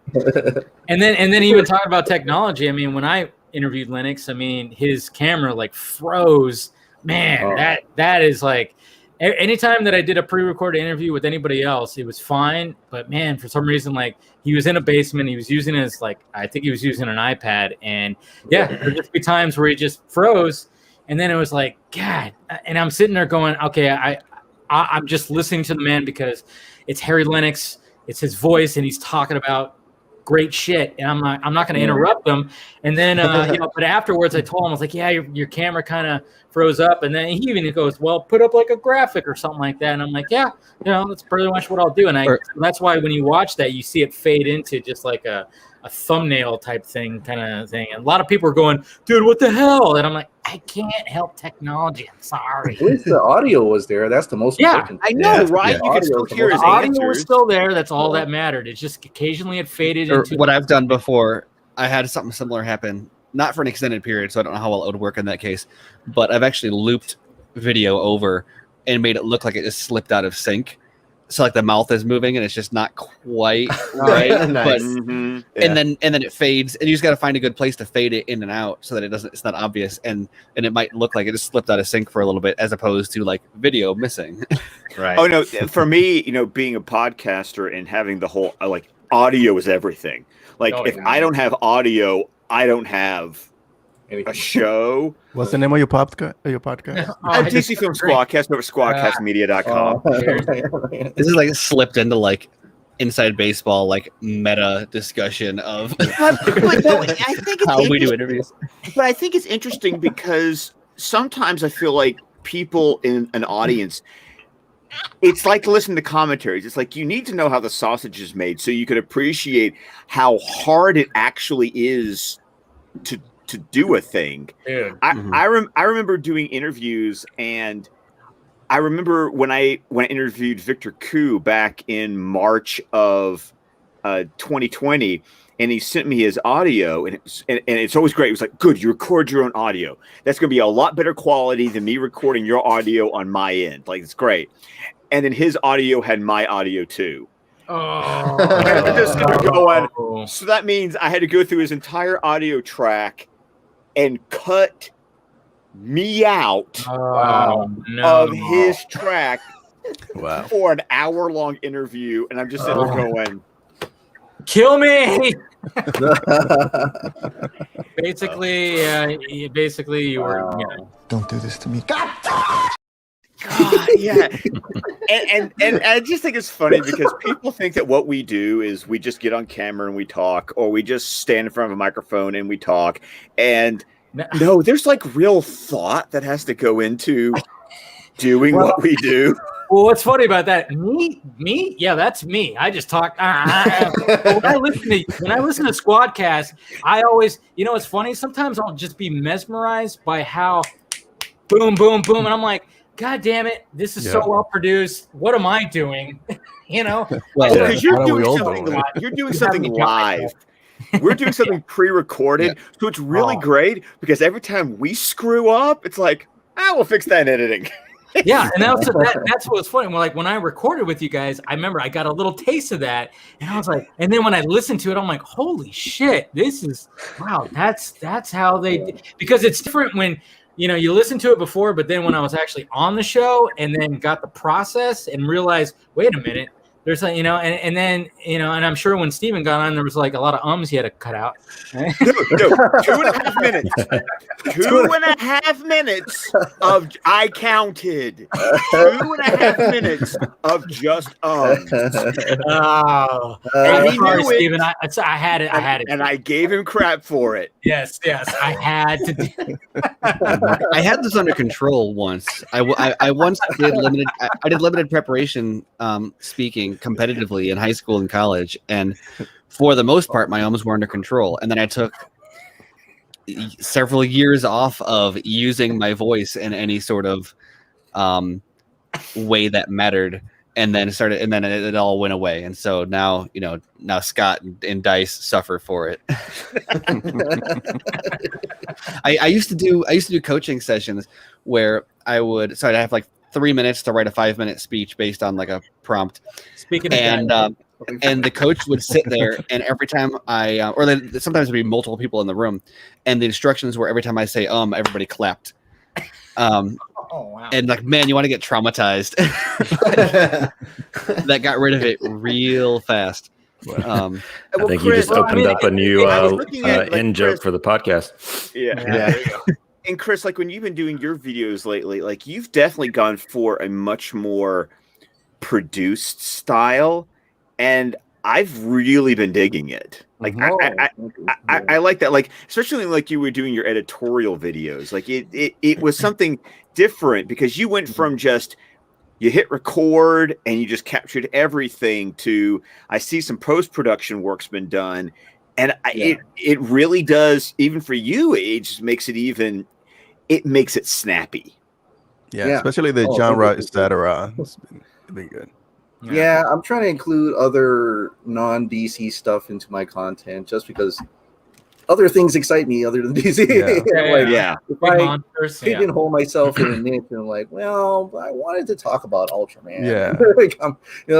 Speaker 2: And then even talking about technology. I mean, when I interviewed Lennox, I mean, his camera like froze. Man, that is like, anytime that I did a pre-recorded interview with anybody else, it was fine. But man, for some reason, like he was in a basement, he was using his I think he was using an iPad, and there'd just be times where he just froze, and then it was like, God. And I'm sitting there going, okay, I'm just listening to the man because it's Harry Lennox, it's his voice, and he's talking about great shit. And I'm not going to interrupt them. And then, but afterwards I told him, I was like, yeah, your camera kind of froze up. And then he even goes, well, put up like a graphic or something like that. And I'm like, yeah, that's pretty much what I'll do. And that's why when you watch that, you see it fade into just like a thumbnail type thing kind of thing. And a lot of people are going, dude, what the hell? And I'm like, I can't help technology. I'm sorry.
Speaker 11: At least the audio was there. That's the most important.
Speaker 5: I know, right? You can still hear his
Speaker 2: audio
Speaker 5: answers.
Speaker 2: was still there. That's all that mattered. It's just occasionally it faded into
Speaker 6: what I've done before. I had something similar happen, not for an extended period, so I don't know how well it would work in that case. But I've actually looped video over and made it look like it just slipped out of sync. So like the mouth is moving and it's just not quite right.
Speaker 9: Nice.
Speaker 6: But and then it fades, and you just got to find a good place to fade it in and out so that it's not obvious, and it might look like it just slipped out of sync for a little bit, as opposed to like video missing.
Speaker 9: Right.
Speaker 5: Oh no, for me, being a podcaster and having the whole like audio is everything. Like if I don't have audio, I don't have a show.
Speaker 8: What's the name of your podcast?
Speaker 5: DC Film Squadcast over squadcastmedia.com.
Speaker 6: This is like slipped into like inside baseball, like meta discussion of
Speaker 5: I think
Speaker 6: how we do interviews.
Speaker 5: But I think it's interesting because sometimes I feel like people in an audience, it's like listening to commentaries. It's like you need to know how the sausage is made so you can appreciate how hard it actually is to do a thing.
Speaker 2: Yeah.
Speaker 5: I remember doing interviews, and I remember when I interviewed Victor Koo back in March of 2020, and he sent me his audio, and it's always great. It was like, good, you record your own audio. That's going to be a lot better quality than me recording your audio on my end. Like, it's great. And then his audio had my audio too.
Speaker 2: Oh.
Speaker 5: And I'm just going, so that means I had to go through his entire audio track and cut me out of his track for an hour-long interview, and I'm just sitting there going,
Speaker 2: kill me. Basically, you were.
Speaker 13: Don't do this to me. God,
Speaker 5: yeah. And I just think it's funny because people think that what we do is we just get on camera and we talk, or we just stand in front of a microphone and we talk. And no, there's like real thought that has to go into doing what we do.
Speaker 2: Well, what's funny about that? Me? Yeah, that's me. I just talk. When I listen to Squadcast, I always, it's funny. Sometimes I'll just be mesmerized by how boom, boom, boom, and I'm like, God damn it! This is so well produced. What am I doing?
Speaker 5: Because you're doing something live. We're doing something pre-recorded, so it's really great because every time we screw up, it's like, we'll fix that in editing.
Speaker 2: Yeah, and that's what's funny. When I recorded with you guys, I remember I got a little taste of that, and I was like, and then when I listened to it, I'm like, holy shit, this is wow. That's how they because it's different when you listen to it before, but then when I was actually on the show and then got the process and realized, wait a minute. There's and then and I'm sure when Steven got on, there was like a lot of ums he had to cut out.
Speaker 5: Dude, 2.5 minutes. 2.5 minutes of I counted. 2.5 minutes of just ums.
Speaker 2: Oh,
Speaker 5: and he
Speaker 2: sorry,
Speaker 5: knew it.
Speaker 2: Steven. I had it.
Speaker 5: And I gave him crap for it.
Speaker 2: Yes, I had to.
Speaker 6: I had this under control once. I once did limited. I did limited preparation speaking competitively in high school and college, and for the most part my ums were under control, and then I took several years off of using my voice in any sort of way that mattered, and then it all went away, and so now Scott and Dice suffer for it. I used to do coaching sessions where I'd have like 3 minutes to write a 5-minute speech based on like a prompt.
Speaker 2: Speaking of
Speaker 6: and the coach would sit there, and every time sometimes there'd be multiple people in the room, and the instructions were every time I say everybody clapped. Oh, wow. And like, man, you want to get traumatized. That got rid of it real fast.
Speaker 12: I think you just opened up a new in joke for the podcast.
Speaker 5: Yeah. And Chris, like when you've been doing your videos lately, like you've definitely gone for a much more produced style, and I've really been digging it. Like I like that, like especially like you were doing your editorial videos. Like it was something different because you went from just you hit record and you just captured everything to I see some post-production work's been done, and it really does, even for you, it just makes it snappy.
Speaker 8: Yeah, especially the genre, etc. It's been good.
Speaker 11: Yeah, I'm trying to include other non-DC stuff into my content just because other things excite me other than DC. If I pigeonhole myself in a niche and like, well, I wanted to talk about Ultraman.
Speaker 8: Yeah.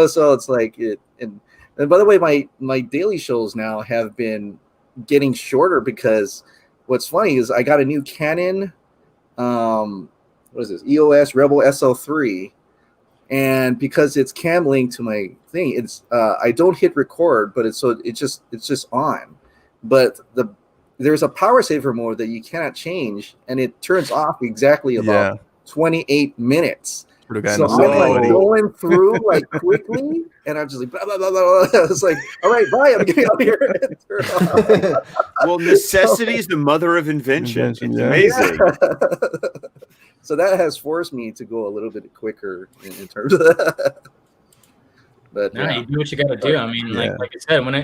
Speaker 11: So it's like it. And by the way, my daily shows now have been getting shorter because what's funny is I got a new Canon. What is this? EOS Rebel SL3. And because it's cam linked to my thing, it's I don't hit record, but it's just on. But there's a power saver mode that you cannot change, and it turns off exactly about 28 minutes. So I'm like going through like quickly, and I'm just like blah blah blah blah. I was like, all right, bye, I'm getting out of here.
Speaker 5: Well, necessity is the mother of invention. It's amazing.
Speaker 11: So that has forced me to go a little bit quicker in terms of that. But
Speaker 2: you do what you got to do. I mean, like I said, when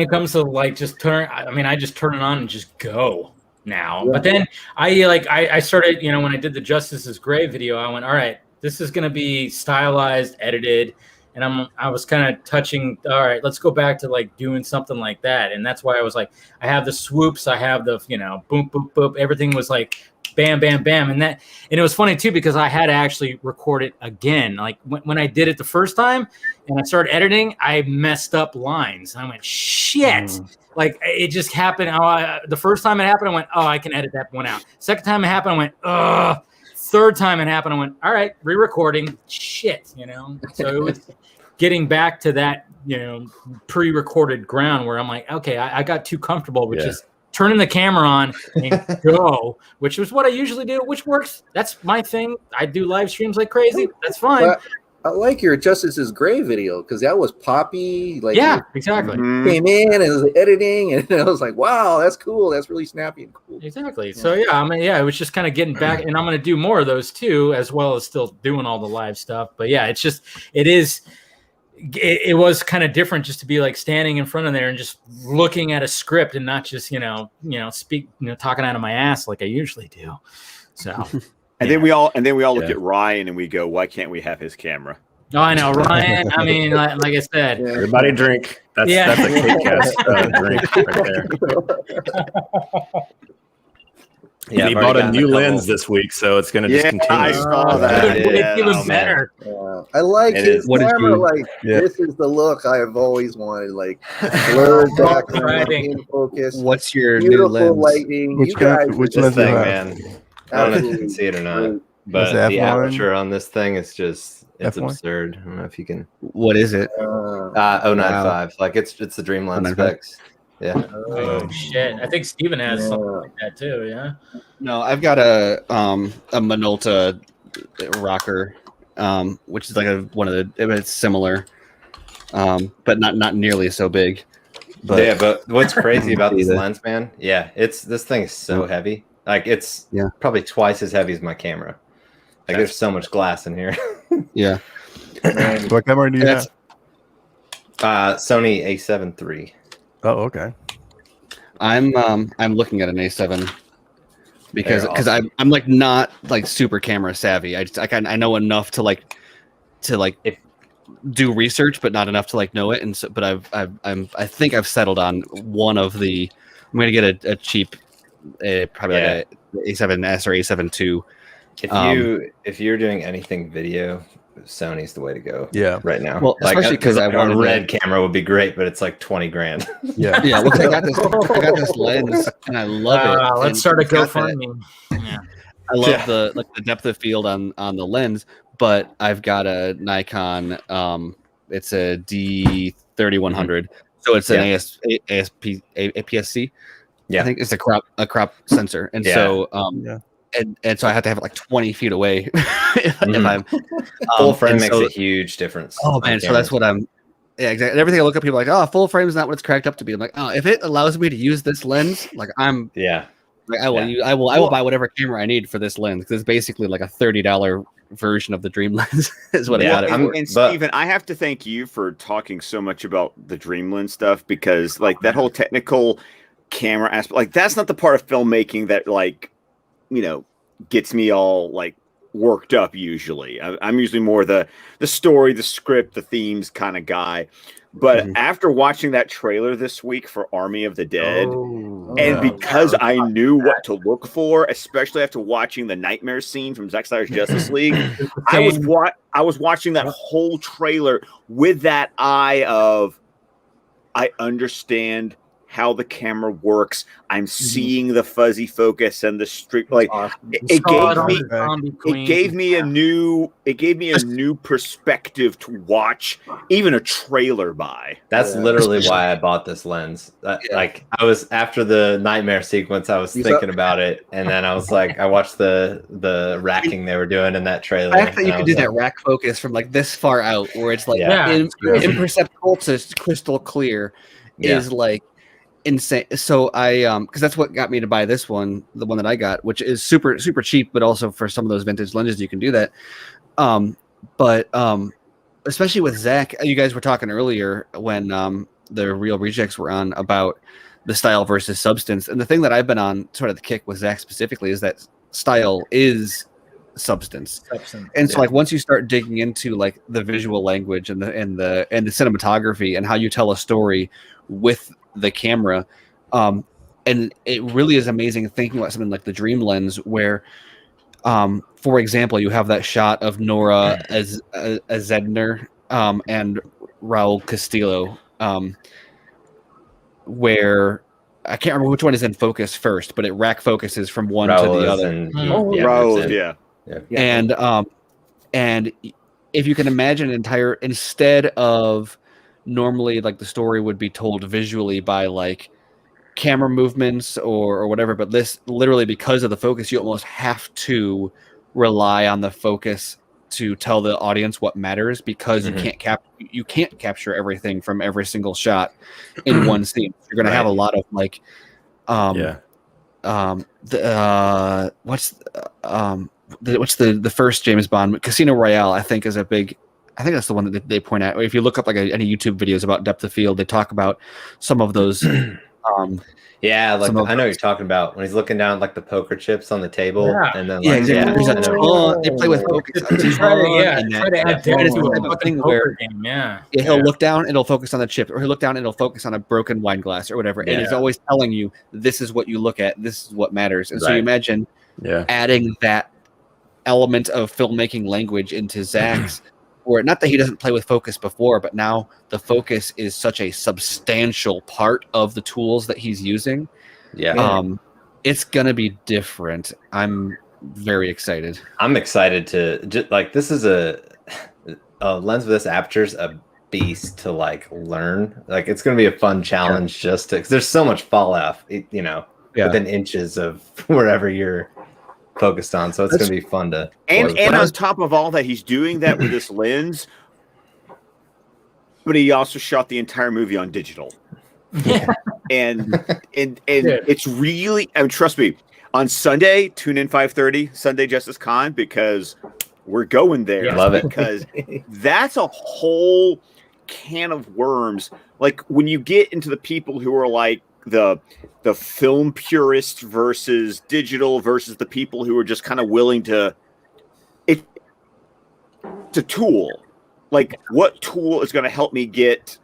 Speaker 2: it comes to like just I just turn it on and just go now. Yeah. But then I started, when I did the Justice is Gray video, I went, all right, this is going to be stylized, edited. And I was kind of touching, all right, let's go back to like doing something like that. And that's why I was like, I have the swoops, I have the, boom, boom, boom. Everything was like, bam, bam, bam. And it was funny too, because I had to actually record it again. Like when I did it the first time and I started editing, I messed up lines. And I went, shit. Like it just happened. The first time it happened, I went, oh, I can edit that one out. Second time it happened, I went, ugh. Third time it happened, I went, all right, re-recording. Shit, So it was getting back to that, pre-recorded ground where I'm like, okay, I got too comfortable with just turning the camera on and go, which is what I usually do, which works. That's my thing. I do live streams like crazy. That's fine.
Speaker 11: But I like your Justice is Gray video because that was poppy. Like
Speaker 2: exactly.
Speaker 11: Came in and it was editing, and I was like, wow, that's cool. That's really snappy and cool.
Speaker 2: Exactly. So it was just kind of getting back, and I'm going to do more of those too, as well as still doing all the live stuff. But it was kind of different just to be like standing in front of there and just looking at a script and not just talking out of my ass like I usually do. So
Speaker 5: and then we all look at Ryan and we go, why can't we have his camera?
Speaker 2: Oh, I know, Ryan. I mean, like I said,
Speaker 12: everybody drink. That's a K-Cast drink right there. Yeah, he bought a new lens this week, so it's going to just continue.
Speaker 5: I saw that.
Speaker 2: It's even better.
Speaker 11: I like his camera. This is the look I've always wanted. Like blurred background, in focus.
Speaker 6: What's your
Speaker 11: beautiful
Speaker 6: new lens?
Speaker 11: lighting?
Speaker 8: Which lens
Speaker 9: thing, man? I don't know if you can see it or not, but the aperture on this thing is just—it's absurd. I don't know if you can.
Speaker 6: What is it?
Speaker 9: 0.95. Like it's the Dreamland specs. Yeah.
Speaker 2: Oh shit! I think Steven has something like that too. Yeah.
Speaker 6: No, I've got a Minolta rocker, which is like it's similar, but not nearly so big.
Speaker 9: But but what's crazy about this lens, man? Yeah, this thing is so heavy. Like it's probably twice as heavy as my camera. Like there's so much glass in here.
Speaker 6: Yeah.
Speaker 8: What camera do you have?
Speaker 9: Sony A7 III.
Speaker 8: Oh, okay.
Speaker 6: I'm looking at an A7 because I'm like not like super camera savvy. I know enough to do research, but not enough to like know it. And so, but I think I've settled on one of the. I'm gonna get a cheap, probably like a A7S or A7 II.
Speaker 9: If you're doing anything video, Sony's the way to go.
Speaker 8: Yeah,
Speaker 9: right now.
Speaker 6: Well,
Speaker 9: like,
Speaker 6: especially because
Speaker 9: a red camera would be great, but it's like $20,000.
Speaker 8: Yeah,
Speaker 6: yeah. Well, I got this lens and I love it.
Speaker 2: Let's start a GoFundMe. Yeah,
Speaker 6: I love the depth of field on the lens, but I've got a Nikon. It's a D3100, so it's an APS-C.
Speaker 9: Yeah,
Speaker 6: I think it's a crop sensor, and so And so I have to have it like 20 feet away if I'm
Speaker 9: full frame makes a huge difference.
Speaker 6: Oh man, so that's what I'm Yeah, exactly. And everything I look up, people are like, oh, full frame is not what it's cracked up to be. I'm like, oh, if it allows me to use this lens, like I will buy whatever camera I need for this lens because it's basically like a $30 version of the Dream lens is what I got it for.
Speaker 5: And Steven, I have to thank you for talking so much about the Dream lens stuff because like that whole technical camera aspect, like that's not the part of filmmaking that like, you know, gets me all like worked up usually. I'm usually more the story, the script, the themes kind of guy. But after watching that trailer this week for Army of the Dead, because I knew what to look for, especially after watching the nightmare scene from Zack Snyder's Justice League, I was watching that whole trailer with that eye of I understand how the camera works. I'm seeing the fuzzy focus and the streak. Like it gave me a new perspective to watch even a trailer by.
Speaker 9: That's literally why I bought this lens. Like I was after the nightmare sequence, I was thinking about it, and then I was like, I watched the racking they were doing in that trailer.
Speaker 6: The fact that you can do that rack focus from like this far out, where it's like imperceptible to crystal clear, is like insane. So I because that's what got me to buy this one, the one that I got, which is super cheap, but also for some of those vintage lenses you can do that. But especially with Zach, you guys were talking earlier when the Real Rejects were on about the style versus substance, and the thing that I've been on sort of the kick with Zach specifically is that style is substance. And so like once you start digging into like the visual language and the cinematography and how you tell a story with the camera, and it really is amazing thinking about something like the Dream lens where for example you have that shot of Nora as Zedner and Raul Castillo, where I can't remember which one is in focus first, but it rack focuses from one to the other. And if you can imagine instead of normally like the story would be told visually by like camera movements or whatever, but this literally, because of the focus, you almost have to rely on the focus to tell the audience what matters, because you can't capture everything from every single shot in one scene. You're going to have a lot of like what's the first James Bond, Casino Royale, I think is a big, I think that's the one that they point out. If you look up like any YouTube videos about depth of field, they talk about some of those.
Speaker 9: I know what you're talking about when he's looking down like the poker chips on the table, and then
Speaker 6: they play with focus.
Speaker 2: Try to add depth to a thing where game.
Speaker 6: He'll look down, it'll focus on the chip, or he'll look down, and it'll focus on a broken wine glass or whatever. And it's always telling you this is what you look at, this is what matters. And so you imagine adding that element of filmmaking language into Zach's. Or not that he doesn't play with focus before, but now the focus is such a substantial part of the tools that he's using. It's gonna be different. I'm very excited.
Speaker 9: I'm excited to just like, this is a lens with this aperture's a beast to like learn. Like it's gonna be a fun challenge just to, because there's so much fall off, within inches of wherever you're focused on, so it's going to be fun to
Speaker 5: and on top of all that, he's doing that with this lens, but he also shot the entire movie on digital. and it's really, I mean, trust me, on Sunday tune in 5:30 Sunday Justice Con, because we're going there.
Speaker 9: Love it,
Speaker 5: because that's a whole can of worms. Like when you get into the people who are like the film purist versus digital versus the people who are just kind of willing to, it's a tool. Like what tool is going to help me get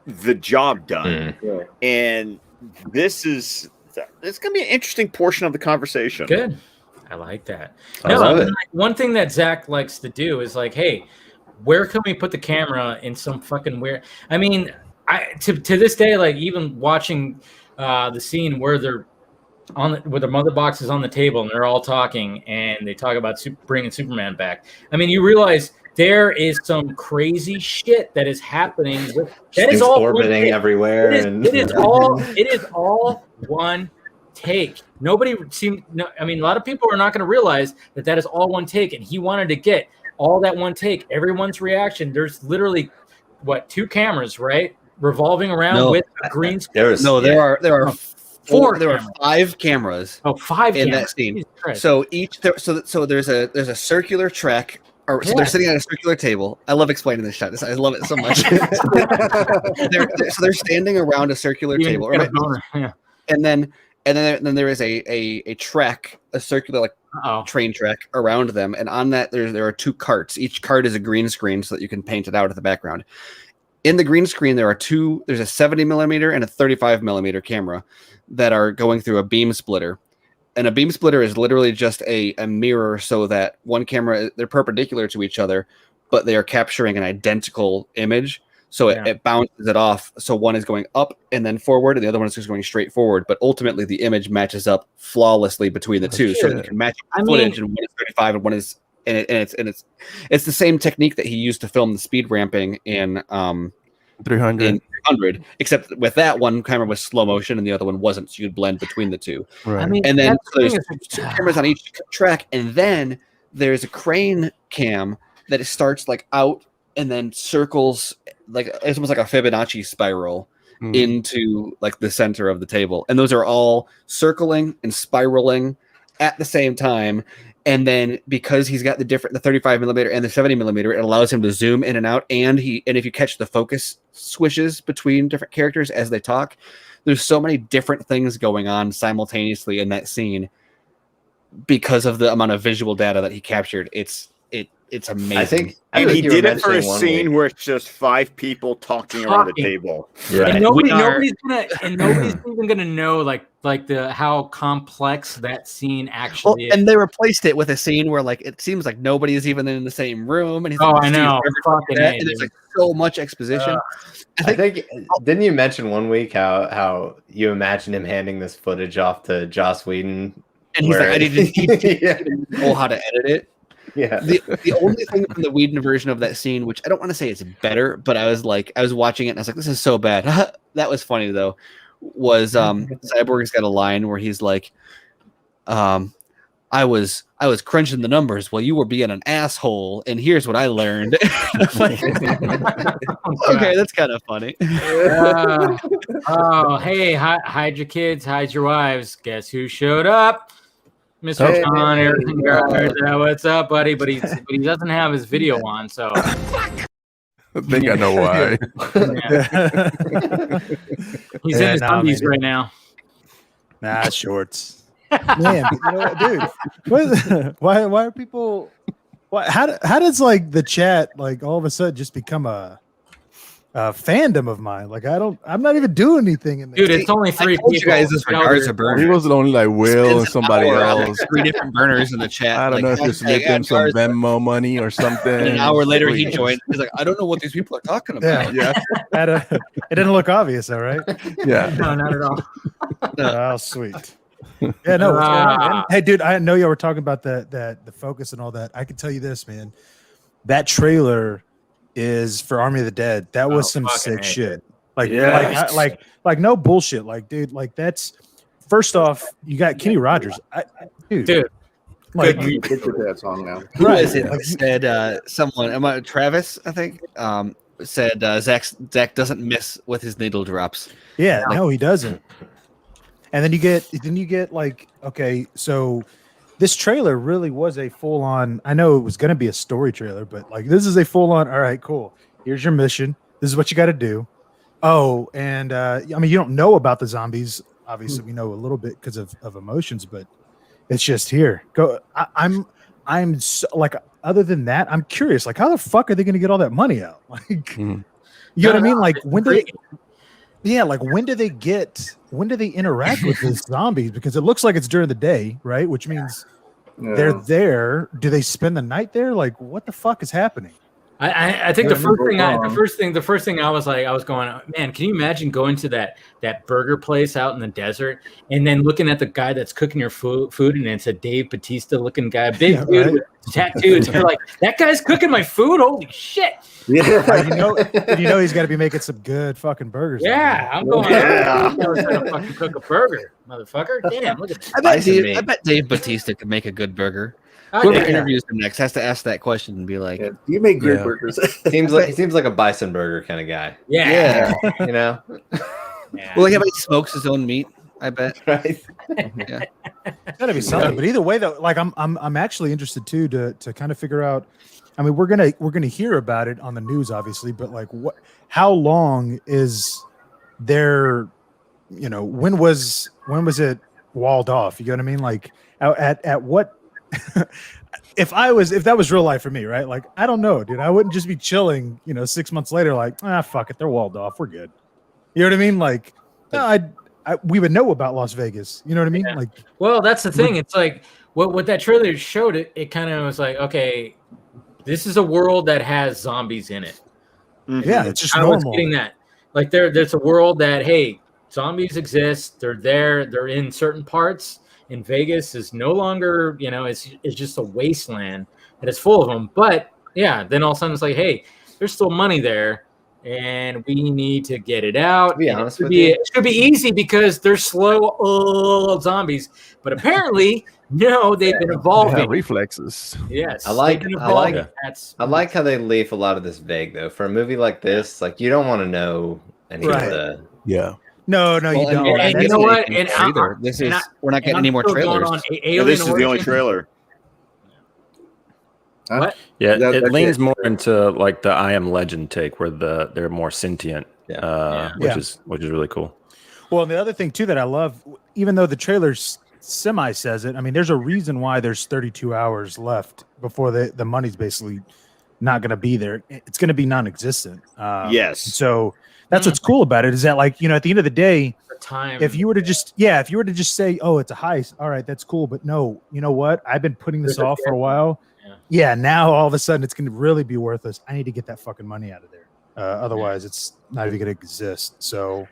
Speaker 5: the job done? And it's going to be an interesting portion of the conversation.
Speaker 2: Good. I like that. No, one thing that Zach likes to do is like, hey, where can we put the camera in some fucking weird, I mean, to this day, like even watching the scene where they're where the mother box is on the table and they're all talking and they talk about bringing Superman back. I mean, you realize there is some crazy shit that is happening. That is all
Speaker 9: orbiting everywhere.
Speaker 2: It is all one take. Nobody seemed. No, I mean, a lot of people are not going to realize that is all one take. And he wanted to get all that one take, everyone's reaction. There's literally 2 cameras, right, revolving around with a green screen.
Speaker 6: There are
Speaker 2: 4.
Speaker 6: There are 5 cameras.
Speaker 2: Oh, 5
Speaker 6: in
Speaker 2: cameras.
Speaker 6: that scene.
Speaker 2: Jesus Christ.
Speaker 6: So there's a circular track. So they're sitting at a circular table. I love explaining this shot. I love it so much. they're standing around a circular table, right? And then there is a track, a circular train track around them, and on that there are 2 carts. Each cart is a green screen so that you can paint it out at the background. In the green screen, there's a 70 millimeter and a 35 millimeter camera that are going through a beam splitter. And a beam splitter is literally just a mirror so that one camera, they're perpendicular to each other, but they are capturing an identical image. So it bounces it off. So one is going up and then forward, and the other one is just going straight forward. But ultimately, the image matches up flawlessly between the two. So you can match footage, and one is 35 and one is, and it's the same technique that he used to film the speed ramping in 300. Except with that one camera was slow motion and the other one wasn't, so you'd blend between the two.
Speaker 8: Right.
Speaker 6: And then there's 2 cameras on each track, and then there's a crane cam that starts like out and then circles, like it's almost like a Fibonacci spiral into like the center of the table, and those are all circling and spiraling at the same time. And then because he's got the 35 millimeter and the 70 millimeter, it allows him to zoom in and out. And if you catch the focus swishes between different characters as they talk, there's so many different things going on simultaneously in that scene because of the amount of visual data that he captured. It's amazing.
Speaker 5: And he did it for a scene where it's just 5 people talking around the table.
Speaker 2: Right. And nobody's even gonna know like how complex that scene actually is.
Speaker 6: And they replaced it with a scene where like it seems like nobody is even in the same room. And he's
Speaker 2: I know.
Speaker 6: And there's like so much exposition.
Speaker 9: I think didn't you mention one week how you imagined him handing this footage off to Joss Whedon?
Speaker 6: And he's like, I didn't know how to edit it.
Speaker 9: Yeah.
Speaker 6: The only thing from the Whedon version of that scene, which I don't want to say it's better, but I was watching it and I was like, this is so bad. That was funny though. Was Cyborg's got a line where he's like, I was crunching the numbers while you were being an asshole, and here's what I learned. Like, okay, that's kind of funny.
Speaker 2: Hey, hide your kids, hide your wives. Guess who showed up? Mr. John Erickson Gardner. What's up, buddy? But he doesn't have his video on, so
Speaker 8: I think I know why.
Speaker 2: He's in his undies right now.
Speaker 14: Nah, shorts. Man, you know what, dude? Why are people? How does like the chat like all of a sudden just become a fandom of mine? Like I'm not even doing anything in there.
Speaker 2: Dude, it's only 3 people.
Speaker 6: You guys, this regards a burner.
Speaker 8: He was only like Will and somebody else.
Speaker 6: 3 different burners in the chat.
Speaker 8: I don't know if you're slipping some Venmo money or something.
Speaker 6: And an hour later, he joined. He's like, I don't know what these people are talking about.
Speaker 14: Yeah. It didn't look obvious, though, right?
Speaker 8: Yeah.
Speaker 2: No, not at all.
Speaker 14: Oh, sweet. Yeah, no. What's going on, man? Hey, dude, I know y'all were talking about the focus and all that. I can tell you this, man. That trailer is for Army of the Dead. That was some sick shit. Like no bullshit. Like, dude, like that's first off, you got Kenny Rogers. Dude. Like
Speaker 11: get that song now.
Speaker 6: Who is it? Said someone, Travis, I think, said Zach doesn't miss with his needle drops.
Speaker 14: Yeah, no, he doesn't. And then you get like, okay, so this trailer really was a full on. I know it was going to be a story trailer, but like this is a full on. All right, cool. Here's your mission. This is what you got to do. Oh, and I mean, you don't know about the zombies. Obviously, we know a little bit because of emotions, but it's just here. Go. I'm so, like, other than that, I'm curious. Like, how the fuck are they going to get all that money out? Like, you know what I mean? Like, when do they? Yeah, like when do they interact with the zombies? Because it looks like it's during the day, right? Which means they're there. Do they spend the night there? Like, what the fuck is happening?
Speaker 2: I think the first thing I was going, man, can you imagine going to that burger place out in the desert and then looking at the guy that's cooking your food and it's a Dave Bautista looking guy, big dude with tattoos. You're like, that guy's cooking my food. Holy shit!
Speaker 14: Yeah, you know he's got to be making some good fucking burgers.
Speaker 2: Yeah, I'm going. I'm gonna fucking cook a burger, motherfucker. Damn, look at that.
Speaker 6: I bet Dave Bautista could make a good burger. Whoever interviews him next has to ask that question and be like,
Speaker 11: "Do you make great burgers?"
Speaker 9: He seems like a bison burger kind of guy.
Speaker 6: Yeah.
Speaker 9: You know.
Speaker 6: Well, he smokes his own meat. I bet.
Speaker 9: Right.
Speaker 6: Yeah.
Speaker 14: Gotta be something. But either way, though, like I'm actually interested too to kind of figure out. I mean, we're gonna hear about it on the news, obviously, but like, how long is there? You know, when was it walled off? You know what I mean? Like, at what? if that was real life for me, right? Like, I don't know, dude. I wouldn't just be chilling, 6 months later, like, fuck it, they're walled off, we're good. You know what I mean? Like, no, we would know about Las Vegas. You know what I mean? Like,
Speaker 2: well, that's the thing. It's like what that trailer showed. It kind of was like, okay, this is a world that has zombies in it.
Speaker 14: Yeah, it's just
Speaker 2: I
Speaker 14: normal.
Speaker 2: was getting that. Like, there's a world that, hey, zombies exist. They're there. They're in certain parts. In Vegas is no longer, it's just a wasteland that is full of them. But yeah, then all of a sudden it's like, hey, there's still money there, and we need to get it out.
Speaker 9: To be honest with
Speaker 2: it should be easy because they're slow zombies. But apparently, they've been evolving.
Speaker 8: They have reflexes.
Speaker 2: Yes,
Speaker 9: I like how they leave a lot of this vague though. For a movie like this, like you don't want to know any of the.
Speaker 8: Yeah.
Speaker 14: No, you don't.
Speaker 2: And you know what? And
Speaker 6: we're not getting any more trailers.
Speaker 5: This is the only trailer.
Speaker 2: What?
Speaker 12: Yeah, it leans more into like the I Am Legend take, where they're more sentient, which is really cool.
Speaker 14: Well, and the other thing too that I love, even though the trailer semi says it, I mean, there's a reason why there's 32 hours left before the money's basically not going to be there. It's going to be non-existent.
Speaker 5: Yes.
Speaker 14: So that's what's cool about it is that, like, at the end of the day,
Speaker 2: time.
Speaker 14: If you were to just say, oh, it's a heist, all right, that's cool. But no, you know what? I've been putting this off for a while. Yeah, now all of a sudden it's going to really be worthless. I need to get that fucking money out of there. Otherwise, it's not even going to exist. So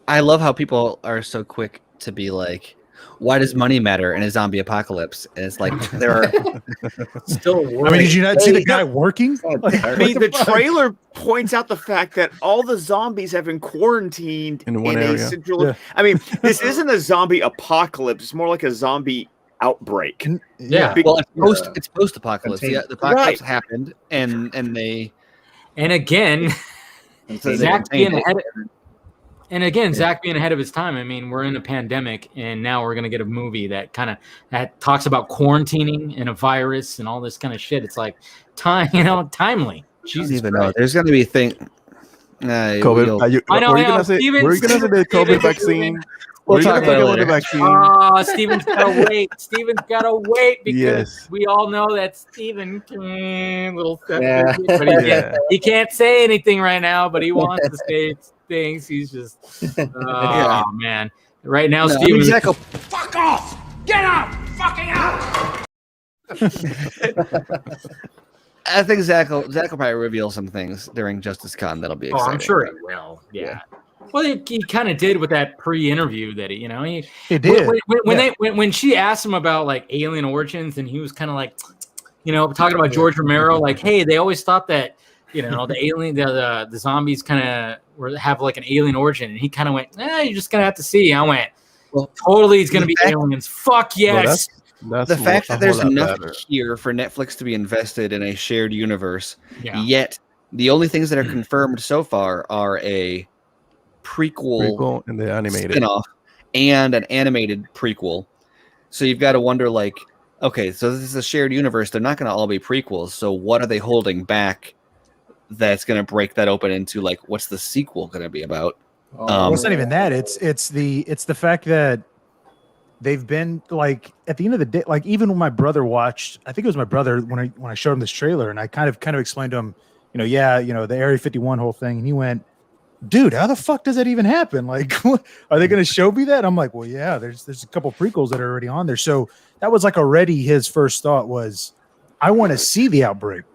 Speaker 6: I love how people are so quick to be like, why does money matter in a zombie apocalypse? And it's like, there are
Speaker 2: still.
Speaker 14: I mean, did you not see the guy working?
Speaker 5: I mean, the trailer points out the fact that all the zombies have been quarantined in
Speaker 8: one area.
Speaker 5: central. Yeah. I mean, this isn't a zombie apocalypse. It's more like a zombie outbreak.
Speaker 2: Yeah.
Speaker 6: Well, it's post-apocalypse. The apocalypse happened, and they.
Speaker 2: And again, Zach being ahead. Zach being ahead of his time. I mean, we're in a pandemic, and now we're gonna get a movie that talks about quarantining and a virus and all this kind of shit. It's like timely. Jesus,
Speaker 6: even know. There's gonna be a thing.
Speaker 8: COVID. Were you gonna say the COVID vaccine?
Speaker 6: We'll talk about the vaccine.
Speaker 2: Oh, Steven's gotta wait. Steven's gotta wait because we all know that Steven he can't say anything right now, but he wants to say things. He's just man. Right now, Steven.
Speaker 7: Fuck off! Get out! Fucking out!
Speaker 6: I think Zach will probably reveal some things during Justice Con that'll be exciting.
Speaker 2: Oh, I'm sure he will. Yeah. Well, he kind of did with that pre-interview that he
Speaker 14: did.
Speaker 2: When she asked him about like alien origins, and he was kind of like, talking about George Romero, like, hey, they always thought that the alien, the zombies kind of have like an alien origin, and he kind of went, you're just gonna have to see. I went, well, totally, it's gonna be aliens. Fuck yes.
Speaker 6: Well, the fact that there's enough here for Netflix to be invested in a shared universe, yet the only things that are confirmed so far are a prequel
Speaker 8: and the animated
Speaker 6: spin-off and an animated prequel. So you've got to wonder, like, okay, so this is a shared universe. They're not going to all be prequels. So what are they holding back that's going to break that open into, like, what's the sequel going to be about?
Speaker 14: Well, it's not even that. It's the fact that they've been, like, at the end of the day, like, even when my brother watched, I think it was my brother when I showed him this trailer, and I kind of explained to him, the Area 51 whole thing, and he went, dude, how the fuck does that even happen? Like, are they going to show me that? I'm like, well, yeah, there's a couple prequels that are already on there. So that was like already his first thought was, I want to see the outbreak.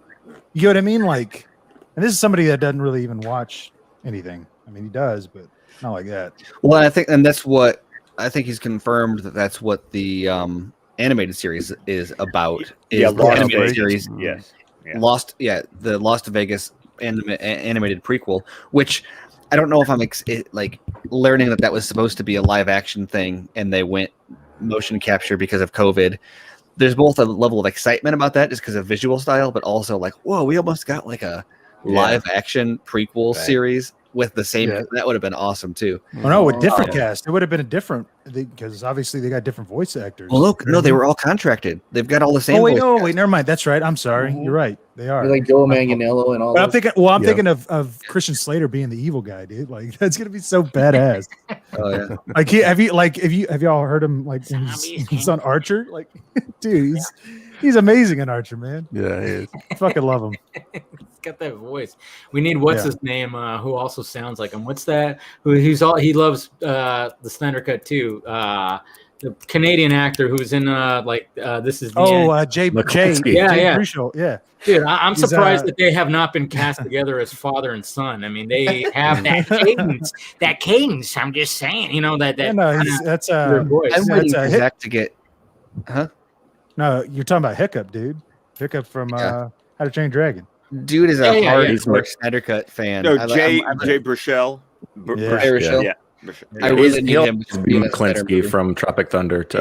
Speaker 14: You know what I mean? Like, and this is somebody that doesn't really even watch anything. I mean, he does, but not like that.
Speaker 6: Well, I think he's confirmed that's what the animated series is about. The animated series.
Speaker 5: Yes.
Speaker 6: Yeah. The Lost Vegas animated prequel, which I don't know if I'm learning that was supposed to be a live action thing and they went motion capture because of COVID. there's both a level of excitement about that just because of visual style, but also like, whoa, we almost got like a live action prequel series with the same. That would have been awesome too.
Speaker 14: Oh no, with different cast, it would have been a different because obviously they got different voice actors.
Speaker 6: Well, look, no, they were all contracted. They've got all the same.
Speaker 14: Oh wait, never mind. That's right. I'm sorry. You're right. They are.
Speaker 11: Like Joe Manganiello and all.
Speaker 14: But I'm thinking of Christian Slater being the evil guy, dude. Like that's gonna be so badass.
Speaker 6: Oh yeah.
Speaker 14: Like have y'all heard him like he's on Archer? Like, dude, he's amazing in Archer, man.
Speaker 8: Yeah, he is.
Speaker 14: I fucking love him.
Speaker 2: He's got that voice. We need his name? Who also sounds like him? What's that? He loves the Snyder Cut too. The Canadian actor who's in This Is the End.
Speaker 14: Jay Bruchel. Yeah.
Speaker 2: Dude, I'm surprised that they have not been cast together as father and son. I mean, they have that cadence. That cadence. I'm just saying,
Speaker 14: that's
Speaker 6: I'm waiting for Zach to get. Huh?
Speaker 14: No, you're talking about Hiccup, dude. Hiccup from How to Train Your Dragon.
Speaker 6: Dude is a hardcore Snyder Cut fan.
Speaker 5: No, Jay Bruchel.
Speaker 6: Bruchel.
Speaker 5: Yeah.
Speaker 6: I really need him to be
Speaker 12: Klinsky from Tropic Thunder to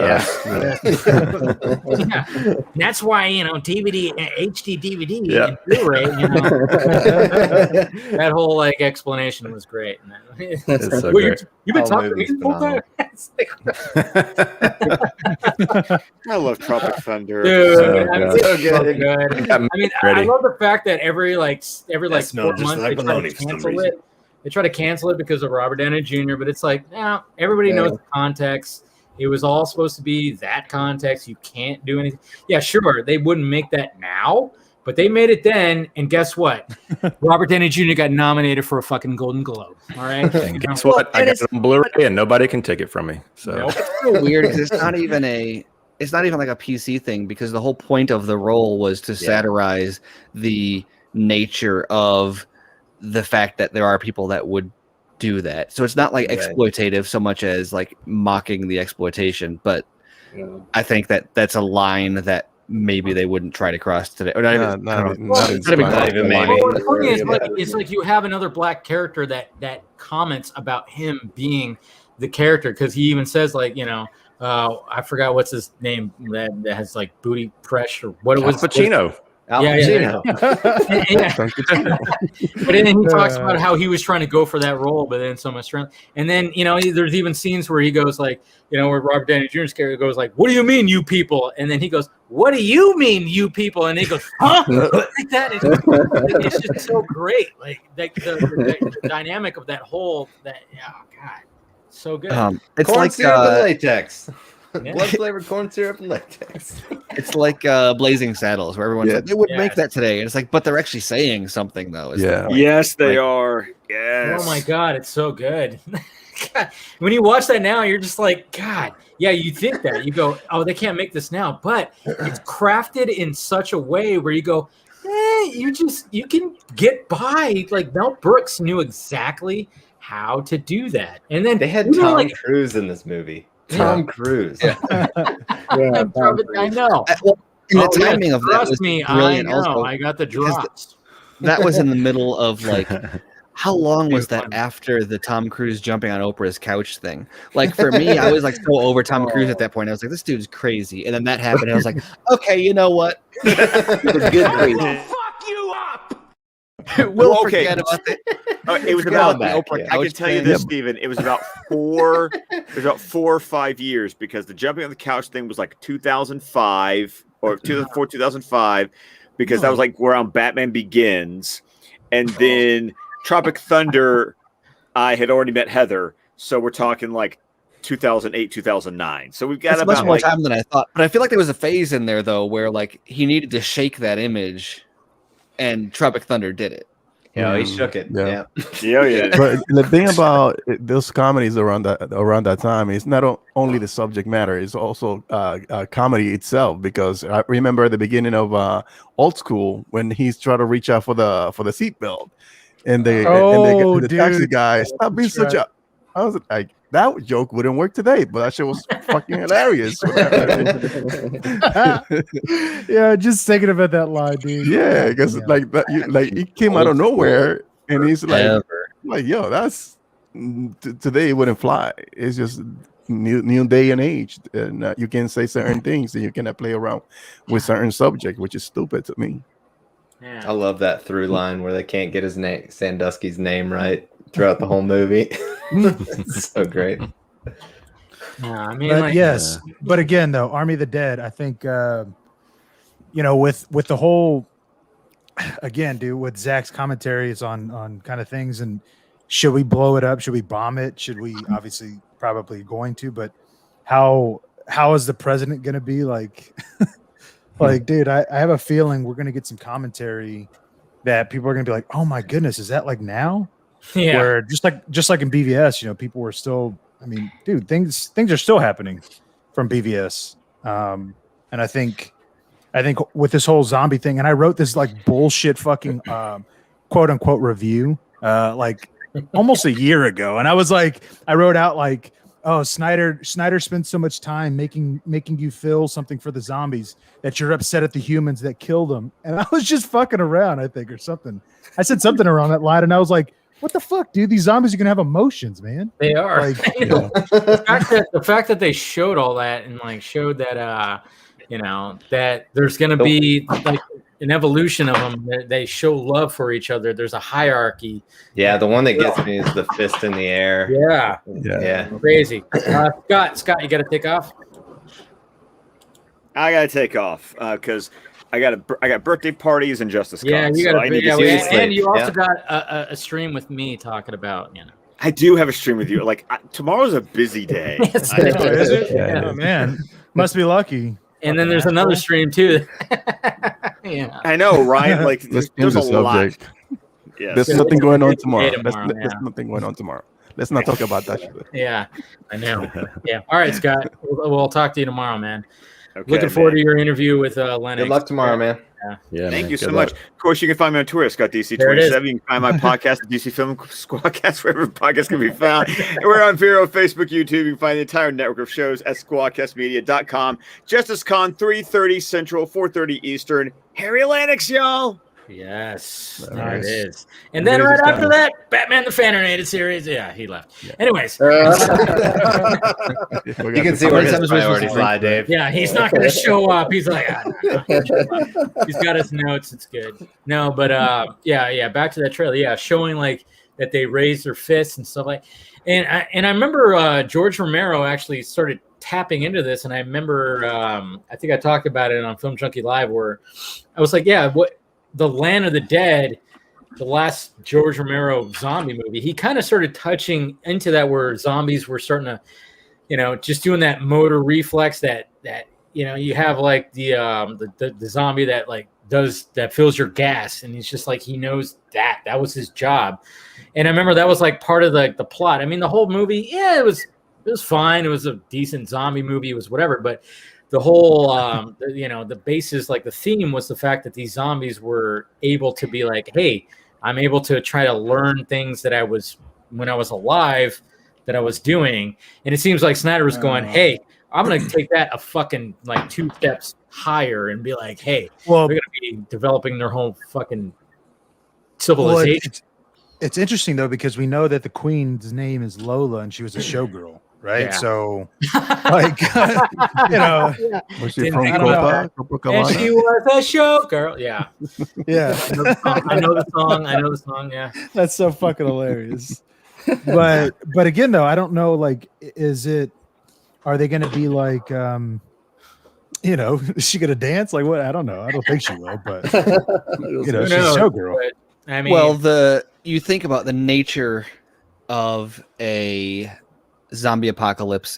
Speaker 2: That's why DVD, HD DVD, and Blu-ray. That whole explanation was great.
Speaker 12: It's so great.
Speaker 2: You've been talking to me the whole time.
Speaker 5: I love Tropic Thunder.
Speaker 2: Dude,
Speaker 12: so
Speaker 2: good. I mean, I love the fact that every 4 months they try to cancel it. They try to cancel it because of Robert Downey Jr., but it's like, everybody knows the context. It was all supposed to be that context. You can't do anything. Yeah, sure, they wouldn't make that now, but they made it then, and guess what? Robert Downey Jr. got nominated for a fucking Golden Globe. All right?
Speaker 12: And guess what? I got it on Blu-ray, and nobody can take it from me. So
Speaker 6: it's so weird because it's not even like a PC thing because the whole point of the role was to satirize the nature of the fact that there are people that would do that. So it's not like exploitative so much as like mocking the exploitation. But I think that that's a line that maybe they wouldn't try to cross today. Or not even maybe.
Speaker 2: It's like you have another black character that comments about him being the character because he even says I forgot what's his name that has like booty press or what it was.
Speaker 12: Pacino.
Speaker 2: But then he talks about how he was trying to go for that role, but then so much strength. And then there's even scenes where he goes where Robert Downey Jr.'s character goes like, "What do you mean, you people?" And then he goes, "What do you mean, you people?" And he goes, "Huh?" Like that. It's just so great. Like the dynamic of that whole God, so good.
Speaker 6: It's
Speaker 9: corn
Speaker 6: like
Speaker 9: syrup and latex. Blood flavored corn syrup and latex.
Speaker 6: It's like Blazing Saddles, where everyone's like, they wouldn't make that today. And it's like, but they're actually saying something, though.
Speaker 5: Yes, they are. Yes.
Speaker 2: Oh my God, it's so good. God, when you watch that now, you're just like, God, yeah, you think that. You go, oh, they can't make this now. But it's crafted in such a way where you go, you can get by. Like Mel Brooks knew exactly how to do that. And then
Speaker 9: they had Tom Cruise in this movie. Tom Cruise.
Speaker 2: I know.
Speaker 6: Well, in the timing of that was brilliant.
Speaker 2: I know.
Speaker 6: Also,
Speaker 2: I got the drops.
Speaker 6: That was in the middle of like, how long was that after the Tom Cruise jumping on Oprah's couch thing? Like for me, I was like so over Tom Cruise at that point. I was like, this dude's crazy. And then that happened. And I was like, okay, you know what? Good crazy.
Speaker 7: Fuck you up.
Speaker 6: We'll forget about it.
Speaker 5: It was about Oprah. I can tell you this, Steven. It was about 4 or 5 years because the jumping on the couch thing was like 2005 or 2004, 2005, because that was like around Batman Begins, and then Tropic Thunder. I had already met Heather, so we're talking like 2008, 2009. So we've got about
Speaker 6: much more time than I thought. But I feel like there was a phase in there though where like he needed to shake that image. And Tropic Thunder did it.
Speaker 9: Yeah, he shook it. Yeah.
Speaker 8: But the thing about those comedies around that time is not only the subject matter; it's also comedy itself. Because I remember at the beginning of Old School when he's trying to reach out for the seatbelt, and the taxi guy stop being such a. I was like, that joke wouldn't work today, but that shit was fucking hilarious.
Speaker 14: Yeah, just thinking about that line, dude.
Speaker 8: Yeah, because like he came out of nowhere, and he's like, yo, that's today it wouldn't fly. It's just new day and age, and you can say certain things, and you cannot play around with certain subject, which is stupid to me.
Speaker 9: I love that through line where they can't get his name, Sandusky's name right throughout the whole movie. It's so great.
Speaker 2: Yeah, I mean,
Speaker 14: but yes, but again, though, Army of the Dead, I think, with the whole, again, dude, with Zach's commentaries on kind of things, and should we blow it up? Should we bomb it? Should we? Obviously, probably going to, but how is the president going to be like? Like, dude, I have a feeling we're going to get some commentary that people are going to be like, oh my goodness, is that like now?
Speaker 2: Yeah.
Speaker 14: Where just like in BVS, people were still. I mean, dude, things are still happening from BVS, and I think with this whole zombie thing, and I wrote this like bullshit fucking quote unquote review like almost a year ago, and I was like, I wrote out like, oh, Snyder spends so much time making you feel something for the zombies that you're upset at the humans that killed them, and I was just fucking around, I think, or something. I said something around that line, and I was like, what the fuck, dude? These zombies are gonna have emotions, man.
Speaker 2: They are.
Speaker 14: Like,
Speaker 2: the fact that they showed all that and like showed that that there's gonna be like an evolution of them. That they show love for each other. There's a hierarchy.
Speaker 9: Yeah, the one that gets me is the fist in the air.
Speaker 2: Yeah. Crazy. Scott, you got to take off.
Speaker 5: I gotta take off because I got birthday parties and Justice Con.
Speaker 2: Yeah, you got and you also got a stream with me talking about,
Speaker 5: I do have a stream with you. Like tomorrow's a busy day.
Speaker 14: Is it? Yeah, man, must be lucky.
Speaker 2: And then there's another stream too. Yeah,
Speaker 5: I know, right? Like there's a lot.
Speaker 8: Yeah, there's nothing going on tomorrow. There's nothing going on tomorrow. Let's not talk about that shit.
Speaker 2: Yeah, I know. Yeah. All right, Scott. We'll talk to you tomorrow, man.
Speaker 5: Okay,
Speaker 2: looking forward to your interview with Lennox.
Speaker 9: Good luck tomorrow, man.
Speaker 12: Yeah,
Speaker 5: thank
Speaker 12: man.
Speaker 5: you so
Speaker 12: Good
Speaker 5: much.
Speaker 12: luck.
Speaker 5: Of course, you can find me on Twitter, ScottDC27. You can find my podcast, the DC Film Squadcast, wherever podcasts can be found. And we're on Vero, Facebook, YouTube. You can find the entire network of shows at squadcastmedia.com. JusticeCon, 3:30 Central, 4:30 Eastern. Harry Lennox, y'all.
Speaker 2: Yes, there it is. And then right after that, Batman the Fan Animated Series. Yeah, he left. Yeah. Anyways,
Speaker 9: you can see where his priorities lie, Dave.
Speaker 2: Yeah, he's not going to show up. He's like, he's got his notes. It's good. No, but yeah. Back to that trailer. Yeah, showing like that they raised their fists and stuff like. And I remember George Romero actually started tapping into this, and I remember I think I talked about it on Film Junkie Live, where I was like, yeah, what. The Land of the Dead, the last George Romero zombie movie, he kind of started touching into that where zombies were starting to, just doing that motor reflex that you have like the zombie that like that fills your gas, and he's just like he knows that was his job. And I remember that was like part of the plot. I mean, the whole movie, yeah, it was fine. It was a decent zombie movie. It was whatever, but the whole, the basis, like the theme was the fact that these zombies were able to be like, hey, I'm able to try to learn things that I was, when I was alive, that I was doing. And it seems like Snyder was going, hey, I'm going to take that a fucking like 2 steps higher and be like, hey, they're going to be developing their whole fucking civilization.
Speaker 14: It's interesting, though, because we know that the queen's name is Lola and she was a showgirl. Right,
Speaker 2: yeah.
Speaker 14: So like
Speaker 8: was she from Copacabana?
Speaker 2: And she was a showgirl. Yeah,
Speaker 14: yeah.
Speaker 2: I know the song. Yeah,
Speaker 14: that's so fucking hilarious. But again, though, I don't know. Like, are they going to be like, is she going to dance? Like, what? I don't know. I don't think she will. But she's a showgirl.
Speaker 2: But, I mean,
Speaker 6: you think about the nature of a zombie apocalypse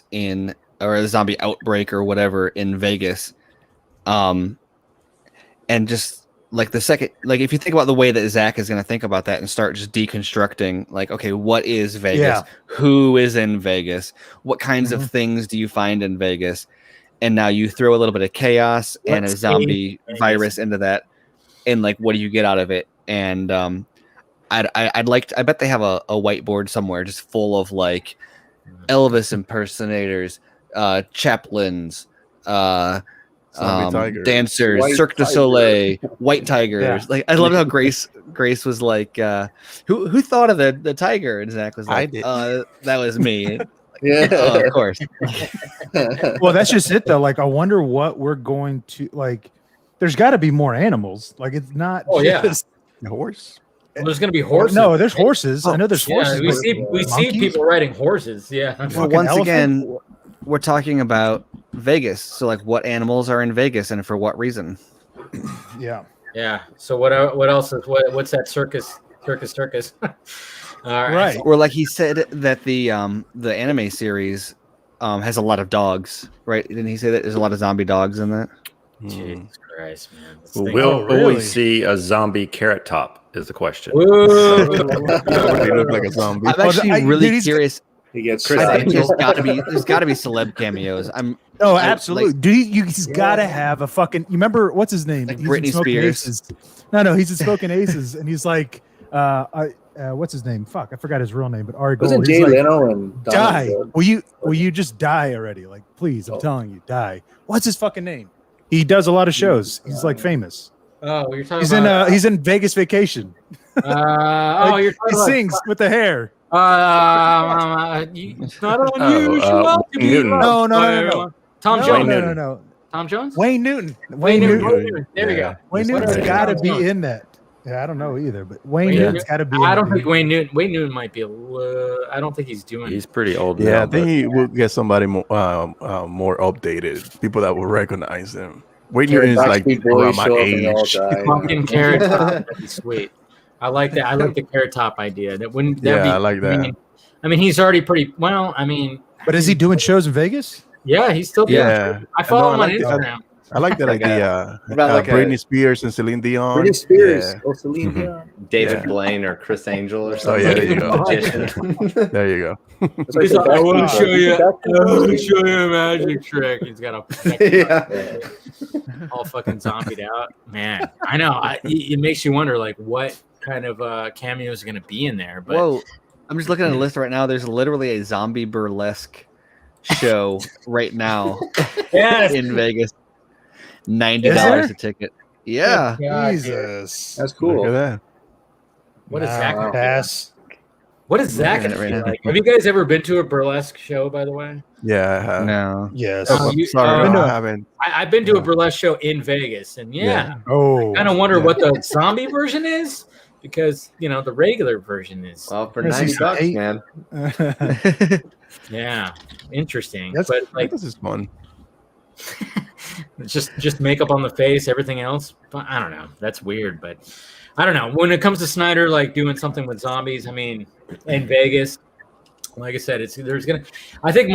Speaker 6: or a zombie outbreak or whatever in Vegas, and just like the second, like if you think about the way that Zach is going to think about that and start just deconstructing, like, okay, what is Vegas?
Speaker 14: Yeah.
Speaker 6: Who is in Vegas? What kinds of things do you find in Vegas? And now you throw a little bit of chaos and a zombie virus into that, and like, what do you get out of it? And I bet they have a whiteboard somewhere just full of like Elvis impersonators, chaplains, dancers,
Speaker 8: White
Speaker 6: Cirque du Soleil, white tigers.
Speaker 14: Yeah.
Speaker 6: Like, I love how Grace was like, who thought of the tiger? And Zach was like,
Speaker 8: I did.
Speaker 6: That was me.
Speaker 11: Yeah,
Speaker 6: of course.
Speaker 14: Well, that's just it though. Like, I wonder what we're going to like. There's got to be more animals. Like, it's not.
Speaker 2: Oh,
Speaker 14: just
Speaker 8: a horse.
Speaker 2: Well, there's going to be horses.
Speaker 14: No, there's horses. I know there's horses.
Speaker 2: We see people riding horses. Yeah.
Speaker 6: Well, once again, we're talking about Vegas. So, like, what animals are in Vegas and for what reason?
Speaker 14: Yeah.
Speaker 2: Yeah. So what else is what's that circus? All
Speaker 14: right.
Speaker 6: Or like he said that the anime series has a lot of dogs, right? Didn't he say that there's a lot of zombie dogs in that?
Speaker 2: Jesus Christ, man.
Speaker 12: Will we see a zombie Carrot Top is the question.
Speaker 8: He look like a zombie.
Speaker 6: I'm actually really curious.
Speaker 11: He gets
Speaker 6: I think there's got to be celeb cameos.
Speaker 14: Absolutely. He's got to have a fucking. You remember what's his name?
Speaker 6: Like
Speaker 14: He's
Speaker 6: Britney
Speaker 14: in Smoking
Speaker 6: Spears.
Speaker 14: Aces. No, he's in Smoking Aces, and he's like, what's his name? Fuck, I forgot his real name. But Ari Gold.
Speaker 11: Wasn't Jay Leno and
Speaker 14: die?
Speaker 11: Donald
Speaker 14: Will you just die already? Like, please, I'm telling you, die. What's his fucking name? He does a lot of shows. He's like famous.
Speaker 2: Oh, you're talking
Speaker 14: He's in Vegas Vacation.
Speaker 2: You're talking
Speaker 14: he sings with the hair.
Speaker 2: It's not unusual to be
Speaker 12: Newton.
Speaker 14: No.
Speaker 2: Tom Jones.
Speaker 14: No.
Speaker 2: Tom Jones.
Speaker 14: Wayne Newton.
Speaker 2: There we go.
Speaker 14: Wayne Newton's got to be in that. Yeah, I don't know either, but Wayne Newton's got to be.
Speaker 2: I don't think Wayne Newton might be. I don't think he's doing.
Speaker 12: He's pretty old.
Speaker 8: Yeah,
Speaker 12: now,
Speaker 8: I think he will get somebody more updated, people that will recognize him. Wayne Newton is like around my age.
Speaker 2: Pumpkin Carrot Top. That'd be sweet. I like that. I like the Carrot Top idea. That wouldn't.
Speaker 8: I like that.
Speaker 2: I mean, he's already pretty well. I mean,
Speaker 14: but is he doing shows in Vegas?
Speaker 2: Yeah, he's still doing.
Speaker 8: Yeah,
Speaker 2: I follow him on Instagram.
Speaker 8: I like that idea.
Speaker 9: About
Speaker 8: Britney Spears and Celine Dion.
Speaker 11: Britney Spears. Oh, Celine Dion.
Speaker 9: David Blaine or Chris Angel or something.
Speaker 8: Oh, yeah, there you go. There you go.
Speaker 2: He's like, I want to show you a magic trick. He's got a all fucking zombied out. Man, I know. It makes you wonder, like, what kind of cameos are going to be in there. But
Speaker 6: whoa, I'm just looking at a list right now. There's literally a zombie burlesque show right now in Vegas. $90 a ticket. Yeah.
Speaker 14: Jesus.
Speaker 11: That's cool.
Speaker 8: Look at that.
Speaker 2: What is that?
Speaker 14: Pass.
Speaker 2: What is that going to be like? Have you guys ever been to a burlesque show, by the way?
Speaker 8: Yeah, I have.
Speaker 6: No.
Speaker 14: Yes.
Speaker 8: Sorry, I haven't.
Speaker 2: I've been to a burlesque show in Vegas, and I kind of wonder what the zombie version is, because the regular version is.
Speaker 9: Well, for $90, man.
Speaker 2: Yeah, interesting.
Speaker 8: But this is fun.
Speaker 2: just makeup on the face, everything else. But I don't know. That's weird, but I don't know. When it comes to Snyder, like doing something with zombies, I mean, in Vegas, like I said, I think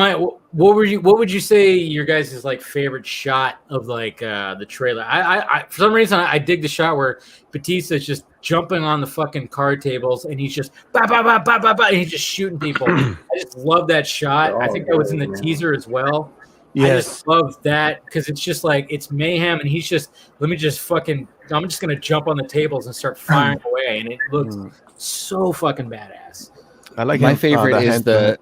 Speaker 2: what would you say your guys' like favorite shot of like the trailer? I for some reason I dig the shot where Batista's just jumping on the fucking card tables and he's just and he's just shooting people. I just love that shot. I think that was in the teaser as well. Yes. I just love that because it's just like it's mayhem and he's just I'm just gonna jump on the tables and start firing away, and it looks so fucking badass.
Speaker 8: I like
Speaker 6: my favorite is the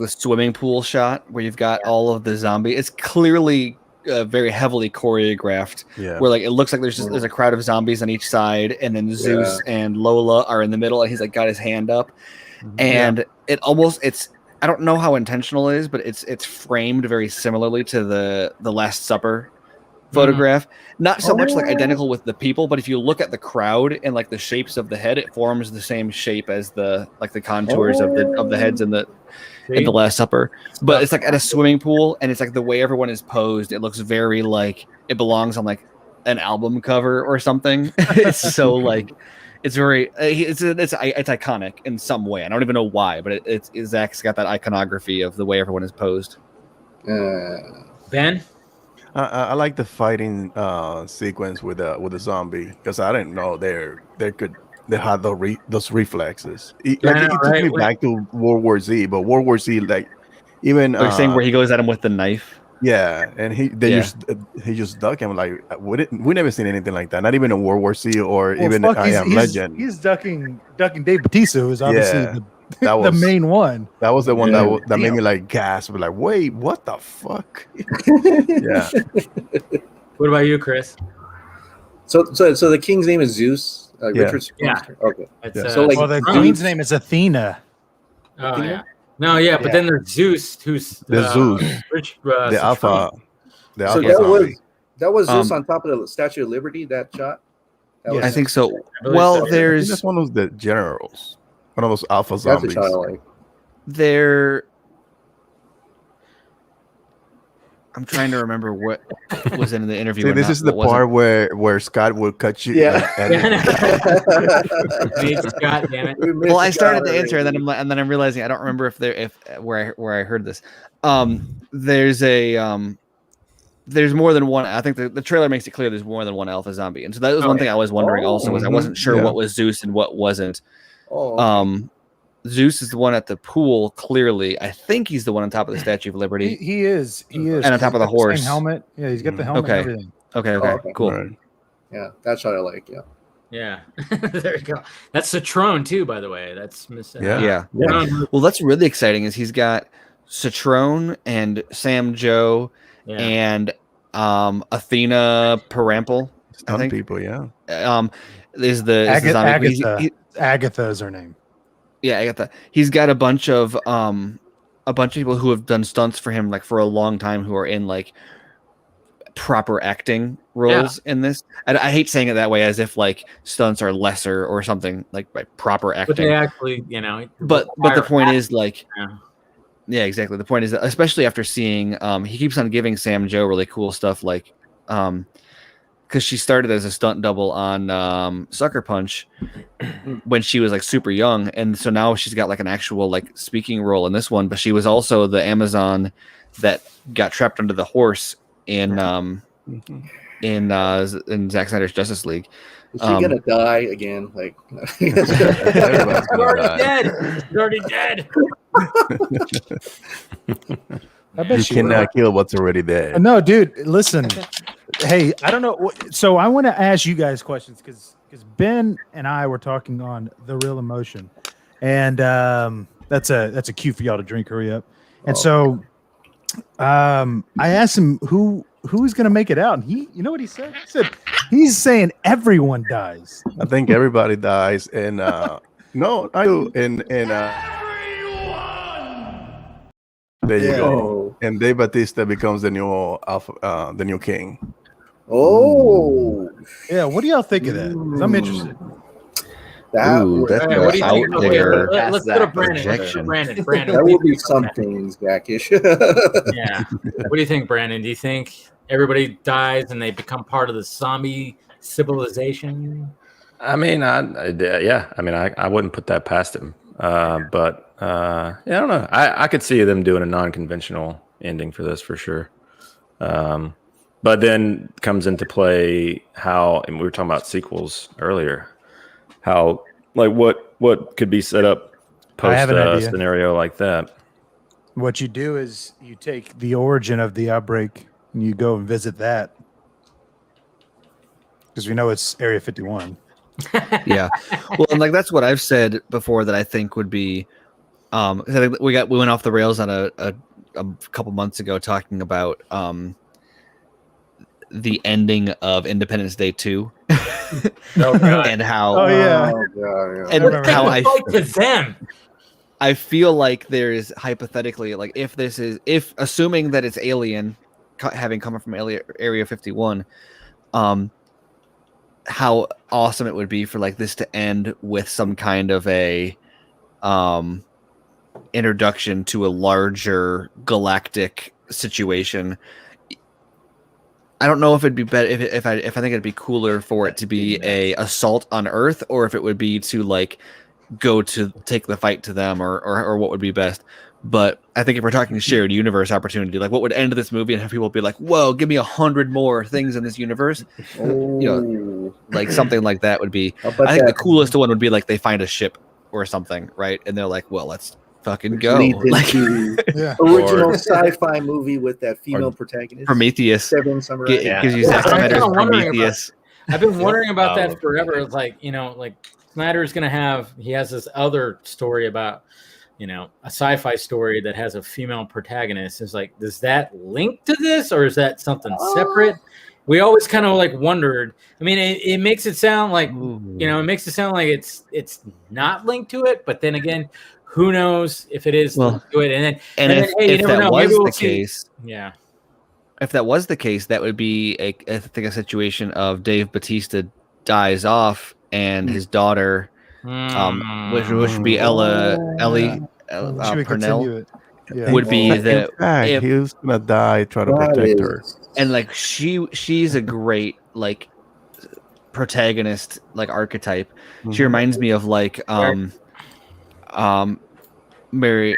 Speaker 6: swimming pool shot where you've got all of the zombie. It's clearly very heavily choreographed.
Speaker 8: Yeah.
Speaker 6: Where like it looks like there's a crowd of zombies on each side, and then Zeus and Lola are in the middle, and he's like got his hand up, and it's. I don't know how intentional it is, but it's framed very similarly to the Last Supper photograph. Not so much like identical with the people, but if you look at the crowd and like the shapes of the head, it forms the same shape as the contours of the heads in the Last Supper. But it's like at a swimming pool, and it's like the way everyone is posed. It looks very like it belongs on like an album cover or something. It's so like. It's very it's iconic in some way. I don't even know why, but Zach's got that iconography of the way everyone is posed.
Speaker 2: Ben,
Speaker 8: I like the fighting sequence with the zombie because I didn't know they had those reflexes. It took me back to World War Z, but World War Z like even
Speaker 6: saying where he goes at him with the knife.
Speaker 8: Yeah, and he just duck him like we never seen anything like that. Not even in World War C or even I Am Legend.
Speaker 14: He's ducking Dave Bautista, who's obviously
Speaker 8: that was
Speaker 14: the main one.
Speaker 8: That was the one that made me like gasp, like wait, what the fuck? Yeah.
Speaker 2: What about you, Chris?
Speaker 11: So the king's name is Zeus. Richard.
Speaker 2: Yeah.
Speaker 11: Okay.
Speaker 14: So like the queen's name is Athena.
Speaker 2: Oh yeah. No, yeah, but then there's Zeus, who's
Speaker 8: Zeus, the alpha.
Speaker 11: So that was Zeus on top of the Statue of Liberty. That shot.
Speaker 6: I think so. Well, there's
Speaker 8: that's one of the generals, one of those alpha
Speaker 11: That's
Speaker 8: zombies.
Speaker 11: a shot I like.
Speaker 6: There. I'm trying to remember what was in the interview.
Speaker 8: See, this is the part where Scott will cut you.
Speaker 11: Yeah.
Speaker 2: God damn it.
Speaker 6: Well, I started to answer, and then I'm realizing I don't remember where I heard this. There's more than one. I think the trailer makes it clear there's more than one alpha zombie, and so that was one thing I was wondering. Also, was I wasn't sure what was Zeus and what wasn't. Zeus is the one at the pool. Clearly, I think he's the one on top of the Statue of Liberty.
Speaker 14: He is,
Speaker 6: and on top of the horse.
Speaker 14: Same helmet. Yeah, he's got the helmet.
Speaker 6: Okay.
Speaker 14: And everything.
Speaker 6: Okay. Cool.
Speaker 8: Right.
Speaker 11: Yeah, that shot I like. Yeah.
Speaker 2: Yeah, there you go. That's Citrone too, by the way. That's
Speaker 6: Yeah. Well, that's really exciting. Is he's got Citrone and Sam Joe and Athena Parample. I think
Speaker 8: people. Yeah.
Speaker 6: Is the
Speaker 14: Agatha. Agatha is her name.
Speaker 6: Yeah, Agatha. He's got a bunch of people who have done stunts for him like for a long time who are in like proper acting roles in this. I hate saying it that way as if like stunts are lesser or something like by proper acting.
Speaker 2: But they actually,
Speaker 6: But the point is like yeah, exactly. The point is that especially after seeing he keeps on giving Sam Joe really cool stuff like because she started as a stunt double on Sucker Punch when she was like super young, and so now she's got like an actual like speaking role in this one. But she was also the Amazon that got trapped under the horse in Zack Snyder's Justice League.
Speaker 11: Is she gonna die again? Like,
Speaker 2: already dead.
Speaker 14: I bet
Speaker 8: you cannot kill what's already there.
Speaker 14: No, dude. Listen, hey, I don't know. So I want to ask you guys questions because Ben and I were talking on The Real Emotion, and that's a cue for y'all to drink. Hurry up. And so I asked him who's gonna make it out, and you know what he said? He said he's saying everyone dies.
Speaker 8: I think everybody dies, and no, I do, and there you go. And Dave Bautista becomes the new alpha, the new king.
Speaker 11: Oh,
Speaker 14: yeah. What do y'all think of that? 'Cause I'm interested.
Speaker 11: What
Speaker 2: do you think? Let's go to Brandon. Brandon.
Speaker 11: That will be something Zackish.
Speaker 2: Yeah. What do you think, Brandon? Do you think everybody dies and they become part of the zombie civilization?
Speaker 12: I mean, I wouldn't put that past him. But I don't know. I could see them doing a non-conventional ending for this for sure. But then comes into play how, and we were talking about sequels earlier, how like what could be set up post a scenario like that.
Speaker 14: What you do is you take the origin of the outbreak and you go and visit that because we know it's Area 51.
Speaker 6: Yeah, well, and like that's what I've said before that I think would be. I think we went off the rails on a couple months ago talking about the ending of Independence Day 2. And how
Speaker 2: and how I to them.
Speaker 6: I feel like there's hypothetically like if assuming that it's alien having come from Area 51, how awesome it would be for like this to end with some kind of a introduction to a larger galactic situation. I don't know if it'd be better if I think it'd be cooler for it to be a assault on Earth, or if it would be to like go to take the fight to them, or what would be best. But I think if we're talking shared universe opportunity, like what would end this movie and have people be like, "Whoa, give me 100 more things in this universe," like something like that would be. I think the coolest one would be like they find a ship or something, right? And they're like, "Well, let's fucking go!" Like,
Speaker 11: original sci-fi movie with that female protagonist,
Speaker 6: Prometheus.
Speaker 2: I've been wondering about that forever. It's like like Snyder's gonna he has this other story about. A sci-fi story that has a female protagonist. Is like, does that link to this, or is that something separate? We always kind of like wondered. I mean, it makes it sound like it makes it sound like it's not linked to it. But then again, Who knows if it is?
Speaker 6: Well,
Speaker 2: good. And
Speaker 6: And
Speaker 2: then,
Speaker 6: if,
Speaker 2: hey, you
Speaker 6: if
Speaker 2: never
Speaker 6: that
Speaker 2: know.
Speaker 6: was
Speaker 2: Maybe we'll
Speaker 6: the
Speaker 2: see.
Speaker 6: case,
Speaker 2: Yeah.
Speaker 6: if that was the case, that would be I think a situation of Dave Bautista dies off and his daughter, which would be Ellie
Speaker 14: Should we
Speaker 6: Purnell,
Speaker 14: continue it? Yeah.
Speaker 6: would be
Speaker 8: In
Speaker 6: the
Speaker 8: fact,
Speaker 6: if,
Speaker 8: he was gonna die trying to protect her.
Speaker 6: and like she's a great like protagonist like archetype. She reminds me of like Mary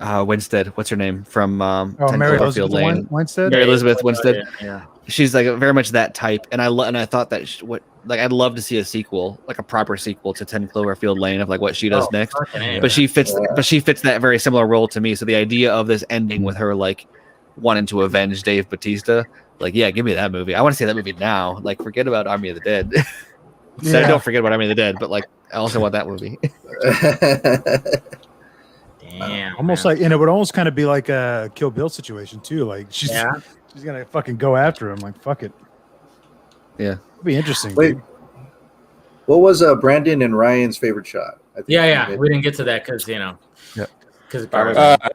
Speaker 6: Winstead. What's her name from Ten
Speaker 14: Mary
Speaker 6: Cloverfield
Speaker 14: Elizabeth
Speaker 6: Lane?
Speaker 14: Winstead.
Speaker 6: Mary Elizabeth Winstead.
Speaker 2: Yeah.
Speaker 6: She's like very much that type, and I thought that I'd love to see a sequel, like a proper sequel to 10 Cloverfield Lane of like what she does next. But she fits that very similar role to me. So the idea of this ending with her like wanting to avenge Dave Bautista, like give me that movie. I want to see that movie now. Like forget about Army of the Dead. So don't forget about Army of the Dead, but like I also want that movie.
Speaker 2: Damn.
Speaker 14: Almost like, and it would almost kind of be like a Kill Bill situation too. Like she's gonna fucking go after him. Like fuck it.
Speaker 6: Yeah,
Speaker 14: it'd be interesting.
Speaker 11: Wait,
Speaker 14: dude.
Speaker 11: what was Brandon and Ryan's favorite shot? I think
Speaker 2: We didn't get to that because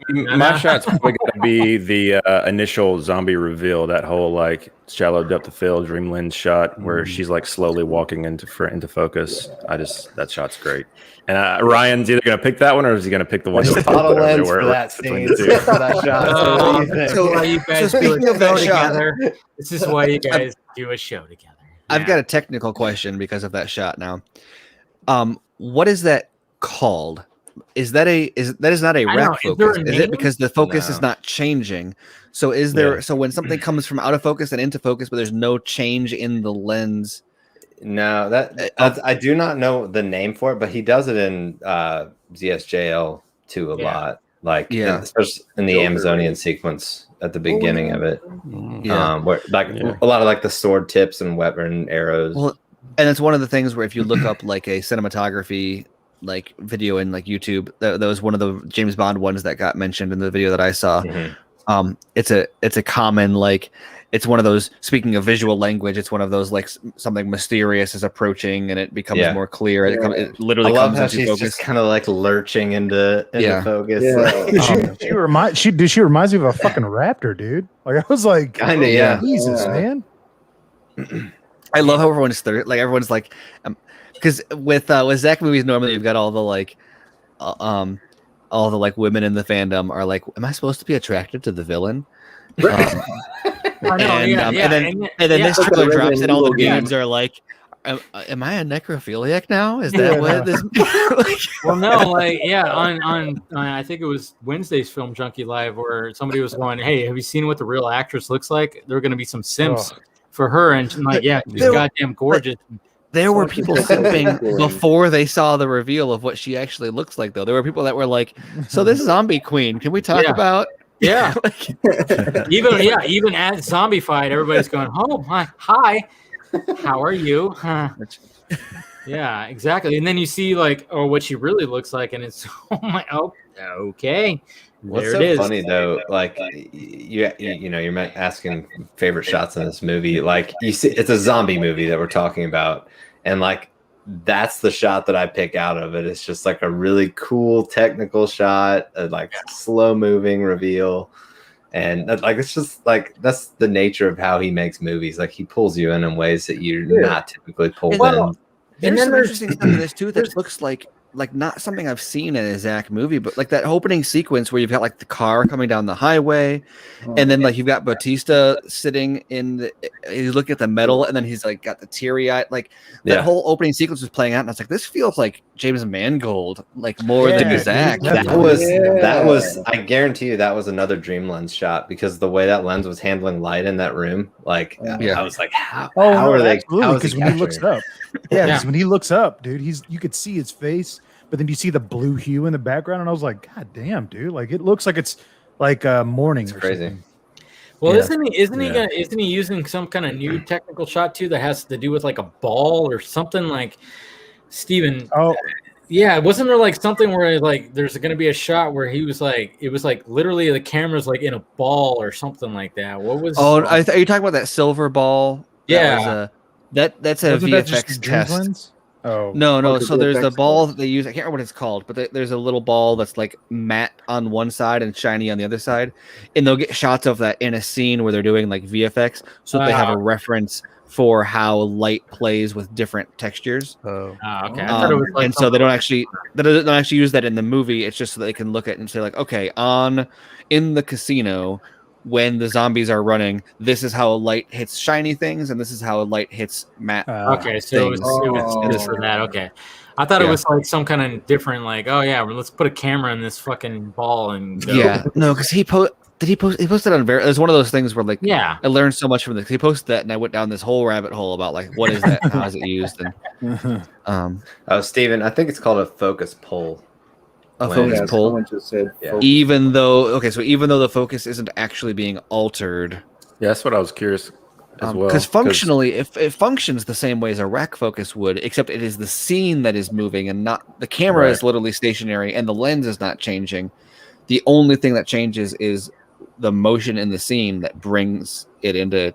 Speaker 12: my shot's probably going to be the initial zombie reveal. That whole like shallow depth of field dreamland shot where she's like slowly walking into focus. That shot's great. And Ryan's either going to pick that one or is he going to pick the one?
Speaker 9: Auto lens for that scene. For that shot.
Speaker 2: So why you guys
Speaker 6: speaking of that shot,
Speaker 2: together? This is why you guys do a show together.
Speaker 6: I've got a technical question because of that shot now. What is that called? That is not a rack focus? Is it because the focus is not changing? So is there so when something comes from out of focus and into focus, but there's no change in the lens?
Speaker 9: No, I do not know the name for it, but he does it in ZSJL too a lot. Like especially in the Amazonian sequence at the beginning of it. Where a lot of like the sword tips and weapon arrows.
Speaker 6: Well, and it's one of the things where if you look up like a cinematography like video in like YouTube, that was one of the James Bond ones that got mentioned in the video that I saw. It's a common like it's one of those, speaking of visual language, it's one of those like something mysterious is approaching and it becomes more clear. It literally comes into focus.
Speaker 9: Just kind of like lurching into focus.
Speaker 14: She reminds me of a fucking raptor, dude. Like I was like,
Speaker 9: kinda,
Speaker 14: Jesus, man.
Speaker 6: I love how everyone's everyone's like, because with Zach movies normally you've got all the like, all the like women in the fandom are like, am I supposed to be attracted to the villain? And then this trailer drops and all the dudes are like, am I a necrophiliac now? Is that what this?
Speaker 2: Well, no, on I think it was Wednesday's Film Junkie Live where somebody was going, hey, have you seen what the real actress looks like? There are going to be some simps for her, and she's like, she's goddamn gorgeous.
Speaker 6: There were people simping before they saw the reveal of what she actually looks like, though. There were people that were like, so this zombie queen, can we talk about?
Speaker 2: Yeah. Even at Zombified, everybody's going, oh, hi, how are you? Yeah, exactly. And then you see like, what she really looks like, and it's, okay.
Speaker 9: What's so funny though, like you're asking favorite shots in this movie. Like you see, it's a zombie movie that we're talking about, and like that's the shot that I pick out of it. It's just like a really cool technical shot, like slow moving reveal, and like it's just like that's the nature of how he makes movies. Like he pulls you in ways that you're not typically pulled in.
Speaker 6: And then there's interesting stuff in this too that looks like not something I've seen in a Zach movie, but like that opening sequence where you've got like the car coming down the highway, and then like you've got Bautista sitting he's looking at the metal, and then he's like got the teary eye, like that whole opening sequence was playing out, and I was like, this feels like James Mangold, like more than Zach.
Speaker 9: That was I guarantee you that was another dream lens shot, because the way that lens was handling light in that room, like I was like, how are they?
Speaker 14: Because when he looks up, because when he looks up, dude, you could see his face. But then you see the blue hue in the background, and I was like, God damn, dude! Like it looks like it's like morning. It's
Speaker 9: crazy.
Speaker 14: Something.
Speaker 2: Well, isn't he using some kind of new technical shot too that has to do with like a ball or something like Steven?
Speaker 14: Oh,
Speaker 2: yeah, wasn't there like something where like there's going to be a shot where it was like literally the camera's like in a ball or something like that? What was?
Speaker 6: Oh, are you talking about that silver ball?
Speaker 2: Yeah,
Speaker 6: that's a VFX test.
Speaker 14: Lens? Oh
Speaker 6: no. So there's the ball that they use. I can't remember what it's called, but there's a little ball that's like matte on one side and shiny on the other side, and they'll get shots of that in a scene where they're doing like VFX, so that they have a reference for how light plays with different textures.
Speaker 2: Okay. I thought it was like
Speaker 6: and so they don't actually use that in the movie. It's just so they can look at it and say like, okay, in the casino, when the zombies are running, this is how a light hits shiny things, and this is how a light hits matte.
Speaker 2: Okay, so it was for that. Okay, I thought it was like some kind of different, like, oh yeah, well, let's put a camera in this fucking ball and go.
Speaker 6: Yeah, no, because he posted on it was one of those things where like I learned so much from this. He posted that, and I went down this whole rabbit hole about like what is that, how is it used, and
Speaker 9: Steven, I think it's called a focus pull.
Speaker 6: Focus pull. Even though the focus isn't actually being altered.
Speaker 12: Yeah, that's what I was curious as well.
Speaker 6: Because functionally, if it functions the same way as a rack focus would, except it is the scene that is moving and not the camera is literally stationary and the lens is not changing. The only thing that changes is the motion in the scene that brings it into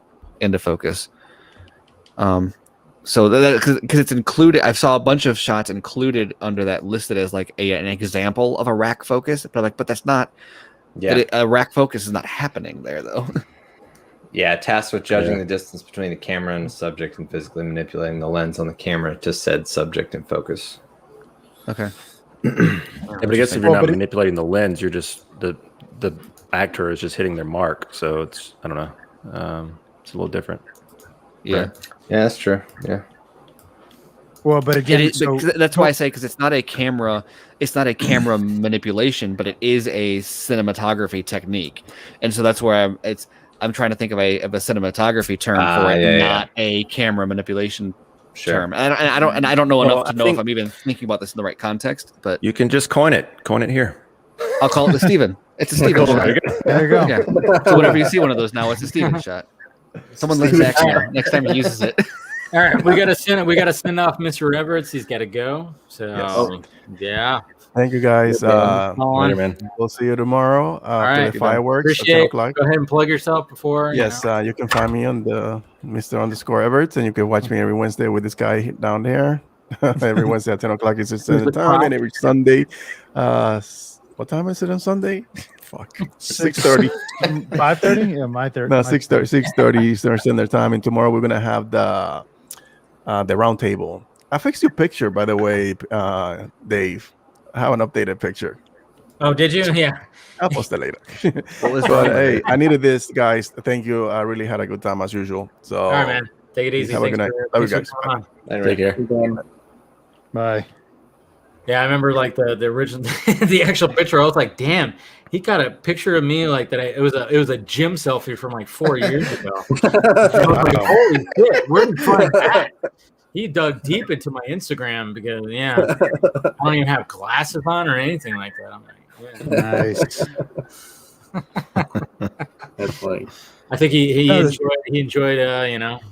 Speaker 6: focus. So that because it's included, I saw a bunch of shots included under that listed as like an example of a rack focus, but that's not. Yeah, a rack focus is not happening there though.
Speaker 9: Yeah, tasked with judging the distance between the camera and the subject and physically manipulating the lens on the camera to said subject and focus.
Speaker 6: Okay.
Speaker 12: Yeah, but I guess if you're not manipulating the lens, you're just the actor is just hitting their mark. So it's I don't know. It's a little different.
Speaker 6: Yeah.
Speaker 9: Right. Yeah, that's true. Yeah.
Speaker 14: Well, but again,
Speaker 6: that's why I say because it's not a camera manipulation, but it is a cinematography technique, and so that's where I'm trying to think of a cinematography term for it, not a camera manipulation term. And I don't know enough to know if I'm even thinking about this in the right context. But
Speaker 12: you can just coin it here.
Speaker 6: I'll call it the Steven. It's a Steven shot.
Speaker 14: There you go.
Speaker 6: Yeah. So whenever you see one of those now, it's a Steven shot. Someone let Zach know next time he uses it.
Speaker 2: All right, we gotta send off Mr. Everett. He's got to go. So yeah.
Speaker 8: Thank you guys.
Speaker 12: Later, man.
Speaker 8: We'll see you tomorrow after the fireworks.
Speaker 2: Appreciate it. Go ahead and plug yourself before.
Speaker 8: Yes, you can find me on the Mr. Everett, and you can watch me every Wednesday with this guy down there. Every Wednesday at 10 o'clock is the time, and every Sunday. What time is it on Sunday? Fuck. 6:30.
Speaker 14: 5:30? Yeah, my 30.
Speaker 8: No, 6:30 Eastern Standard Time. And tomorrow we're gonna have the round table. I fixed your picture, by the way, Dave. I have an updated picture.
Speaker 2: Oh, did you? Yeah.
Speaker 8: I'll post it later. But hey, I needed this, guys. Thank you. I really had a good time as usual. So
Speaker 2: all right, man. Take it easy.
Speaker 8: Have a good night. Love you guys.
Speaker 12: Take care.
Speaker 14: Bye.
Speaker 2: Yeah, I remember like the original, the actual picture. I was like, damn, he got a picture of me like that. It was a gym selfie from like 4 years ago. I was like, holy shit, where did you find that? He dug deep into my Instagram because I don't even have glasses on or anything like that. I'm like,
Speaker 14: nice.
Speaker 11: That's funny.
Speaker 2: I think he enjoyed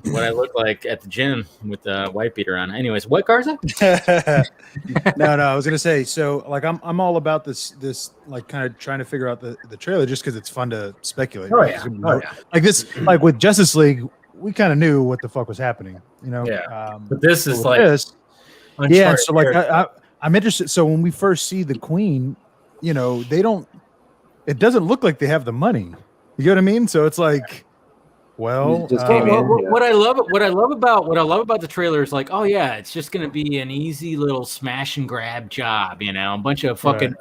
Speaker 2: what I look like at the gym with the white beater on. Anyways, what Garza?
Speaker 14: No, I was gonna say, so like I'm all about this like kind of trying to figure out the trailer just because it's fun to speculate.
Speaker 2: Oh, yeah.
Speaker 14: Like this, like with Justice League, we kind of knew what the fuck was happening, you know.
Speaker 2: Yeah. But this is like
Speaker 14: yeah. So like I'm interested. So when we first see the Queen, you know, it doesn't look like they have the money. You know what I mean? So it's like, well,
Speaker 2: what I love about the trailer is like, oh yeah, it's just gonna be an easy little smash and grab job, you know, a bunch of fucking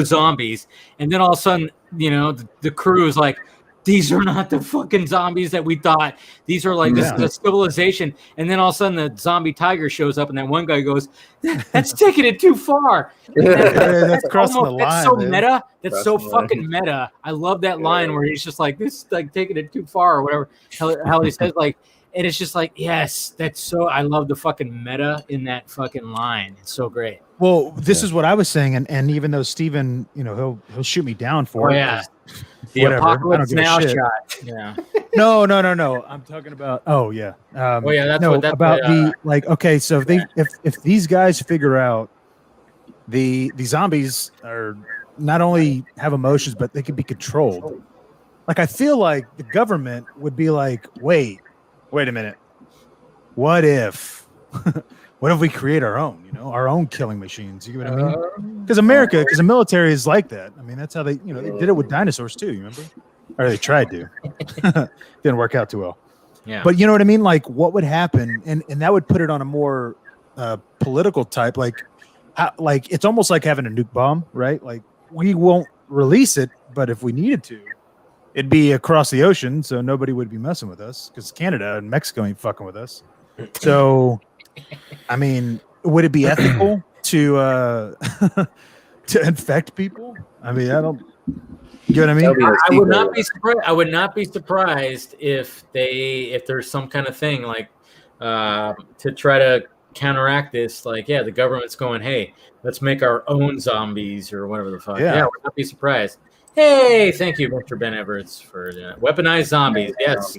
Speaker 2: zombies, and then all of a sudden, you know, the crew is like, these are not the fucking zombies that we thought. These are like this is a civilization, and then all of a sudden the zombie tiger shows up, and that one guy goes, "That's taking it too far."
Speaker 14: That's crossing the line.
Speaker 2: That's so meta. That's so fucking meta. I love that line where he's just like, "This is like taking it too far," or whatever. How he says like, and it's just like, yes, that's so. I love the fucking meta in that fucking line. It's so great.
Speaker 14: Well, this is what I was saying, and even though Steven, you know, he'll shoot me down for it.
Speaker 2: Yeah. The Apocalypse Now shot. Yeah.
Speaker 14: No. I'm talking about. Oh yeah.
Speaker 2: That's
Speaker 14: about the like. Okay, so if these guys figure out the zombies are not only have emotions, but they can be controlled. Like I feel like the government would be like, wait a minute. What if What if we create our own? You know, our own killing machines. You know what I mean? Because the military is like that. I mean, that's how they did it with dinosaurs too. You remember? Or they tried to. Didn't work out too well.
Speaker 2: Yeah.
Speaker 14: But you know what I mean? Like, what would happen? And that would put it on a more political type. Like it's almost like having a nuke bomb, right? Like, we won't release it, but if we needed to, it'd be across the ocean, so nobody would be messing with us because Canada and Mexico ain't fucking with us. So, I mean, would it be ethical to infect people? I mean, I don't. You know what I mean?
Speaker 2: I would not be surprised. I would not be surprised if there's some kind of thing like to try to counteract this. Like, the government's going, hey, let's make our own zombies or whatever the fuck. Yeah, I would not be surprised. Hey, thank you, Mr. Ben Everett, for weaponized zombies. Yes.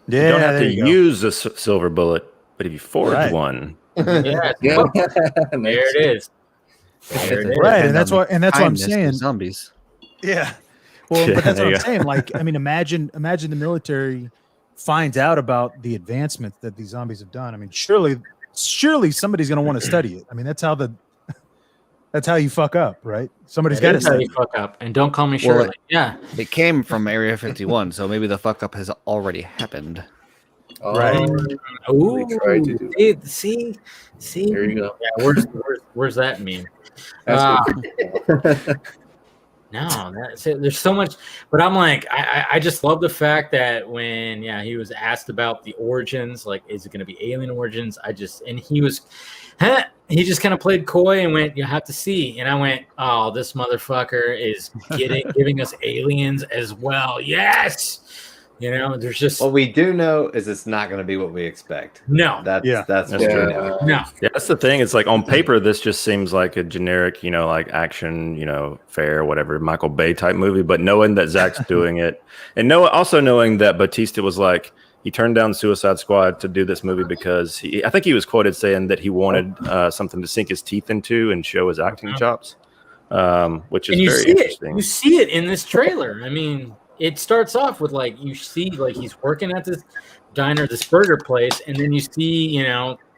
Speaker 12: Yeah, you don't have to use a silver bullet, but if you forge one,
Speaker 2: there it is.
Speaker 14: Right, and that's what I'm saying.
Speaker 6: Zombies.
Speaker 14: Yeah. Well, but that's what I'm saying. Like, I mean, imagine the military finds out about the advancements that these zombies have done. I mean, surely somebody's going to want to study it. I mean, that's how you fuck up, right? Somebody's got to study.
Speaker 2: You fuck up, and don't call me Shirley.
Speaker 6: It came from Area 51, so maybe the fuck up has already happened.
Speaker 14: Right.
Speaker 2: Ooh, see.
Speaker 11: There you go.
Speaker 2: Yeah, where's that mean? No, that's it. There's so much, but I'm like, I just love the fact that when he was asked about the origins, like, is it going to be alien origins? He just kind of played coy and went, you have to see. And I went, oh, this motherfucker is giving us aliens as well. Yes. You know, there's just
Speaker 9: what we do know is it's not going to be what we expect.
Speaker 2: No,
Speaker 9: that's true.
Speaker 2: No,
Speaker 12: yeah, that's the thing. It's like on paper, this just seems like a generic, like action, fair, whatever, Michael Bay type movie. But knowing that Zach's doing it, and also knowing that Batista was like, he turned down Suicide Squad to do this movie because I think he was quoted saying that he wanted something to sink his teeth into and show his acting chops, which is very interesting.
Speaker 2: You see it in this trailer. I mean. It starts off with you see he's working at this diner, this burger place, and then you see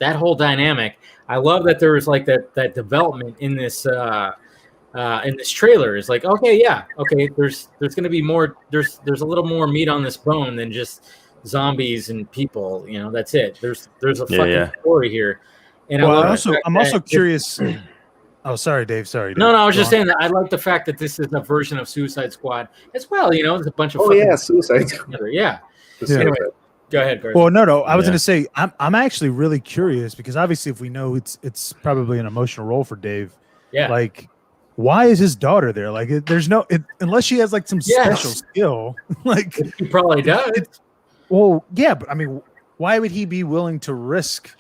Speaker 2: that whole dynamic. I love that there was that development in this trailer. It's like, okay, there's going to be more. There's a little more meat on this bone than just zombies and people. That's it. There's a fucking story here. And
Speaker 14: I'm also curious. Oh, sorry, Dave. Sorry, Dave.
Speaker 2: No, I was just saying that I like the fact that this is a version of Suicide Squad as well. There's a bunch of
Speaker 11: Suicide Squad.
Speaker 2: Yeah. Anyway, go ahead, Garth.
Speaker 14: Well, no. I was going to say I'm actually really curious because obviously, if we know it's probably an emotional role for Dave.
Speaker 2: Yeah.
Speaker 14: Like, why is his daughter there? Like, there's no unless she has some special skill. Like,
Speaker 2: he probably does.
Speaker 14: Well, yeah, but I mean, why would he be willing to risk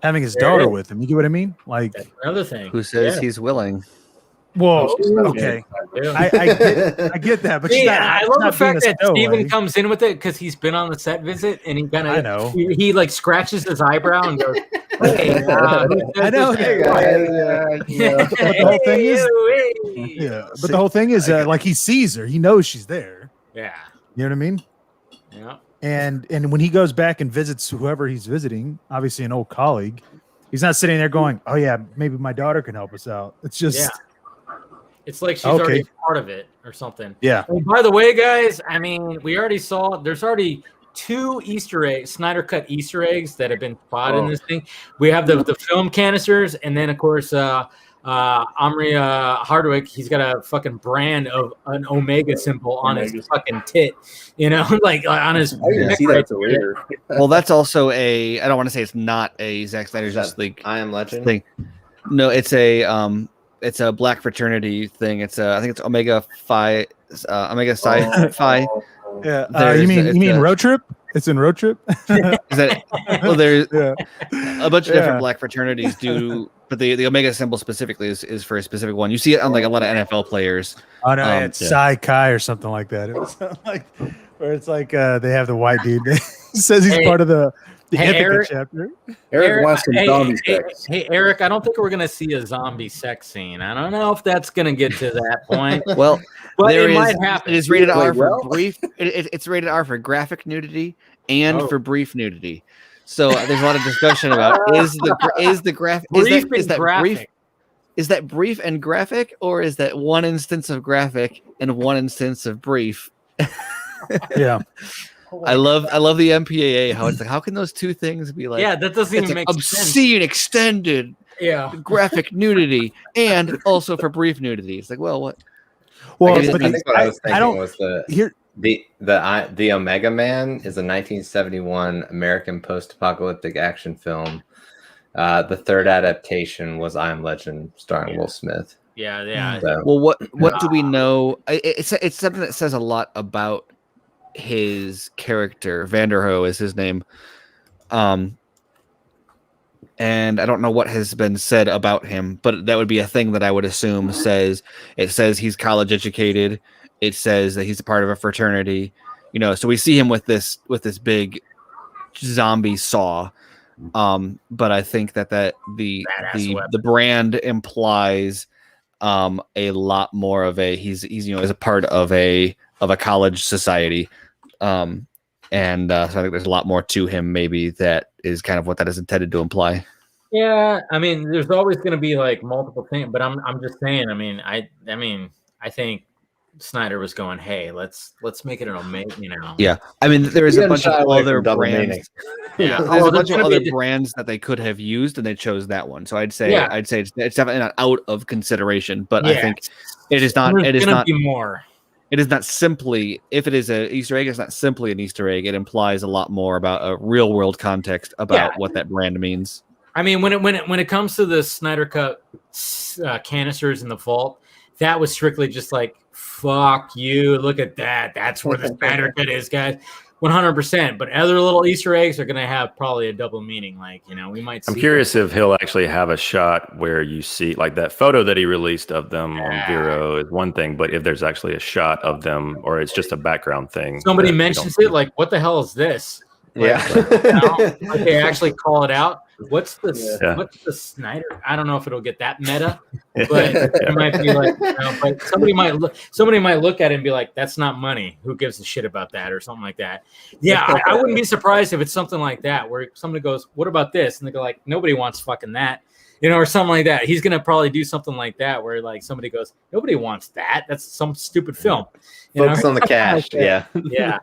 Speaker 14: having his daughter with him? You get what I mean? Like,
Speaker 2: that's another thing.
Speaker 6: Who says he's willing?
Speaker 14: Well, okay. I get that, but
Speaker 2: I love the fact that Steven comes in with it because he's been on the set visit and he kind of he scratches his eyebrow and goes, "Hey,
Speaker 14: I know." But the whole thing is, but the whole thing is, he sees her, he knows she's there.
Speaker 2: Yeah,
Speaker 14: you know what I mean?
Speaker 2: Yeah.
Speaker 14: And when he goes back and visits whoever he's visiting, obviously an old colleague, he's not sitting there going, "Oh yeah, maybe my daughter can help us out." It's just,
Speaker 2: it's like she's already part of it or something.
Speaker 14: Yeah.
Speaker 2: And by the way, guys, I mean, we already saw there's already 2 Easter eggs, Snyder Cut Easter eggs that have been spotted in this thing. We have the film canisters, and then of course Omri Hardwick, he's got a fucking brand of an Omega symbol on his fucking tit, on his.
Speaker 11: I didn't see that till later.
Speaker 6: Well, that's also I don't want to say it's not a Zack Snyder Justice League
Speaker 9: I Am Legend
Speaker 6: thing. No, it's a black fraternity thing. I think it's Omega Phi, Omega Psi Phi.
Speaker 14: Yeah. You mean Road Trip? It's in Road Trip.
Speaker 6: Is that? Well, there's a bunch of different black fraternities do. But the Omega symbol specifically is for a specific one. You see it on a lot of NFL players.
Speaker 14: Oh no, it's Psi Chi or something like that. It was where it's they have the white dude that says he's part of the Untitled Chapter.
Speaker 11: Eric wants some zombie sex.
Speaker 2: Hey, Eric, I don't think we're gonna see a zombie sex scene. I don't know if that's gonna get to that point.
Speaker 6: Well,
Speaker 2: but it might happen.
Speaker 6: It is rated R for brief. It's rated R for graphic nudity and for brief nudity. So there's a lot of discussion about is the graphic is that brief and graphic, or is that one instance of graphic and one instance of brief?
Speaker 14: Yeah.
Speaker 6: I love the MPAA, how it's like, how can those two things be like,
Speaker 2: Yeah, that doesn't even make
Speaker 6: obscene
Speaker 2: sense.
Speaker 6: extended graphic nudity and also for brief nudity. It's like, well, what?
Speaker 14: Well,
Speaker 9: I think what I was thinking was the Omega Man is a 1971 American post-apocalyptic action film. The third adaptation was I Am Legend, starring Will Smith.
Speaker 2: Yeah.
Speaker 9: So,
Speaker 6: Well, what do we know? It's something that says a lot about his character. Vanderho is his name. And I don't know what has been said about him, but that would be a thing that I would assume says he's college educated. It says that he's a part of a fraternity, so we see him with this big zombie saw. But I think that the brand implies a lot more of a he's as a part of a college society. And so I think there's a lot more to him. Maybe that is kind of what that is intended to imply.
Speaker 2: Yeah, I mean, there's always going to be like multiple things, but I'm just saying. I mean, I think Snyder was going, hey, let's make it an Omega,
Speaker 6: Yeah, I mean, there is a bunch of other
Speaker 9: brands.
Speaker 6: brands. Yeah, there's a bunch of other brands that they could have used, and they chose that one. So I'd say it's definitely not out of consideration, but I think it is not. It is not
Speaker 2: be more.
Speaker 6: It is not simply, if it is an Easter egg, it's not simply an Easter egg. It implies a lot more about a real world context about what that brand means.
Speaker 2: I mean, when it comes to the Snyder Cut canisters in the vault, that was strictly just like, fuck you, look at that. That's where the Snyder Cut is, guys. 100%. But other little Easter eggs are going to have probably a double meaning. Like, we might see.
Speaker 12: I'm curious if he'll actually have a shot where you see, like that photo that he released of them on Vero is one thing, but if there's actually a shot of them or it's just a background thing.
Speaker 2: Somebody mentions it, like, what the hell is this?
Speaker 9: Yeah.
Speaker 2: Like they actually call it out. What's the Snyder? I don't know if it'll get that meta, but it might be like, but somebody might look at it and be like, that's not money. Who gives a shit about that or something like that? Yeah, I wouldn't be surprised if it's something like that where somebody goes, what about this? And they go like, nobody wants fucking that. Or something like that. He's gonna probably do something like that where like somebody goes, nobody wants that. That's some stupid film.
Speaker 9: Focus on the cash. Yeah.
Speaker 2: Yeah.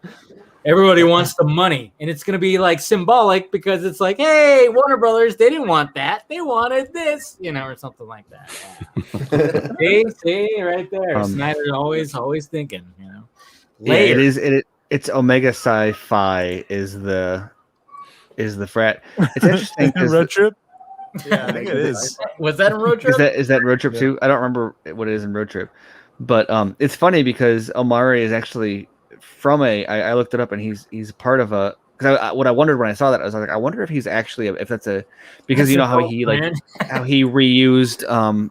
Speaker 2: Everybody wants the money, and it's going to be like symbolic because it's like, hey, Warner Brothers, they didn't want that. They wanted this, or something like that. Yeah. see, right there. Snyder's always thinking,
Speaker 6: Yeah, it is. It's Omega Sci-Fi is the frat. It's interesting.
Speaker 14: Road Trip?
Speaker 8: Yeah, I think it is.
Speaker 2: Was that a Road Trip?
Speaker 6: Is that Road Trip too? I don't remember what it is in Road Trip, but it's funny because Omari is actually from I looked it up, and he's part of a. Because what I wondered when I saw that, I was like, I wonder if he's actually if that's a because that's how he how he reused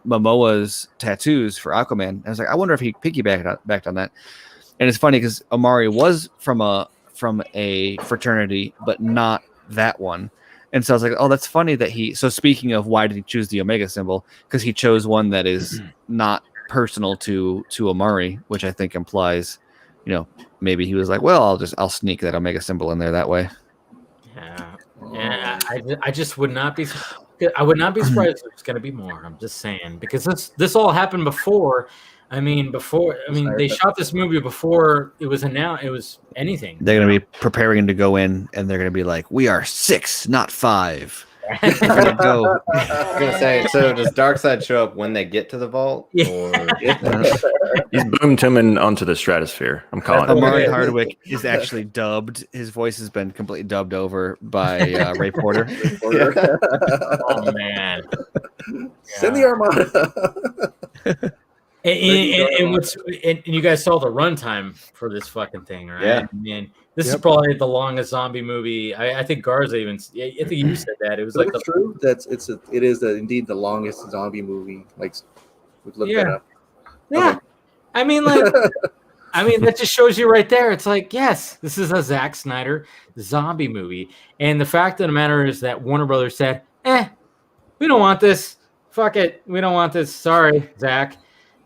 Speaker 6: Momoa's tattoos for Aquaman. I was like, I wonder if he piggybacked on that. And it's funny because Omari was from a fraternity, but not that one. And so I was like, oh, that's funny that he. So speaking of why did he choose the Omega symbol? Because he chose one that is not personal to Omari, which I think implies, maybe he was like, well, I'll sneak that Omega symbol in there that way.
Speaker 2: Yeah. I just would not be. I would not be surprised if there's going to be more. I'm just saying because this all happened before. They shot this movie before it was announced. It was anything.
Speaker 6: They're going to be preparing to go in, and they're going to be like, "We are 6, not 5."
Speaker 9: I'm gonna say, so does Darkseid show up when they get to the vault? Or
Speaker 12: he's boomed him onto the stratosphere. I'm calling it.
Speaker 6: Omari Hardwick is actually dubbed. His voice has been completely dubbed over by Ray Porter.
Speaker 2: Oh man!
Speaker 11: Send the Armada.
Speaker 2: And you guys saw the runtime for this fucking thing, right?
Speaker 9: Yeah.
Speaker 2: Man, this is probably the longest zombie movie. I think Garza even. I think you said that it was like
Speaker 11: true. It is indeed the longest zombie movie. Like we've looked that up.
Speaker 2: Yeah,
Speaker 11: okay.
Speaker 2: I mean that just shows you right there. It's like yes, this is a Zack Snyder zombie movie, and the fact of the matter is that Warner Brothers said, we don't want this. Fuck it, we don't want this. Sorry, Zack.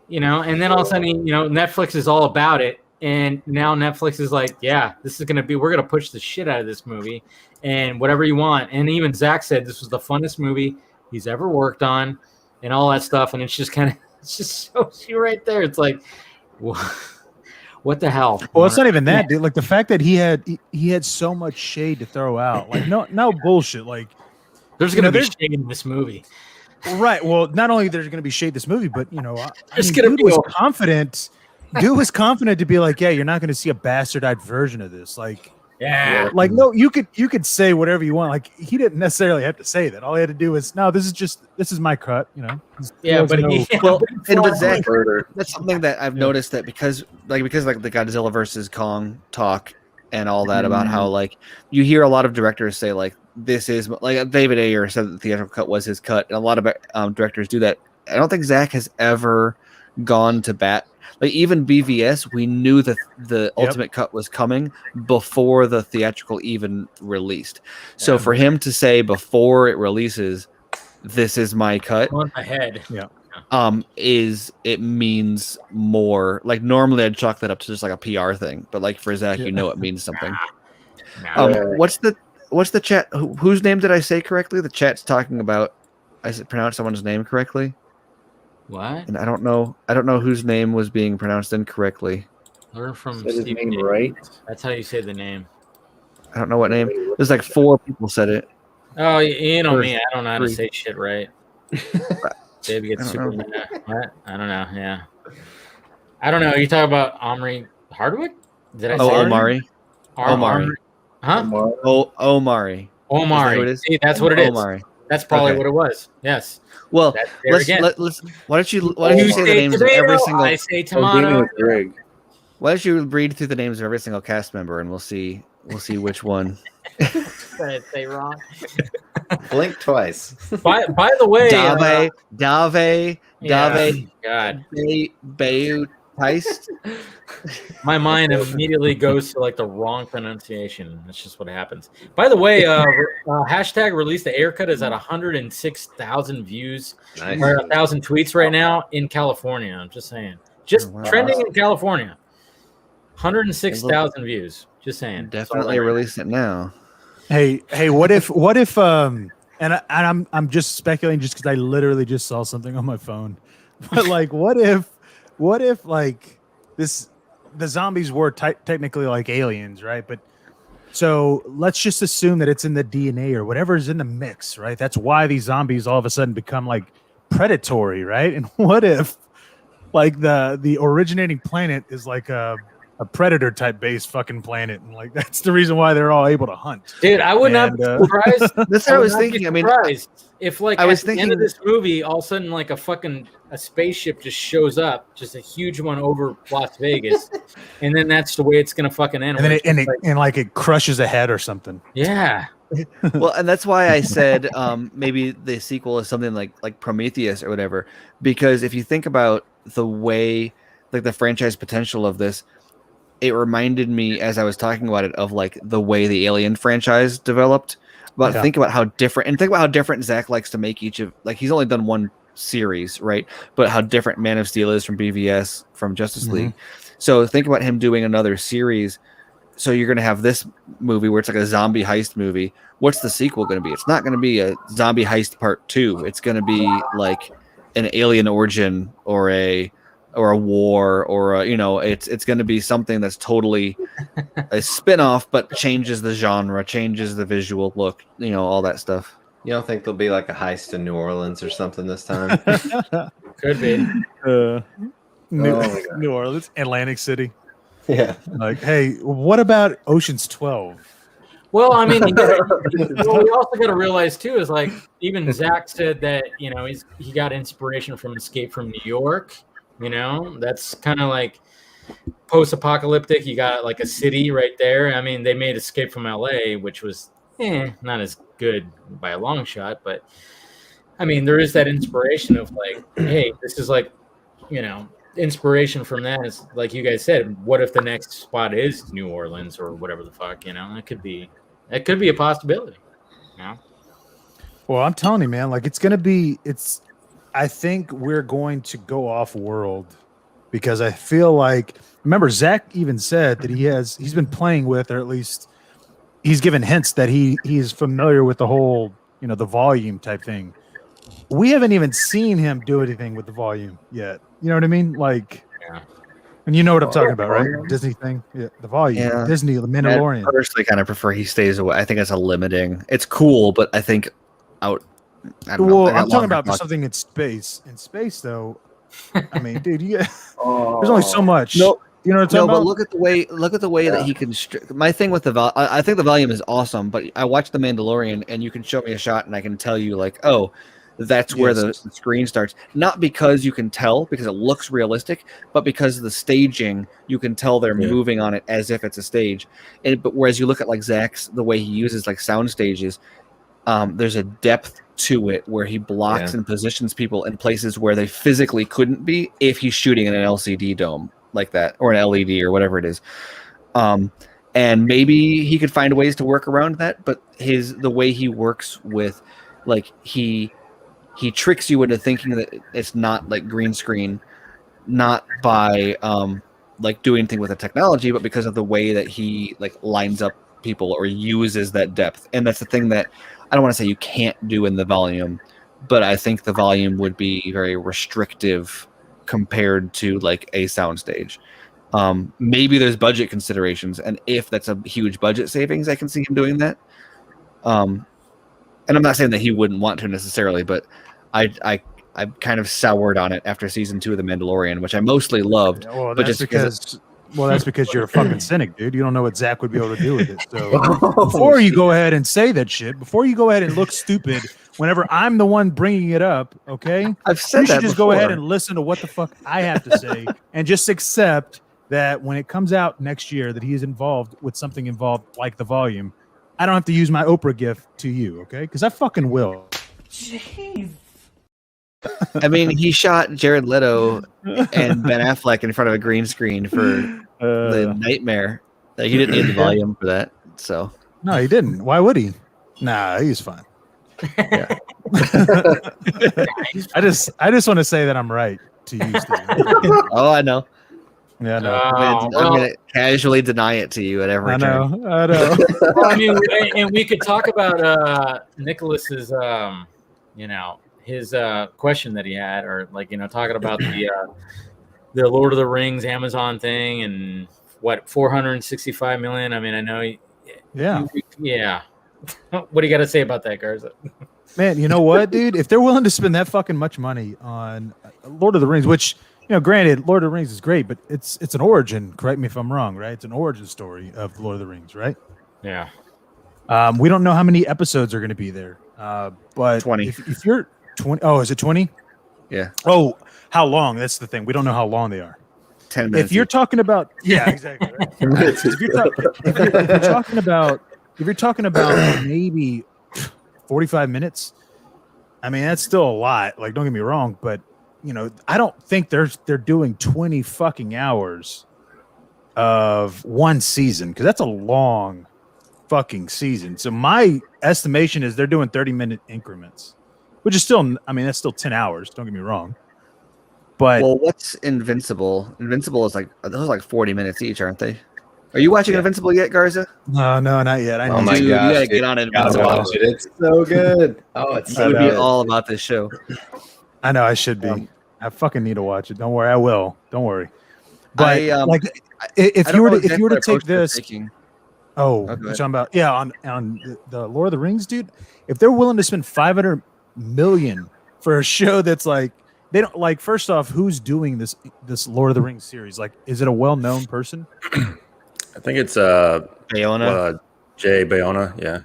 Speaker 2: And then all of a sudden, Netflix is all about it, And now Netflix is like, yeah, we're gonna push the shit out of this movie, and whatever you want. And even Zach said this was the funnest movie he's ever worked on, and all that stuff. And it's just shows you right there. It's like, what the hell?
Speaker 14: Well, it's not even that, dude. Like the fact that he had so much shade to throw out. Like no bullshit. Like
Speaker 2: there's gonna be shade in this movie.
Speaker 14: Right. Well, not only there's going to be shade this movie, but
Speaker 2: dude
Speaker 14: was confident. Dude was confident to be like, yeah, you're not going to see a bastardized version of this. Like,
Speaker 2: yeah.
Speaker 14: Like, no, you could say whatever you want. Like, he didn't necessarily have to say that. All he had to do was, no, this is my cut.
Speaker 2: Yeah, but
Speaker 6: and with Zach, that's something that I've noticed that because the Godzilla versus Kong talk and all that about how like you hear a lot of directors say like this is like David Ayer said that the theatrical cut was his cut, and a lot of directors do that. I don't think Zach has ever gone to bat. Like even BVS, we knew that the ultimate cut was coming before the theatrical even released. So for him to say before it releases, this is my cut.
Speaker 2: Ahead.
Speaker 14: Yeah.
Speaker 6: It means more. Like normally I'd chalk that up to just like a PR thing, but like for Zach, it means something. What's the chat? Whose name did I say correctly? The chat's talking about. I pronounced someone's name correctly.
Speaker 2: What?
Speaker 6: And I don't know whose name was being pronounced incorrectly.
Speaker 2: Learn from
Speaker 11: Said his
Speaker 2: Steve
Speaker 11: name
Speaker 2: Davis.
Speaker 11: right.
Speaker 2: That's how you say the name.
Speaker 6: I don't know what name. There's like 4 people said it.
Speaker 2: Oh, you know me. I don't know how to
Speaker 6: 3.
Speaker 2: say shit right. Baby gets super mad. What? I don't know. Yeah. I don't know. Are you talking about Omri Hardwick? Did I say
Speaker 6: Omari. Omari.
Speaker 2: Huh?
Speaker 6: Omari.
Speaker 2: Omari. See, that's what it is.
Speaker 6: Omari.
Speaker 2: That's probably what it was. Yes.
Speaker 6: Well, let's why don't you say the names of every single?
Speaker 2: I say tomato.
Speaker 6: Why don't you read through the names of every single cast member, and we'll see which one.
Speaker 2: Did I say wrong?
Speaker 9: Blink twice.
Speaker 2: By the way,
Speaker 6: Dave,
Speaker 2: God,
Speaker 6: Heist.
Speaker 2: My mind immediately goes to like the wrong pronunciation. That's just what happens. By the way, hashtag release the air cut is at 106,000 views or 1,000 tweets right now in California. I'm just saying, trending in California. 106,000 views. Just saying.
Speaker 6: Definitely release it now.
Speaker 14: Hey, what if and I'm just speculating just because I literally just saw something on my phone. But like, what if like the zombies were technically like aliens, right? But so let's just assume that it's in the DNA or whatever is in the mix, right? That's why these zombies all of a sudden become like predatory, right? And what if like the originating planet is like a predator type based fucking planet, and like that's the reason why they're all able to hunt.
Speaker 2: Dude, I would not be surprised.
Speaker 6: That's what I was thinking. I mean,
Speaker 2: if like at the end of this movie, all of a sudden like a spaceship just shows up, just a huge one over Las Vegas, and then that's the way it's gonna fucking end.
Speaker 14: And then it crushes a head or something.
Speaker 2: Yeah.
Speaker 6: Well, and that's why I said maybe the sequel is something like Prometheus or whatever, because if you think about the way like the franchise potential of this, it reminded me as I was talking about it of like the way the Alien franchise developed. But think about how different Zach likes to make each of, like, he's only done one series, right? But how different Man of Steel is from BVS, from Justice League. So think about him doing another series. So you're going to have this movie where it's like a zombie heist movie. What's the sequel going to be? It's not going to be a zombie heist part 2. It's going to be like an alien origin or a war or it's going to be something that's totally a spin-off but changes the genre, changes the visual look, all that stuff.
Speaker 9: You don't think there'll be like a heist in New Orleans or something this time?
Speaker 2: Could be.
Speaker 14: New Orleans, Atlantic City.
Speaker 9: Yeah.
Speaker 14: Like, hey, what about Ocean's 12?
Speaker 2: Well, I mean, what we also got to realize too is like even Zach said that he got inspiration from Escape from New York. That's kind of like post-apocalyptic. You got like a city right there. I mean, they made Escape from LA, which was not as good by a long shot, but I mean, there is that inspiration of like, hey, this is like, inspiration from that is like you guys said. What if the next spot is New Orleans or whatever the fuck? That could be a possibility.
Speaker 14: Well, I'm telling you, man, like I think we're going to go off world because I feel like, remember, Zach even said that he's been playing with, or at least he's given hints that he's familiar with the whole, the volume type thing. We haven't even seen him do anything with the volume yet. You know what I mean? Like, and you know what I'm talking about, right? Disney thing, the volume, Disney, the Mandalorian.
Speaker 6: I personally kind of prefer he stays away. I think it's a limiting. It's cool, but I think out. I don't know.
Speaker 14: I'm talking about something in space. In space, though, I mean, dude, there's only so much.
Speaker 6: No,
Speaker 14: you know what I'm talking about?
Speaker 6: But look at the way that he can. My thing with I think the volume is awesome, but I watched The Mandalorian, and you can show me a shot, and I can tell you, like, oh, that's where the screen starts. Not because you can tell, because it looks realistic, but because of the staging, you can tell they're moving on it as if it's a stage. But whereas you look at like Zach's, the way he uses like sound stages, there's a depth to it where he blocks and positions people in places where they physically couldn't be if he's shooting in an LCD dome like that, or an LED or whatever it is. And maybe he could find ways to work around that, but the way he works with, like, he tricks you into thinking that it's not like green screen, not by like doing anything with the technology, but because of the way that he like lines up people or uses that depth. And that's the thing that I don't want to say you can't do in the volume, but I think the volume would be very restrictive compared to like a soundstage. Maybe there's budget considerations, and if that's a huge budget savings, I can see him doing that. And I'm not saying that he wouldn't want to necessarily, but I kind of soured on it after season 2 of The Mandalorian, which I mostly loved.
Speaker 14: Yeah, well,
Speaker 6: but
Speaker 14: that's
Speaker 6: just
Speaker 14: because you're a fucking cynic, dude. You don't know what Zach would be able to do with it. So before you go ahead and say that shit, before you go ahead and look stupid whenever I'm the one bringing it up, okay?
Speaker 6: I've said
Speaker 14: you should
Speaker 6: that
Speaker 14: just
Speaker 6: before.
Speaker 14: go ahead and listen to what the fuck I have to say and just accept that when it comes out next year that he is involved with something involved like the volume, I don't have to use my Oprah gift to you, okay? Because I fucking will.
Speaker 15: Jeez.
Speaker 6: I mean, he shot Jared Leto and Ben Affleck in front of a green screen for the Nightmare. Like, he didn't need the volume for that. So
Speaker 14: no, he didn't. Why would he? Nah, he's fine. Yeah. I just want to say that I'm right to you, Steve.
Speaker 6: Oh, I know.
Speaker 14: Yeah, no.
Speaker 6: I'm gonna casually deny it to you at every turn.
Speaker 14: I know.
Speaker 2: Well, I mean, and we could talk about Nicholas's, his question that he had, or like, talking about the Lord of the Rings Amazon thing and what 465 million. I mean, I know. Yeah. What do you got to say about that, Garza?
Speaker 14: Man, you know what, dude? If they're willing to spend that fucking much money on Lord of the Rings, which, granted, Lord of the Rings is great, but it's an origin. Correct me if I'm wrong, right? It's an origin story of Lord of the Rings, right?
Speaker 2: Yeah.
Speaker 14: We don't know how many episodes are going to be there, but
Speaker 6: 20.
Speaker 14: If you're 20, oh, is it 20?
Speaker 6: Yeah.
Speaker 14: Oh, how long? That's the thing. We don't know how long they are.
Speaker 6: 10 minutes.
Speaker 14: If you're talking about, yeah, exactly. Right? if you're talking about maybe 45 minutes, I mean, that's still a lot. Like, don't get me wrong, but I don't think they're doing 20 fucking hours of one season, because that's a long fucking season. So my estimation is they're doing 30-minute increments, which is still, I mean, that's still 10 hours. Don't get me wrong. But
Speaker 6: what's Invincible? Invincible is like, those are like 40 minutes each, aren't they? Are you watching Invincible yet, Garza?
Speaker 14: No, not yet.
Speaker 6: Oh my god, you gotta get on Invincible.
Speaker 9: Watch it. It's so good. Oh, it's so
Speaker 6: good.
Speaker 9: good.
Speaker 6: Be all about this show.
Speaker 14: I know I should be. I fucking need to watch it. Don't worry, I will. Don't worry. But if you were to take this, what you're talking about? Yeah, on the Lord of the Rings, dude. If they're willing to spend 500 million for a show that's like, they don't like. First off, who's doing this Lord of the Rings series? Like, is it a well-known person?
Speaker 12: I think it's
Speaker 6: Bayona.
Speaker 12: Jay Bayona. Yeah.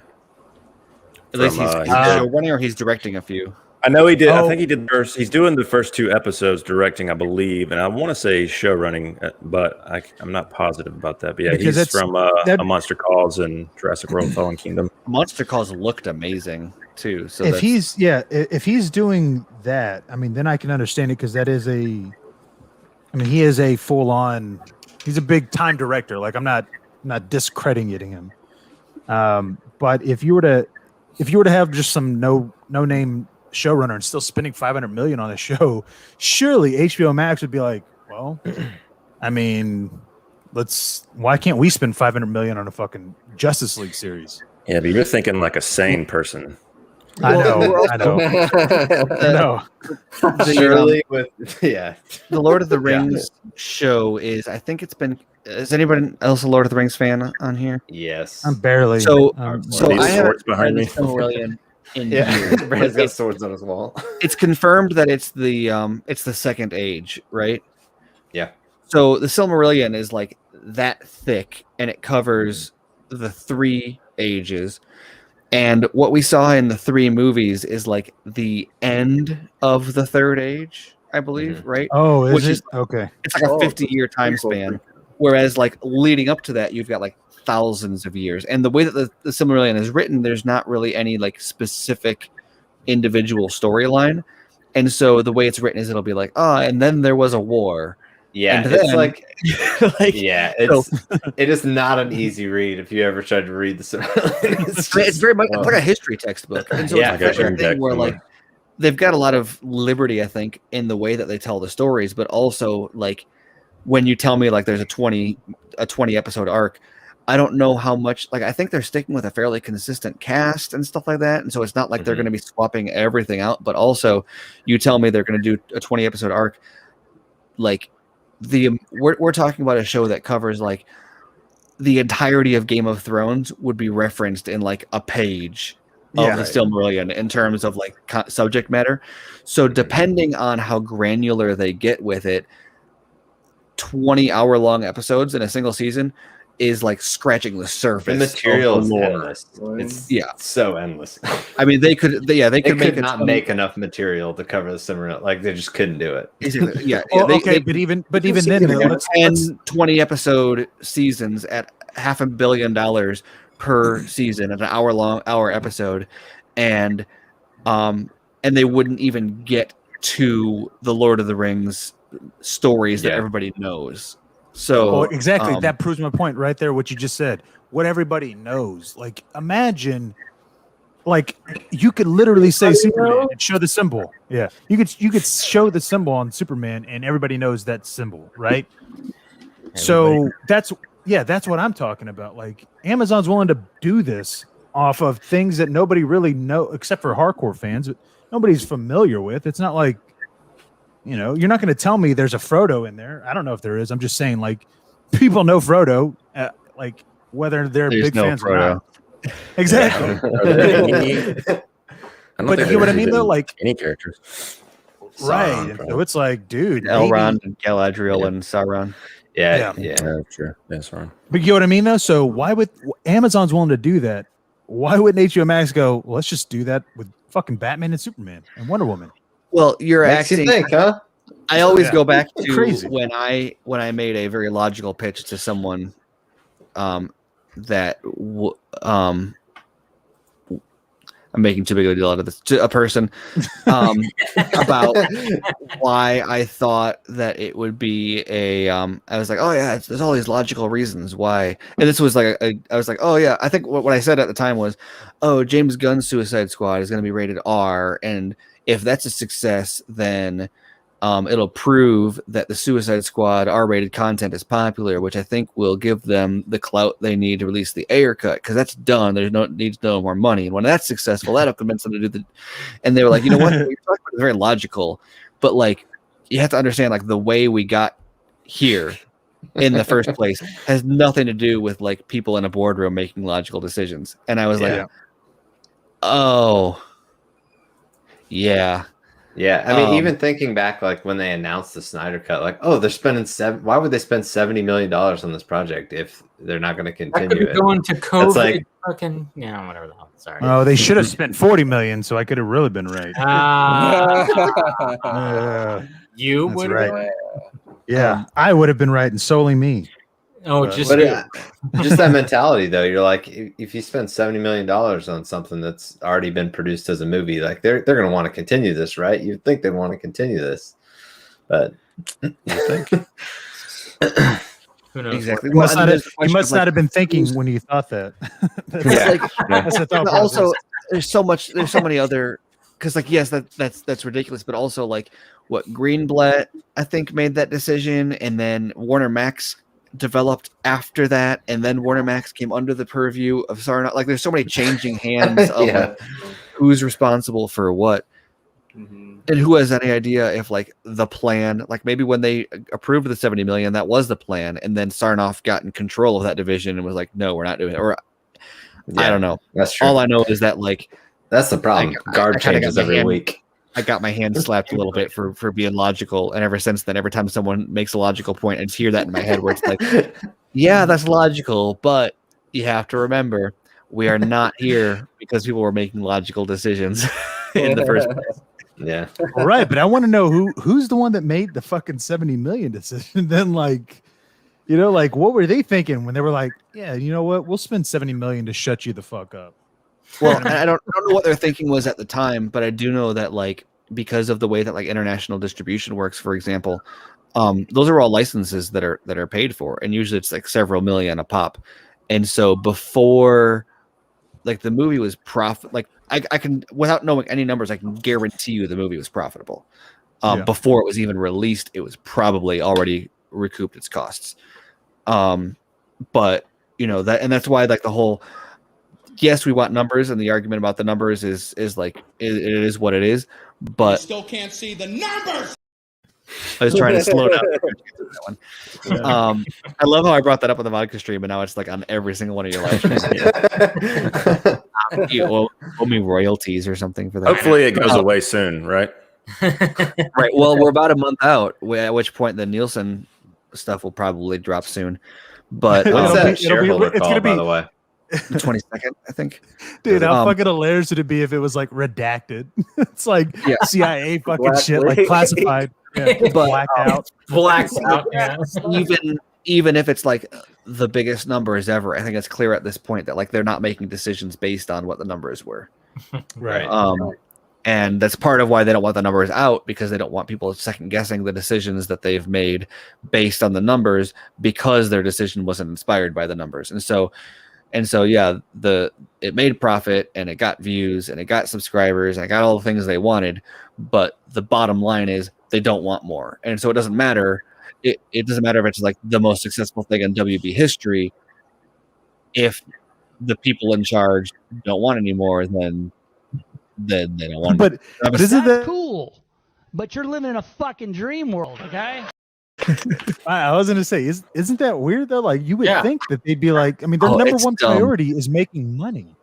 Speaker 6: At least he's showrunning, or he's directing a few.
Speaker 12: I know he did. I think he did first. He's doing the first 2 episodes directing, I believe, and I want to say show running, but I'm not positive about that. But yeah,
Speaker 14: Because
Speaker 12: he's from A Monster Calls and Jurassic World: Fallen Kingdom.
Speaker 6: Monster Calls looked amazing too. So
Speaker 14: if he's doing that, I mean, then I can understand it, because that is he is a full-on. He's a big time director. Like, I'm not discrediting him. But if you were to have just some no name showrunner and still spending 500 million on a show, surely HBO Max would be like, Well, I mean, why can't we spend $500 million on a fucking Justice League series?
Speaker 12: Yeah, but you're thinking like a sane person.
Speaker 14: I know.
Speaker 9: Surely with
Speaker 6: the Lord of the Rings show is. I think it's been. Is anybody else a Lord of the Rings fan on here?
Speaker 9: Yes,
Speaker 14: I'm barely.
Speaker 6: So
Speaker 12: these
Speaker 6: I have
Speaker 12: swords behind me.
Speaker 6: Silmarillion in
Speaker 9: Yeah,
Speaker 6: years.
Speaker 9: Brand's got swords on his wall.
Speaker 6: It's confirmed that it's the Second Age, right?
Speaker 9: Yeah.
Speaker 6: So the Silmarillion is like that thick, and it covers the 3 ages. And what we saw in the 3 movies is like the end of the 3rd age, I believe, right?
Speaker 14: Oh,
Speaker 6: Which
Speaker 14: is
Speaker 6: is
Speaker 14: it? Okay.
Speaker 6: It's like a 50-year time span. Whereas like leading up to that, you've got like thousands of years. And the way that the Silmarillion is written, there's not really any like specific individual storyline. And so the way it's written is it'll be like, and then there was a war.
Speaker 9: Yeah,
Speaker 6: and
Speaker 9: it's
Speaker 6: then,
Speaker 9: like it is not an easy read if you ever tried to read the Silmarillion.
Speaker 6: It's very much it's like a history textbook. And so it's a thing where like they've got a lot of liberty, I think, in the way that they tell the stories, but also like when you tell me like there's a 20 episode arc, I don't know how much. Like I think they're sticking with a fairly consistent cast and stuff like that, and so it's not like they're going to be swapping everything out. But also, you tell me they're going to do a 20 episode arc, like we're talking about a show that covers like the entirety of Game of Thrones would be referenced in like a page of the Silmarillion in terms of like subject matter. So depending on how granular they get with it, 20-hour-long episodes in a single season is like scratching the surface.
Speaker 9: The material is endless. It's so endless.
Speaker 6: I mean, they could
Speaker 9: make enough material to cover the Silmarillion. Like they just couldn't do it.
Speaker 6: Yeah.
Speaker 14: But even then,
Speaker 6: 20 episode seasons at $500 million per season, an hour episode, and they wouldn't even get to the Lord of the Rings stories that everybody knows. So
Speaker 14: exactly, that proves my point right there. What you just said, what everybody knows. Like, imagine, like, you could literally say Superman and show the symbol. Yeah, you could show the symbol on Superman, and everybody knows that symbol, right? So that's what I'm talking about. Like, Amazon's willing to do this off of things that nobody really know, except for hardcore fans. Nobody's familiar with. It's not like, you know, you're not going to tell me there's a Frodo in there. I don't know if there is. I'm just saying, like, people know Frodo, like, whether they're big fans or not. Exactly. But you know what I mean, though? Like,
Speaker 12: any characters.
Speaker 14: Right. So it's like, dude.
Speaker 6: Elrond and Galadriel and Sauron.
Speaker 9: Yeah.
Speaker 12: Sure. That's wrong.
Speaker 14: But you know what I mean, though? So why would Amazon's willing to do that? Why wouldn't HBO Max go, well, let's just do that with fucking Batman and Superman and Wonder Woman?
Speaker 6: Well, you're
Speaker 9: Makes
Speaker 6: acting.
Speaker 9: You think, huh?
Speaker 6: I always go back to
Speaker 14: crazy.
Speaker 6: when I made a very logical pitch to someone, I'm making too big of a deal out of this, to a person, about why I thought that it would be I was like, oh yeah, there's all these logical reasons why, and this was like I was like, oh yeah, I think what I said at the time was, oh, James Gunn's Suicide Squad is going to be rated R, and if that's a success, then it'll prove that the Suicide Squad R-rated content is popular, which I think will give them the clout they need to release the Ayer cut, because that's done. There's no need to know more money, and when that's successful, that'll convince them to do the. And they were like, you know what? You're talking about is very logical, but like you have to understand, like the way we got here in the first place has nothing to do with like people in a boardroom making logical decisions. And I was like, oh. Yeah.
Speaker 9: Yeah. I mean, even thinking back, like when they announced the Snyder Cut, like, oh, they're spending why would they spend $70 million on this project if they're not going to continue it?
Speaker 2: Going to COVID.
Speaker 9: It's like,
Speaker 2: fucking, whatever the hell. Sorry.
Speaker 14: Oh, they should have spent $40 million, so I could have really been right.
Speaker 2: You
Speaker 14: That's
Speaker 2: would
Speaker 14: right. Yeah, I would have been right, and solely me.
Speaker 2: Oh, just
Speaker 9: just that mentality, though. You're like, if you spend $70 million on something that's already been produced as a movie, like they're going to want to continue this, right? You'd think they want to continue this, but you think
Speaker 2: who knows?
Speaker 6: Exactly.
Speaker 14: You must not have been thinking when you thought that. That's the thought process.
Speaker 6: Also, there's so many other because like yes, that's ridiculous, but also like what Greenblatt I think made that decision, and then Warner Max developed after that, and then Warner Max came under the purview of Sarnoff. Like there's so many changing hands of like, who's responsible for what. And who has any idea if like the plan, like maybe when they approved the 70 million, that was the plan, and then Sarnoff got in control of that division and was like, no, we're not doing it. Or I don't know.
Speaker 9: That's true.
Speaker 6: All I know is that like
Speaker 9: that's the problem. Guard changes every week.
Speaker 6: I got my hand slapped a little bit for being logical, and ever since then, every time someone makes a logical point, I just hear that in my head where it's like, yeah, that's logical, but you have to remember we are not here because people were making logical decisions in the first place.
Speaker 9: Yeah.
Speaker 14: All right, but I want to know who's the one that made the fucking 70 million decision. Then, like, you know, like what were they thinking when they were like, yeah, you know what, we'll spend 70 million to shut you the fuck up.
Speaker 6: Well, I don't know what their thinking was at the time, but I do know that like because of the way that like international distribution works, for example, those are all licenses that are paid for, and usually it's like several million a pop. And so before like the movie was profit, like I can, without knowing any numbers, I can guarantee you the movie was profitable. Before it was even released, it was probably already recouped its costs. But you know that, and that's why like the whole, yes, we want numbers, and the argument about the numbers is like it is what it is. But
Speaker 7: you still can't see the numbers.
Speaker 6: I was trying to slow down that one. Yeah. I love how I brought that up on the vodka stream, but now it's like on every single one of your live streams. You owe me royalties or something for that.
Speaker 12: Hopefully, it goes away soon, right?
Speaker 6: Right. Well, we're about a month out, at which point the Nielsen stuff will probably drop soon. But
Speaker 9: what's that shareholder call, by the way?
Speaker 6: The 22nd, I think.
Speaker 14: Dude, how fucking hilarious would it be if it was like redacted? It's like CIA fucking shit, like classified. Yeah, blacked out.
Speaker 2: Blacked out. Yeah.
Speaker 6: Even if it's like the biggest numbers ever, I think it's clear at this point that like they're not making decisions based on what the numbers were.
Speaker 2: Right.
Speaker 6: And that's part of why they don't want the numbers out, because they don't want people second guessing the decisions that they've made based on the numbers, because their decision wasn't inspired by the numbers. And so yeah, it made profit, and it got views, and it got subscribers, and it got all the things they wanted. But the bottom line is they don't want more. And so it doesn't matter. It doesn't matter if it's like the most successful thing in WB history. If the people in charge don't want any more, then they don't want
Speaker 14: it. But isn't that
Speaker 15: cool? But you're living in a fucking dream world, okay?
Speaker 14: I was gonna say, isn't that weird though? Like you would think that they'd be like, I mean, their number one priority is making money.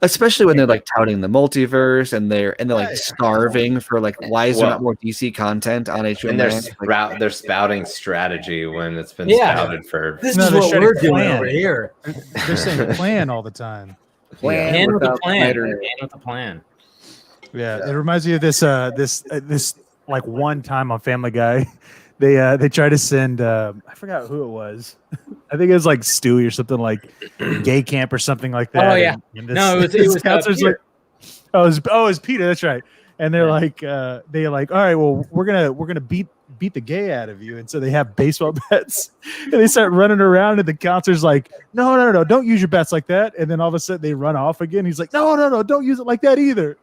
Speaker 6: Especially when they're like touting the multiverse, and they're like starving for like, why is there not more DC content on HBO?
Speaker 9: And they're spouting strategy when it's been spouted for.
Speaker 2: This is what we're doing over here.
Speaker 14: They're saying plan all the time.
Speaker 2: Plan with a plan. Man with a plan.
Speaker 14: Yeah, it reminds me of this like one time on Family Guy. They try to send I forgot who it was. I think it was like Stewie or something, like gay camp or something like that.
Speaker 2: Oh yeah.
Speaker 14: And
Speaker 2: No, it was
Speaker 14: like, it was Peter. That's right. And they're like, all right, well, we're gonna beat the gay out of you. And so they have baseball bats, and they start running around, and the counselor's like, no, don't use your bats like that. And then all of a sudden they run off again. He's like, no, don't use it like that either.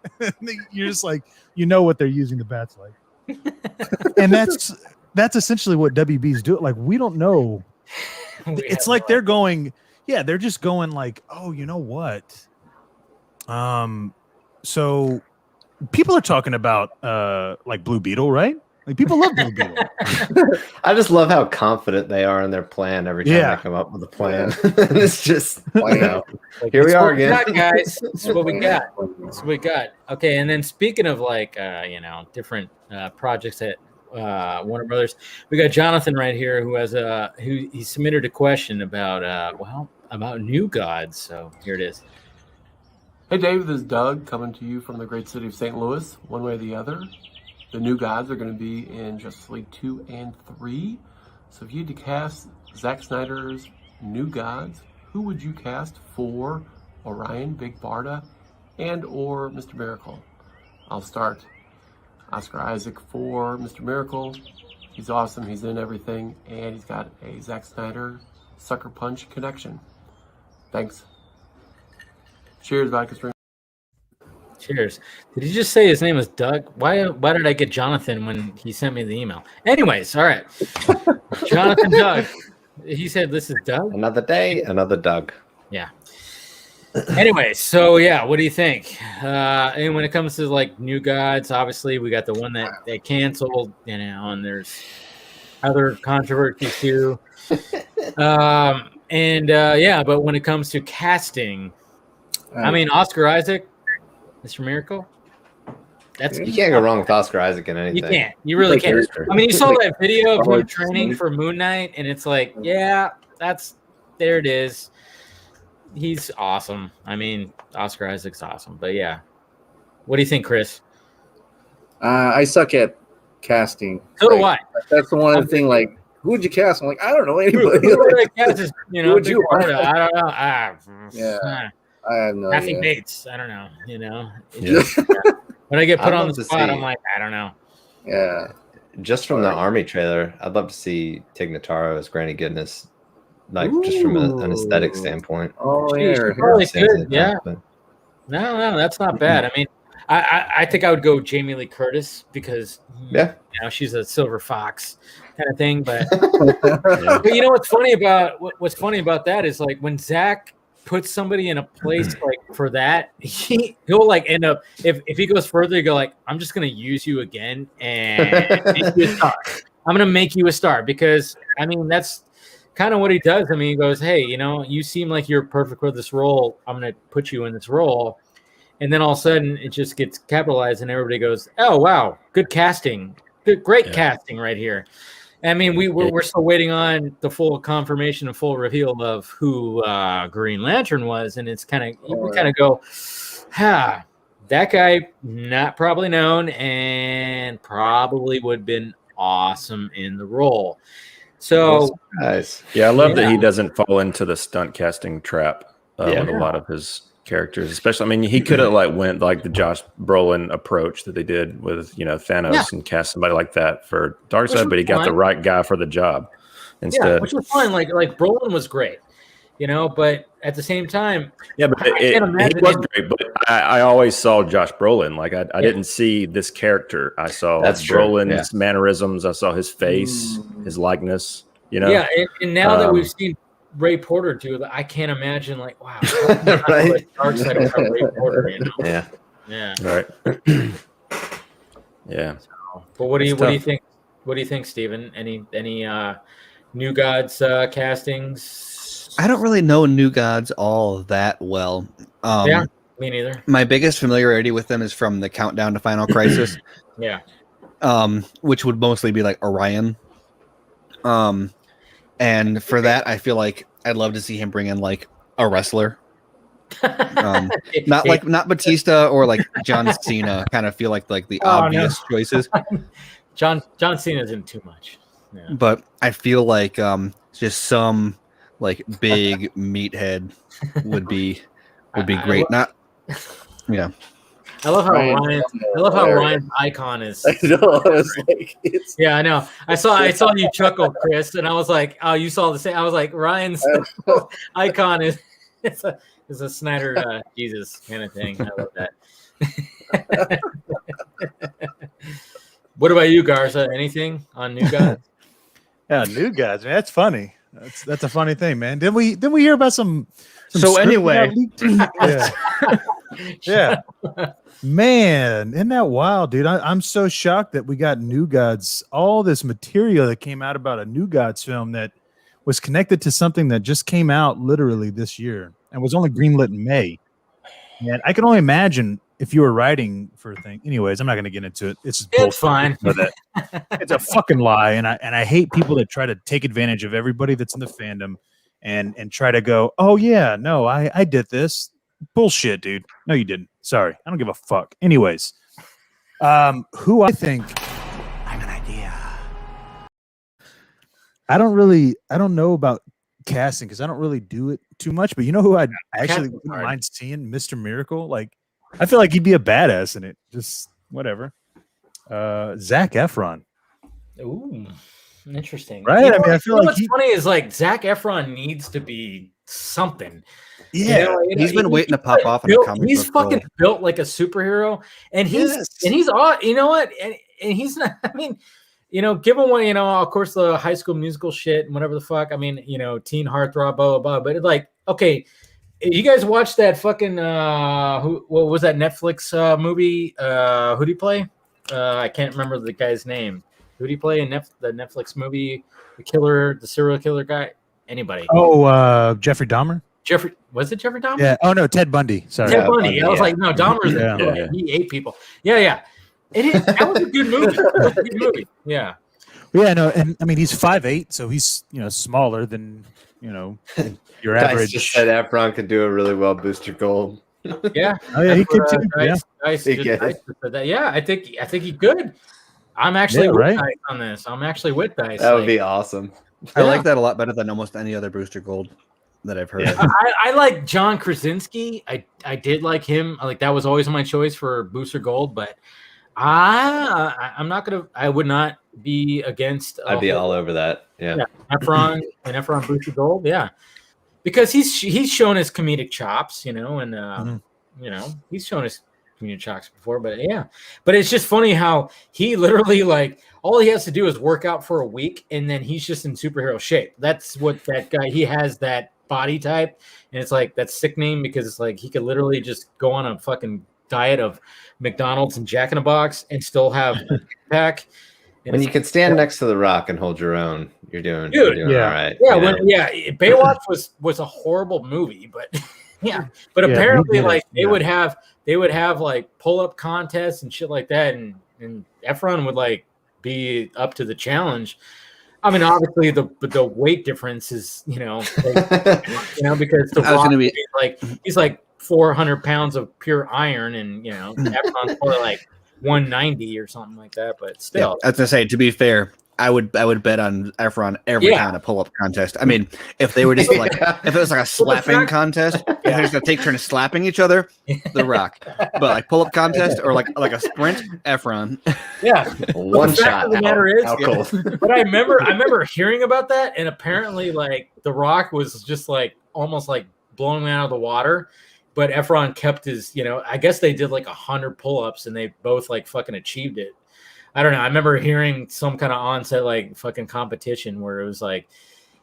Speaker 14: You're just like, you know what they're using the bats like. And that's essentially what WB's do. Like, we don't know. It's like they're going, they're just going like, oh, you know what? So people are talking about like Blue Beetle, right? Like people love Blue Beetle.
Speaker 9: I just love how confident they are in their plan every time they come up with a plan. It's just, here we are again.
Speaker 2: Guys. This is what we got. Okay, and then speaking of like, different projects that Warner Brothers, we got Jonathan right here who has he submitted a question about New Gods. So here it is.
Speaker 16: Hey Dave, this is Doug coming to you from the great city of St. Louis. One way or the other, the New Gods are going to be in Justice League 2 and 3. So if you had to cast Zack Snyder's New Gods, who would you cast for Orion, Big Barda, and or Mr. Miracle? I'll start. Oscar Isaac for Mr. Miracle. He's awesome. He's in everything. And he's got a Zack Snyder sucker punch connection. Thanks. Cheers, Vodka Stream.
Speaker 2: Cheers. Did he just say his name was Doug? Why did I get Jonathan when he sent me the email? Anyways, all right. Jonathan Doug. He said this is Doug.
Speaker 9: Another day, another Doug.
Speaker 2: Yeah. Anyway, so yeah, what do you think? And when it comes to like New Gods, obviously we got the one that they canceled, and there's other controversies too. But when it comes to casting, I mean, Oscar Isaac, Mr. Miracle.
Speaker 9: You can't go wrong with Oscar Isaac in anything.
Speaker 2: You can't. You really can't. I mean, you saw that video of him training for Moon Knight, and it's like, yeah, there it is. He's awesome. I mean, Oscar Isaac's awesome. But yeah, what do you think, Chris?
Speaker 11: I suck at casting.
Speaker 2: So do I.
Speaker 11: That's the one thing. Like, who would you cast? I'm like, I don't know anybody.
Speaker 2: Who would I cast is,
Speaker 11: Who would you
Speaker 2: I don't know.
Speaker 11: Yeah. I have no
Speaker 2: Kathy
Speaker 11: idea.
Speaker 2: Bates. I don't know. When I get put on the spot, I'm like, I don't know.
Speaker 11: Yeah.
Speaker 9: Just from the Army trailer, I'd love to see Tig Notaro as Granny Goodness, like just from an aesthetic standpoint.
Speaker 11: Oh yeah,
Speaker 2: probably good. Yeah. No, that's not bad. I mean, I think I would go Jamie Lee Curtis because she's a silver fox kind of thing. But but you know what's funny about that is like when Zach puts somebody in a place like for that, he'll like end up if he goes further, he go like, I'm just gonna use you again and make you a star. I'm gonna make you a star because I mean that's kind of what he does. I mean, he goes, hey, you seem like you're perfect for this role. I'm gonna put you in this role. And then all of a sudden it just gets capitalized and everybody goes, oh, wow, good casting. Great casting right here. I mean, we're still waiting on the full confirmation and full reveal of who Green Lantern was. And it's kind of go, that guy not probably known and probably would have been awesome in the role. So
Speaker 12: nice. Yeah, I love that he doesn't fall into the stunt casting trap with a lot of his characters, especially. I mean, he could have went like the Josh Brolin approach that they did with Thanos and cast somebody like that for Darkseid, but he got the right guy for the job instead.
Speaker 2: Which was fine. Like Brolin was great, but at the same time,
Speaker 12: but he was great. But I always saw Josh Brolin. Like I didn't see this character. I saw Brolin's mannerisms. I saw his face, his likeness.
Speaker 2: Yeah, and now that we've seen Ray Porter too, I can't imagine wow.
Speaker 9: Right?
Speaker 2: Darkseid without Ray Porter,
Speaker 12: Yeah. Right. Yeah.
Speaker 2: But what do you think? What do you think, Steven? Any New Gods castings?
Speaker 6: I don't really know New Gods all that well.
Speaker 2: Me neither.
Speaker 6: My biggest familiarity with them is from the Countdown to Final Crisis.
Speaker 2: Yeah.
Speaker 6: Which would mostly be like Orion. And for that, I feel like I'd love to see him bring in like a wrestler. Not Batista or like John Cena. Kind of feel like the obvious choices.
Speaker 2: John Cena isn't too much. Yeah.
Speaker 6: But I feel like just some like big meathead would be great.
Speaker 2: I love how Ryan's icon is. I know. I know. I saw you chuckle, Chris, and I was like, "Oh, you saw the same." I was like, "Ryan's icon is a Snyder Jesus kind of thing." I love that. What about you, Garza? Anything on New Gods?
Speaker 14: Yeah, New Gods, man. That's funny. That's a funny thing, man. Didn't we hear about some
Speaker 6: so anyway.
Speaker 14: Yeah. Man, isn't that wild, dude? I'm so shocked that we got New Gods, all this material that came out about a New Gods film that was connected to something that just came out literally this year and was only greenlit in May. And I can only imagine if you were writing for a thing. Anyways, I'm not going to get into it. It's
Speaker 2: fine.
Speaker 14: It's a fucking lie, and I hate people that try to take advantage of everybody that's in the fandom and try to go, oh yeah, no, I did this. Bullshit, dude. No, you didn't. Sorry. I don't give a fuck. Anyways, who I think I have an idea. I don't know about casting because I don't really do it too much, but you know who I actually wouldn't mind seeing? Mr. Miracle. Like, I feel like he'd be a badass in it. Just whatever. Zac Efron.
Speaker 2: Ooh, interesting.
Speaker 14: Right? I mean, I feel like
Speaker 2: what's funny is like Zac Efron needs to be something.
Speaker 6: Yeah, he's been waiting to pop off in a comic
Speaker 2: He's
Speaker 6: book
Speaker 2: fucking built like a superhero, and he's you know what, and he's not. I mean, given what of course the High School Musical shit and whatever the fuck. I mean, teen heartthrob, blah blah blah. But like, okay, you guys watched that fucking what was that Netflix movie? Who did he play? I can't remember the guy's name. Who did he play in the Netflix movie? The serial killer guy. Anybody?
Speaker 14: Oh, Jeffrey Dahmer.
Speaker 2: Was it Jeffrey Dahmer?
Speaker 14: Yeah. Oh no, Ted Bundy. Sorry.
Speaker 2: Ted Bundy. I was like, no, Dahmer's he ate people. Yeah. That was a good movie. That was a good movie. Yeah.
Speaker 14: Yeah, no, and I mean he's 5'8", so he's smaller than your average.
Speaker 9: Just said Efron could do a really well Booster Gold.
Speaker 2: Yeah.
Speaker 14: Oh yeah, he could too.
Speaker 2: Yeah, I think he could. I'm actually with Dice on this. I'm actually with Dice.
Speaker 9: That would be awesome.
Speaker 6: I like that a lot better than almost any other Booster Gold that I've heard.
Speaker 2: I like John Krasinski. I did like him. Like that was always my choice for Booster Gold, but I'm not gonna. I would not be against.
Speaker 9: I'd be all over that. Yeah.
Speaker 2: Efron and Efron Booster Gold. Yeah, because he's shown his comedic chops, and he's shown his comedic chops before. But but it's just funny how he literally like all he has to do is work out for a week, and then he's just in superhero shape. That's what that guy. He has that body type, and it's like that's sickening because it's like he could literally just go on a fucking diet of McDonald's and Jack in the Box and still have a pack.
Speaker 9: When you can stand next to the Rock and hold your own, you're doing all right.
Speaker 2: Yeah, Baywatch was a horrible movie, but but apparently like they would have like pull-up contests and shit like that, and Efron would like be up to the challenge. I mean, obviously the weight difference is because the Rock he's like 400 pounds of pure iron, and Efron's probably like 190 or something like that. But still,
Speaker 6: I was gonna say, to be fair, I would bet on Efron every kind of pull-up contest. I mean, if they were just like if it was like a slapping contest, if they're just gonna take turns slapping each other, The Rock. But like pull-up contest or like a sprint, Efron.
Speaker 2: Yeah,
Speaker 9: one shot.
Speaker 2: The matter is, but I remember hearing about that, and apparently like The Rock was just like almost like blowing me out of the water. But Efron kept his, I guess they did like 100 pull-ups and they both like fucking achieved it. I don't know. I remember hearing some kind of onset like fucking competition where it was like,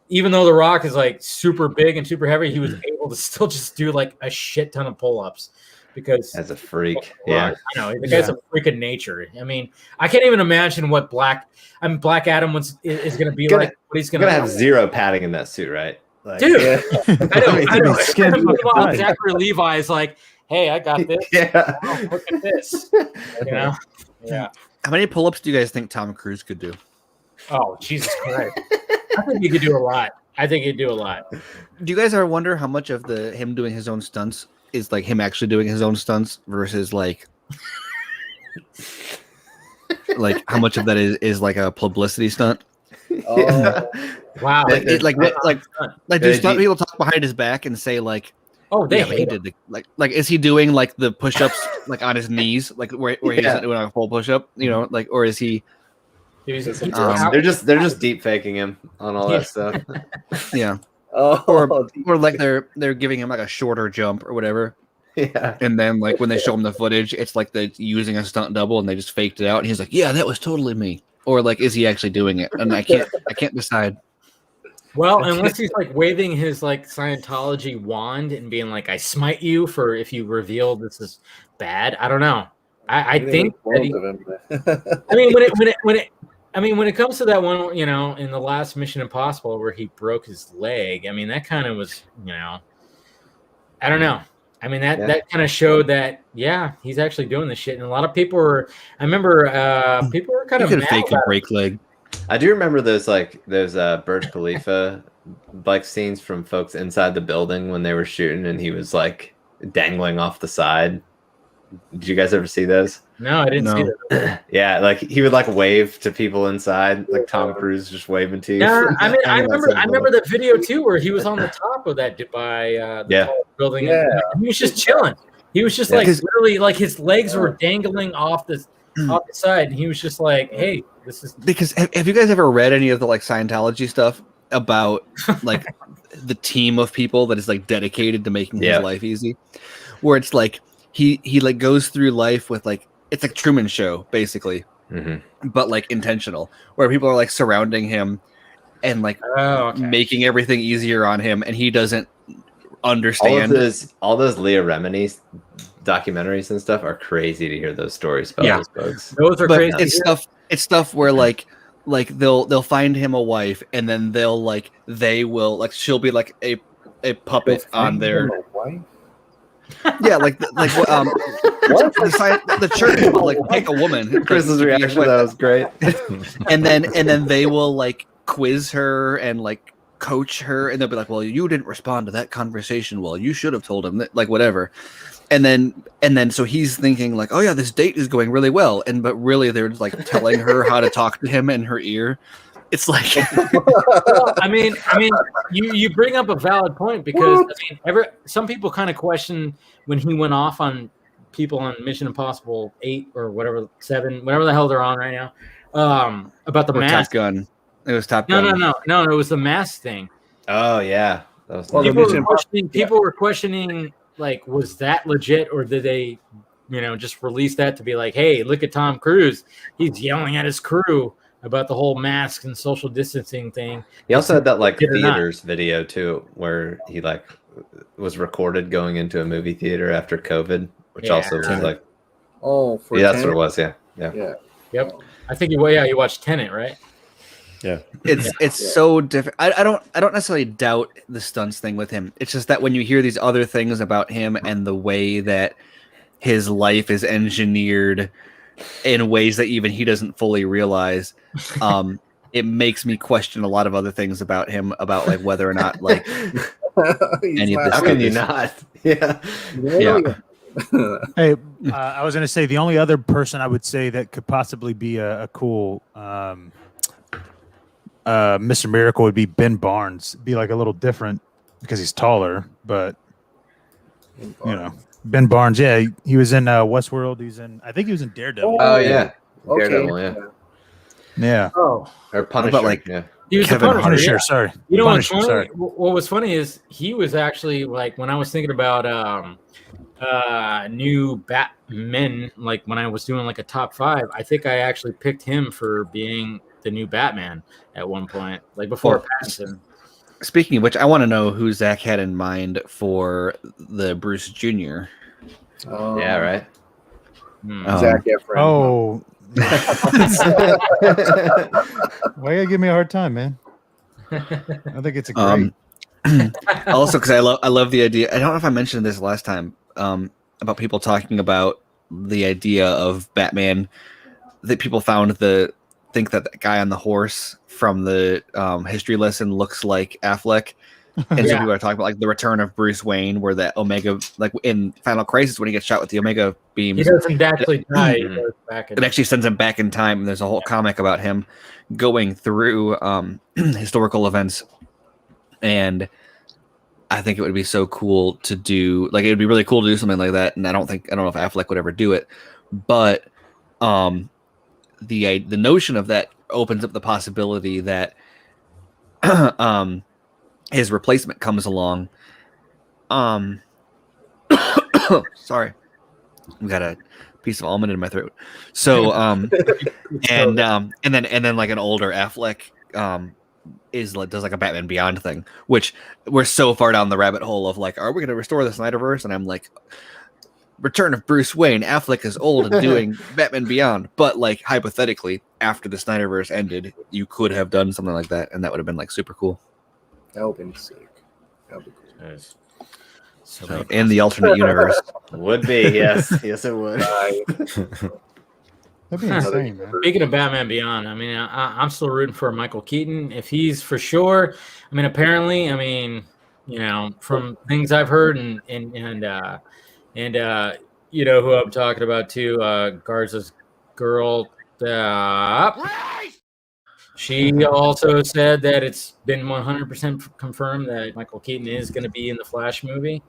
Speaker 2: even though The Rock is like super big and super heavy, he was able to still just do like a shit ton of pull-ups because
Speaker 9: as a freak.
Speaker 2: I know the guy's a freak of nature. I mean, I can't even imagine what Black Adam is going to be like. What he's going to
Speaker 9: have zero padding in that suit, right? Like,
Speaker 2: dude, I know. Zachary Levi is like, hey, I got this. Oh, look at this. Yeah.
Speaker 6: How many pull-ups do you guys think Tom Cruise could do?
Speaker 2: Oh, Jesus Christ. I think he could do a lot.
Speaker 6: Do you guys ever wonder how much of him doing his own stunts is like him actually doing his own stunts versus like how much of that is like a publicity stunt?
Speaker 2: Oh, wow!
Speaker 6: Like do stunt people talk behind his back and say like,
Speaker 2: "Oh, they hate
Speaker 6: him." Like is he doing like the push-ups like on his knees, like where he's not doing a full push-up, like, or is he?
Speaker 9: They're just deep faking him on all that stuff.
Speaker 6: Yeah. Or like they're giving him like a shorter jump or whatever.
Speaker 9: Yeah.
Speaker 6: And then like when they show him the footage, it's like they're using a stunt double and they just faked it out. And he's like, "Yeah, that was totally me." Or like, is he actually doing it? And I can't decide.
Speaker 2: Well, unless he's like waving his like Scientology wand and being like, "I smite you for if you reveal this is bad." I don't know. I think that when it comes to that one, in the last Mission Impossible where he broke his leg, I mean, that kind of was, I don't know. I mean, that kind of showed that, he's actually doing this shit. And a lot of people were, I remember people were kind of mad
Speaker 6: fake a break leg.
Speaker 9: I do remember those Burj Khalifa scenes from folks inside the building when they were shooting and he was like dangling off the side. Did you guys ever see those?
Speaker 2: No, I didn't see that.
Speaker 9: Yeah, like he would like wave to people inside, like Tom Cruise just waving to you.
Speaker 2: Yeah, I mean, I remember the video too where he was on the top of that Dubai building. Yeah, and he was just chilling. He was just like literally like his legs were dangling off the side, and he was just like, "Hey, this is."
Speaker 6: Because have you guys ever read any of the like Scientology stuff about like the team of people that is like dedicated to making his life easy. Where it's like he like goes through life with like it's like Truman Show basically, but like intentional, where people are like surrounding him and like making everything easier on him, and he doesn't understand.
Speaker 9: All those Leah Remini documentaries and stuff are crazy to hear those stories about those folks.
Speaker 2: Those are crazy.
Speaker 6: It's stuff where like they'll find him a wife, and then they will she'll be like a puppet on their
Speaker 11: wife.
Speaker 6: Yeah, what? The church will like pick a woman.
Speaker 9: Chris's reaction to that was great.
Speaker 6: and then they will like quiz her and like coach her, and they'll be like, "Well, you didn't respond to that conversation. Well, you should have told him that," like whatever. And then so he's thinking like, "Oh yeah, this date is going really well," but really they're like telling her how to talk to him in her ear. It's like,
Speaker 2: I mean, you bring up a valid point because some people kind of question when he went off on people on Mission Impossible 8 or whatever 7, whatever the hell they're on right now, about the mask.
Speaker 6: Top Gun. It was Top Gun.
Speaker 2: No, it was the mask thing.
Speaker 9: Oh yeah, that was
Speaker 2: people were questioning like, was that legit, or did they, just release that to be like, hey, look at Tom Cruise, he's yelling at his crew about the whole mask and social distancing thing.
Speaker 9: He also had that like theaters video too, where he like was recorded going into a movie theater after COVID, which also was like, that's what it was. Yeah.
Speaker 2: Yep. I think you watched Tenet, right?
Speaker 9: Yeah.
Speaker 6: It's so different. I don't necessarily doubt the stunts thing with him. It's just that when you hear these other things about him and the way that his life is engineered in ways that even he doesn't fully realize, it makes me question a lot of other things about him, about like whether or not like any of this.
Speaker 9: How can you not? Yeah.
Speaker 14: Hey, I was gonna say the only other person I would say that could possibly be a cool Mr. Miracle would be Ben Barnes. Be like a little different because he's taller, but Ben Barnes, yeah, he was in Westworld. I think he was in Daredevil.
Speaker 9: Oh yeah, Daredevil,
Speaker 14: yeah.
Speaker 9: Oh, or Punisher,
Speaker 6: like
Speaker 2: he was
Speaker 14: Kevin
Speaker 2: the Punisher.
Speaker 14: Yeah. Sorry,
Speaker 2: you know
Speaker 14: Punisher,
Speaker 2: what's funny?
Speaker 14: sorry.
Speaker 2: What was funny is he was actually like when I was thinking about new Batman, like when I was doing like a top 5, I think I actually picked him for being the new Batman at one point, like before Pattinson.
Speaker 6: Speaking of which, I want to know who Zach had in mind for the Bruce Jr.
Speaker 9: Yeah, right.
Speaker 11: Zac Efron.
Speaker 14: Oh, why you give me a hard time, man? I think it's a great.
Speaker 6: Also, because I love the idea. I don't know if I mentioned this last time about people talking about the idea of Batman. That people think that the guy on the horse from the history lesson looks like Affleck. And so people are talking about like the return of Bruce Wayne, where that Omega, like in Final Crisis, when he gets shot with the Omega beams,
Speaker 2: he doesn't actually die.
Speaker 6: It actually sends him back in time, and there's a whole comic about him going through historical events. And I think it would be so cool to do. Like, it would be really cool to do something like that. And I don't know if Affleck would ever do it, but the notion of that opens up the possibility that his replacement comes along. Sorry, I've got a piece of almond in my throat. So and then like an older Affleck does like a Batman Beyond thing, which we're so far down the rabbit hole of like, are we going to restore the Snyderverse? And I'm like, Return of Bruce Wayne. Affleck is old and doing Batman Beyond, but like hypothetically, after the Snyderverse ended, you could have done something like that, and that would have been like super cool.
Speaker 11: That would have been sick. That would be cool.
Speaker 2: Nice.
Speaker 6: So in the alternate universe,
Speaker 9: would be yes, it would.
Speaker 14: That'd be insane, man.
Speaker 2: Speaking of Batman Beyond, I mean, I'm still rooting for Michael Keaton. If he's for sure, I mean, apparently, I mean, from things I've heard and you know who I'm talking about too, Garza's girl. She also said that it's been 100% confirmed that Michael Keaton is going to be in the Flash movie.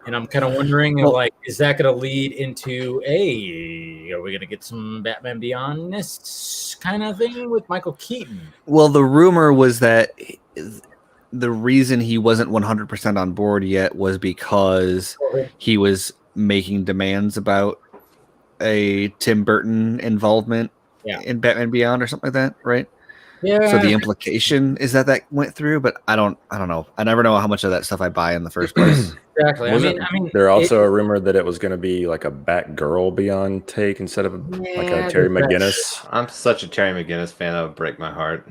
Speaker 2: And I'm kind of wondering, is that going to lead into are we going to get some Batman Beyond-ists kind of thing with Michael Keaton?
Speaker 6: Well, the rumor was that the reason he wasn't 100% on board yet was because he was making demands about a Tim Burton involvement in Batman Beyond or something like that, right?
Speaker 2: Yeah.
Speaker 6: So the implication is that went through, but I don't know. I never know how much of that stuff I buy in the first place.
Speaker 2: Exactly. I mean,
Speaker 12: there also a rumor that it was going to be like a Batgirl Beyond take instead of like a Terry McGinnis.
Speaker 9: I'm such a Terry McGinnis fan. That would break my heart.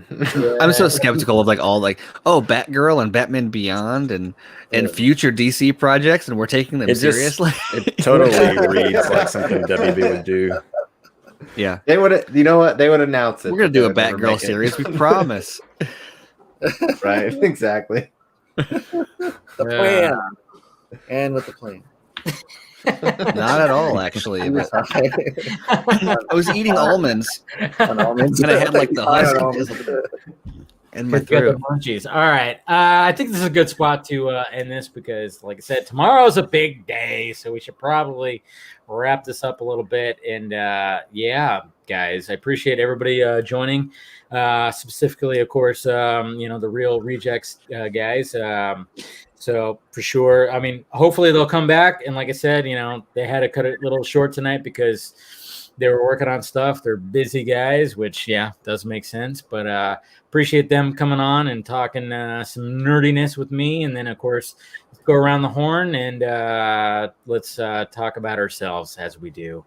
Speaker 6: I'm so skeptical of Batgirl and Batman Beyond and future DC projects, and we're taking them seriously.
Speaker 12: It totally reads like something WB would do.
Speaker 6: Yeah,
Speaker 9: they would. You know what? They would announce it.
Speaker 6: We're gonna do a Batgirl series. We promise.
Speaker 9: Right? Exactly.
Speaker 11: The plan. And with the plan.
Speaker 6: Not at all, actually. I was eating almonds, and I had like the husk in my throat.
Speaker 2: Munchies. All right. I think this is a good spot to end this because, like I said, tomorrow's a big day, so we should probably wrap this up a little bit. And yeah, guys, I appreciate everybody joining. Specifically, of course, the Real Rejects guys. So for sure, I mean, hopefully they'll come back. And like I said, they had to cut it a little short tonight because they were working on stuff. They're busy guys, which does make sense. But appreciate them coming on and talking some nerdiness with me. And then of course, let's go around the horn and let's talk about ourselves as we do.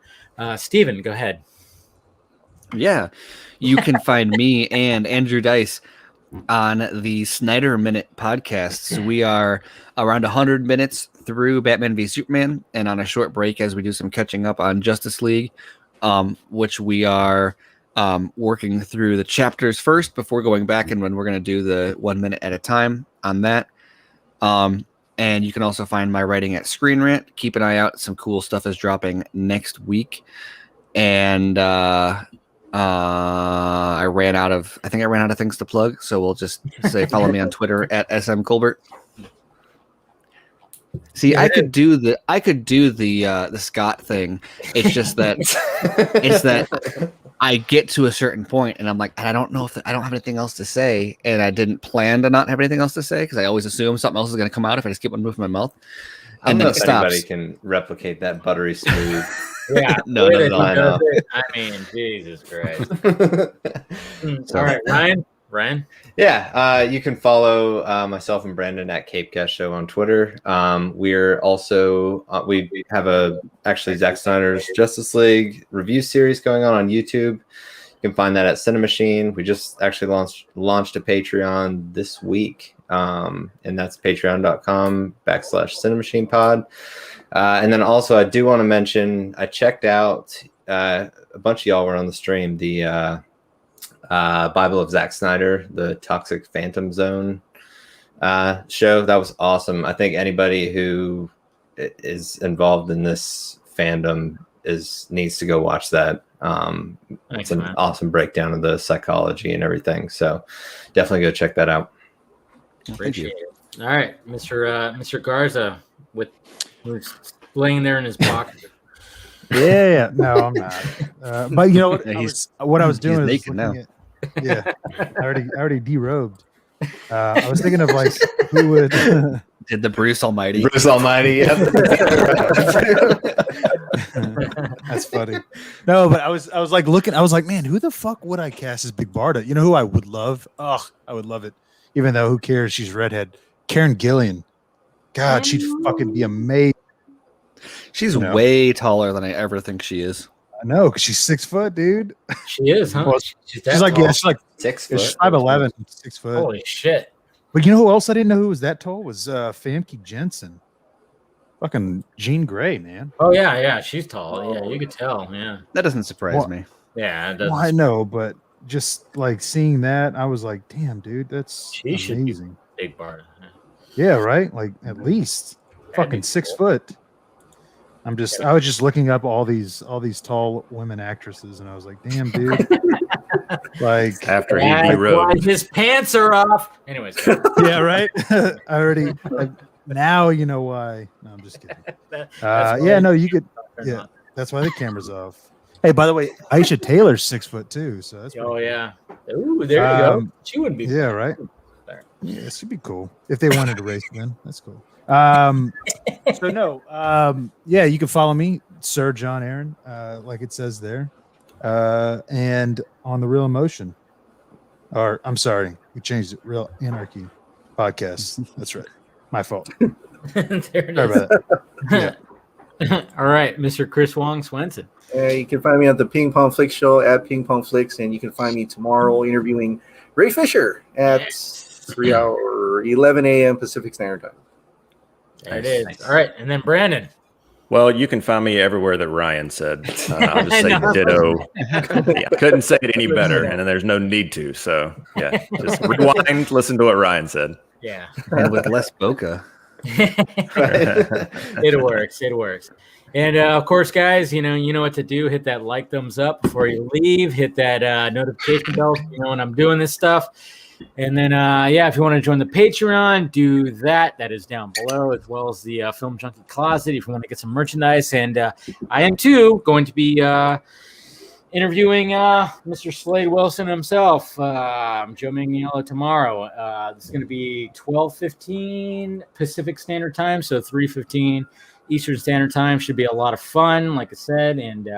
Speaker 2: Steven, go ahead.
Speaker 6: Yeah, you can find me and Andrew Dice on the Snyder Minute podcasts. We are around 100 minutes through Batman v Superman and on a short break as we do some catching up on Justice League, which we are working through the chapters first before going back, and when we're going to do the 1 minute at a time on that. And you can also find my writing at Screen Rant. Keep an eye out. Some cool stuff is dropping next week. And I ran out of things to plug, so we'll just say follow me on Twitter at SM Colbert. See, I could do the Scott thing. It's just that I get to a certain point and I'm like, I don't know if I don't have anything else to say, and I didn't plan to not have anything else to say because I always assume something else is going to come out if I just keep one moving my mouth.
Speaker 9: I don't know if anybody can replicate that buttery smooth.
Speaker 2: Yeah,
Speaker 6: no.
Speaker 2: I mean, Jesus Christ. All right, Ryan.
Speaker 9: Yeah, you can follow myself and Brandon at Cape Cast Show on Twitter. We're also we have actually Zack Snyder's Justice League review series going on YouTube. You can find that at Cinemachine. We just actually launched a Patreon this week, and that's patreon.com/CinemachinePod. And then also, I do want to mention, I checked out, a bunch of y'all were on the stream, the Bible of Zack Snyder, the Toxic Phantom Zone show. That was awesome. I think anybody who is involved in this fandom needs to go watch that. It's an awesome breakdown of the psychology and everything. So definitely go check that out.
Speaker 2: Appreciate it. All right, Mr. Garza who's laying there in his pocket.
Speaker 14: Yeah. No, I'm not. But you know what? I was doing is
Speaker 6: naked now.
Speaker 14: I already derobed. I was thinking of like who would
Speaker 6: did the Bruce Almighty.
Speaker 9: Bruce Almighty. Yep.
Speaker 14: That's funny. No, but I was like looking. I was like, man, who the fuck would I cast as Big Barda? You know who I would love? I would love it. Even though who cares? She's redhead. Karen Gillan. God, she'd fucking be amazing.
Speaker 6: She's way taller than I ever think she is.
Speaker 14: I know, because she's 6 foot, dude.
Speaker 2: She is, huh?
Speaker 14: Well, she's like
Speaker 9: 6 foot.
Speaker 14: She's 5'11", 6 foot.
Speaker 2: Holy shit!
Speaker 14: But you know who else I didn't know who was that tall was Famke Jensen. Fucking Jean Grey, man.
Speaker 2: Oh yeah, she's tall. Yeah, you could tell. Yeah,
Speaker 6: that doesn't surprise me.
Speaker 2: Yeah, it doesn't.
Speaker 14: Well, I know, but just like seeing that, I was like, damn, dude, that's amazing.
Speaker 2: Big Barda.
Speaker 14: Yeah, right. Like at least fucking 6 foot. I was just looking up all these tall women actresses, and I was like, damn, dude. Like
Speaker 12: after he derobed,
Speaker 2: his pants are off. Anyways,
Speaker 14: yeah, right. Now you know why. No, I'm just kidding. You could. Yeah, that's why the camera's off. Hey, by the way, Aisha Taylor's 6 foot too, so that's.
Speaker 2: Oh yeah. Ooh, there you go. She wouldn't be.
Speaker 14: Yeah, right. Yeah, this would be cool if they wanted to race again. That's cool. Yeah, you can follow me, Sir John Aaron, like it says there, and on the Real Emotion, or I'm sorry, we changed it. Real Anarchy Podcast. That's right, my fault.
Speaker 2: There it
Speaker 14: Sorry
Speaker 2: is.
Speaker 14: about that. Yeah.
Speaker 2: All right, Mr. Chris Wong Swenson.
Speaker 11: You can find me at the Ping Pong Flick Show at Ping Pong Flicks, and you can find me tomorrow interviewing Ray Fisher at 11 a.m. Pacific Standard Time.
Speaker 2: There it is. Nice. All right, and then Brandon.
Speaker 12: Well, you can find me everywhere that Ryan said. I'll just say ditto. Yeah, couldn't say it any better, and then there's no need to. So, yeah, just rewind, listen to what Ryan said.
Speaker 2: Yeah.
Speaker 6: And with less bokeh.
Speaker 2: It works. It works. And of course, guys, you know what to do. Hit that like, thumbs up before you leave. Hit that notification bell. You know when I'm doing this stuff. And then, if you want to join the Patreon, do that. That is down below, as well as the Film Junkie Closet if you want to get some merchandise. And I am, too, going to be interviewing Mr. Slade Wilson himself, Joe Manganiello, tomorrow. This is going to be 12:15 Pacific Standard Time, so 3:15 Eastern Standard Time. Should be a lot of fun, like I said. And,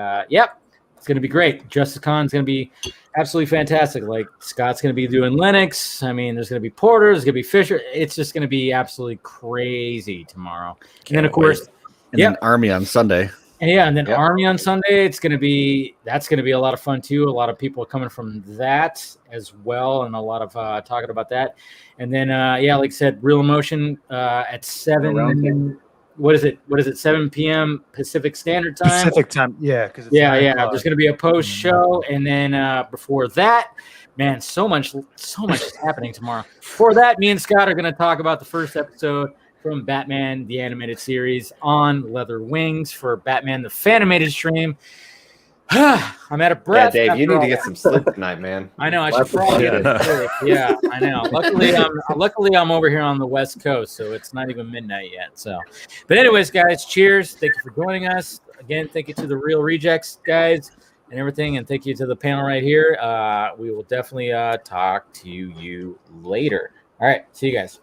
Speaker 2: it's going to be great. Justice Con is going to be absolutely fantastic. Like, Scott's going to be doing Lennox. I mean, there's going to be Porter. There's going to be Fisher. It's just going to be absolutely crazy tomorrow. And then, of course,
Speaker 6: then Army on Sunday.
Speaker 2: And then Army on Sunday. That's going to be a lot of fun too. A lot of people coming from that as well, and a lot of talking about that. And then, like I said, Real Emotion at 7. What is it? 7 p.m. Pacific Standard Time.
Speaker 14: Pacific time, yeah. Because
Speaker 2: There's going to be a post show, and then before that, man, so much is happening tomorrow. Before that, me and Scott are going to talk about the first episode from Batman the Animated Series on Leather Wings for Batman the Fanimated stream. I'm out of breath.
Speaker 9: Yeah, Dave, you need to get some sleep tonight, man.
Speaker 2: I know. I should probably get it sleep. Yeah, I know. Luckily, I'm over here on the West Coast, so it's not even midnight yet. So, but anyways, guys, cheers. Thank you for joining us again. Thank you to the Real Rejects guys and everything, and thank you to the panel right here. We will definitely talk to you later. All right, see you guys.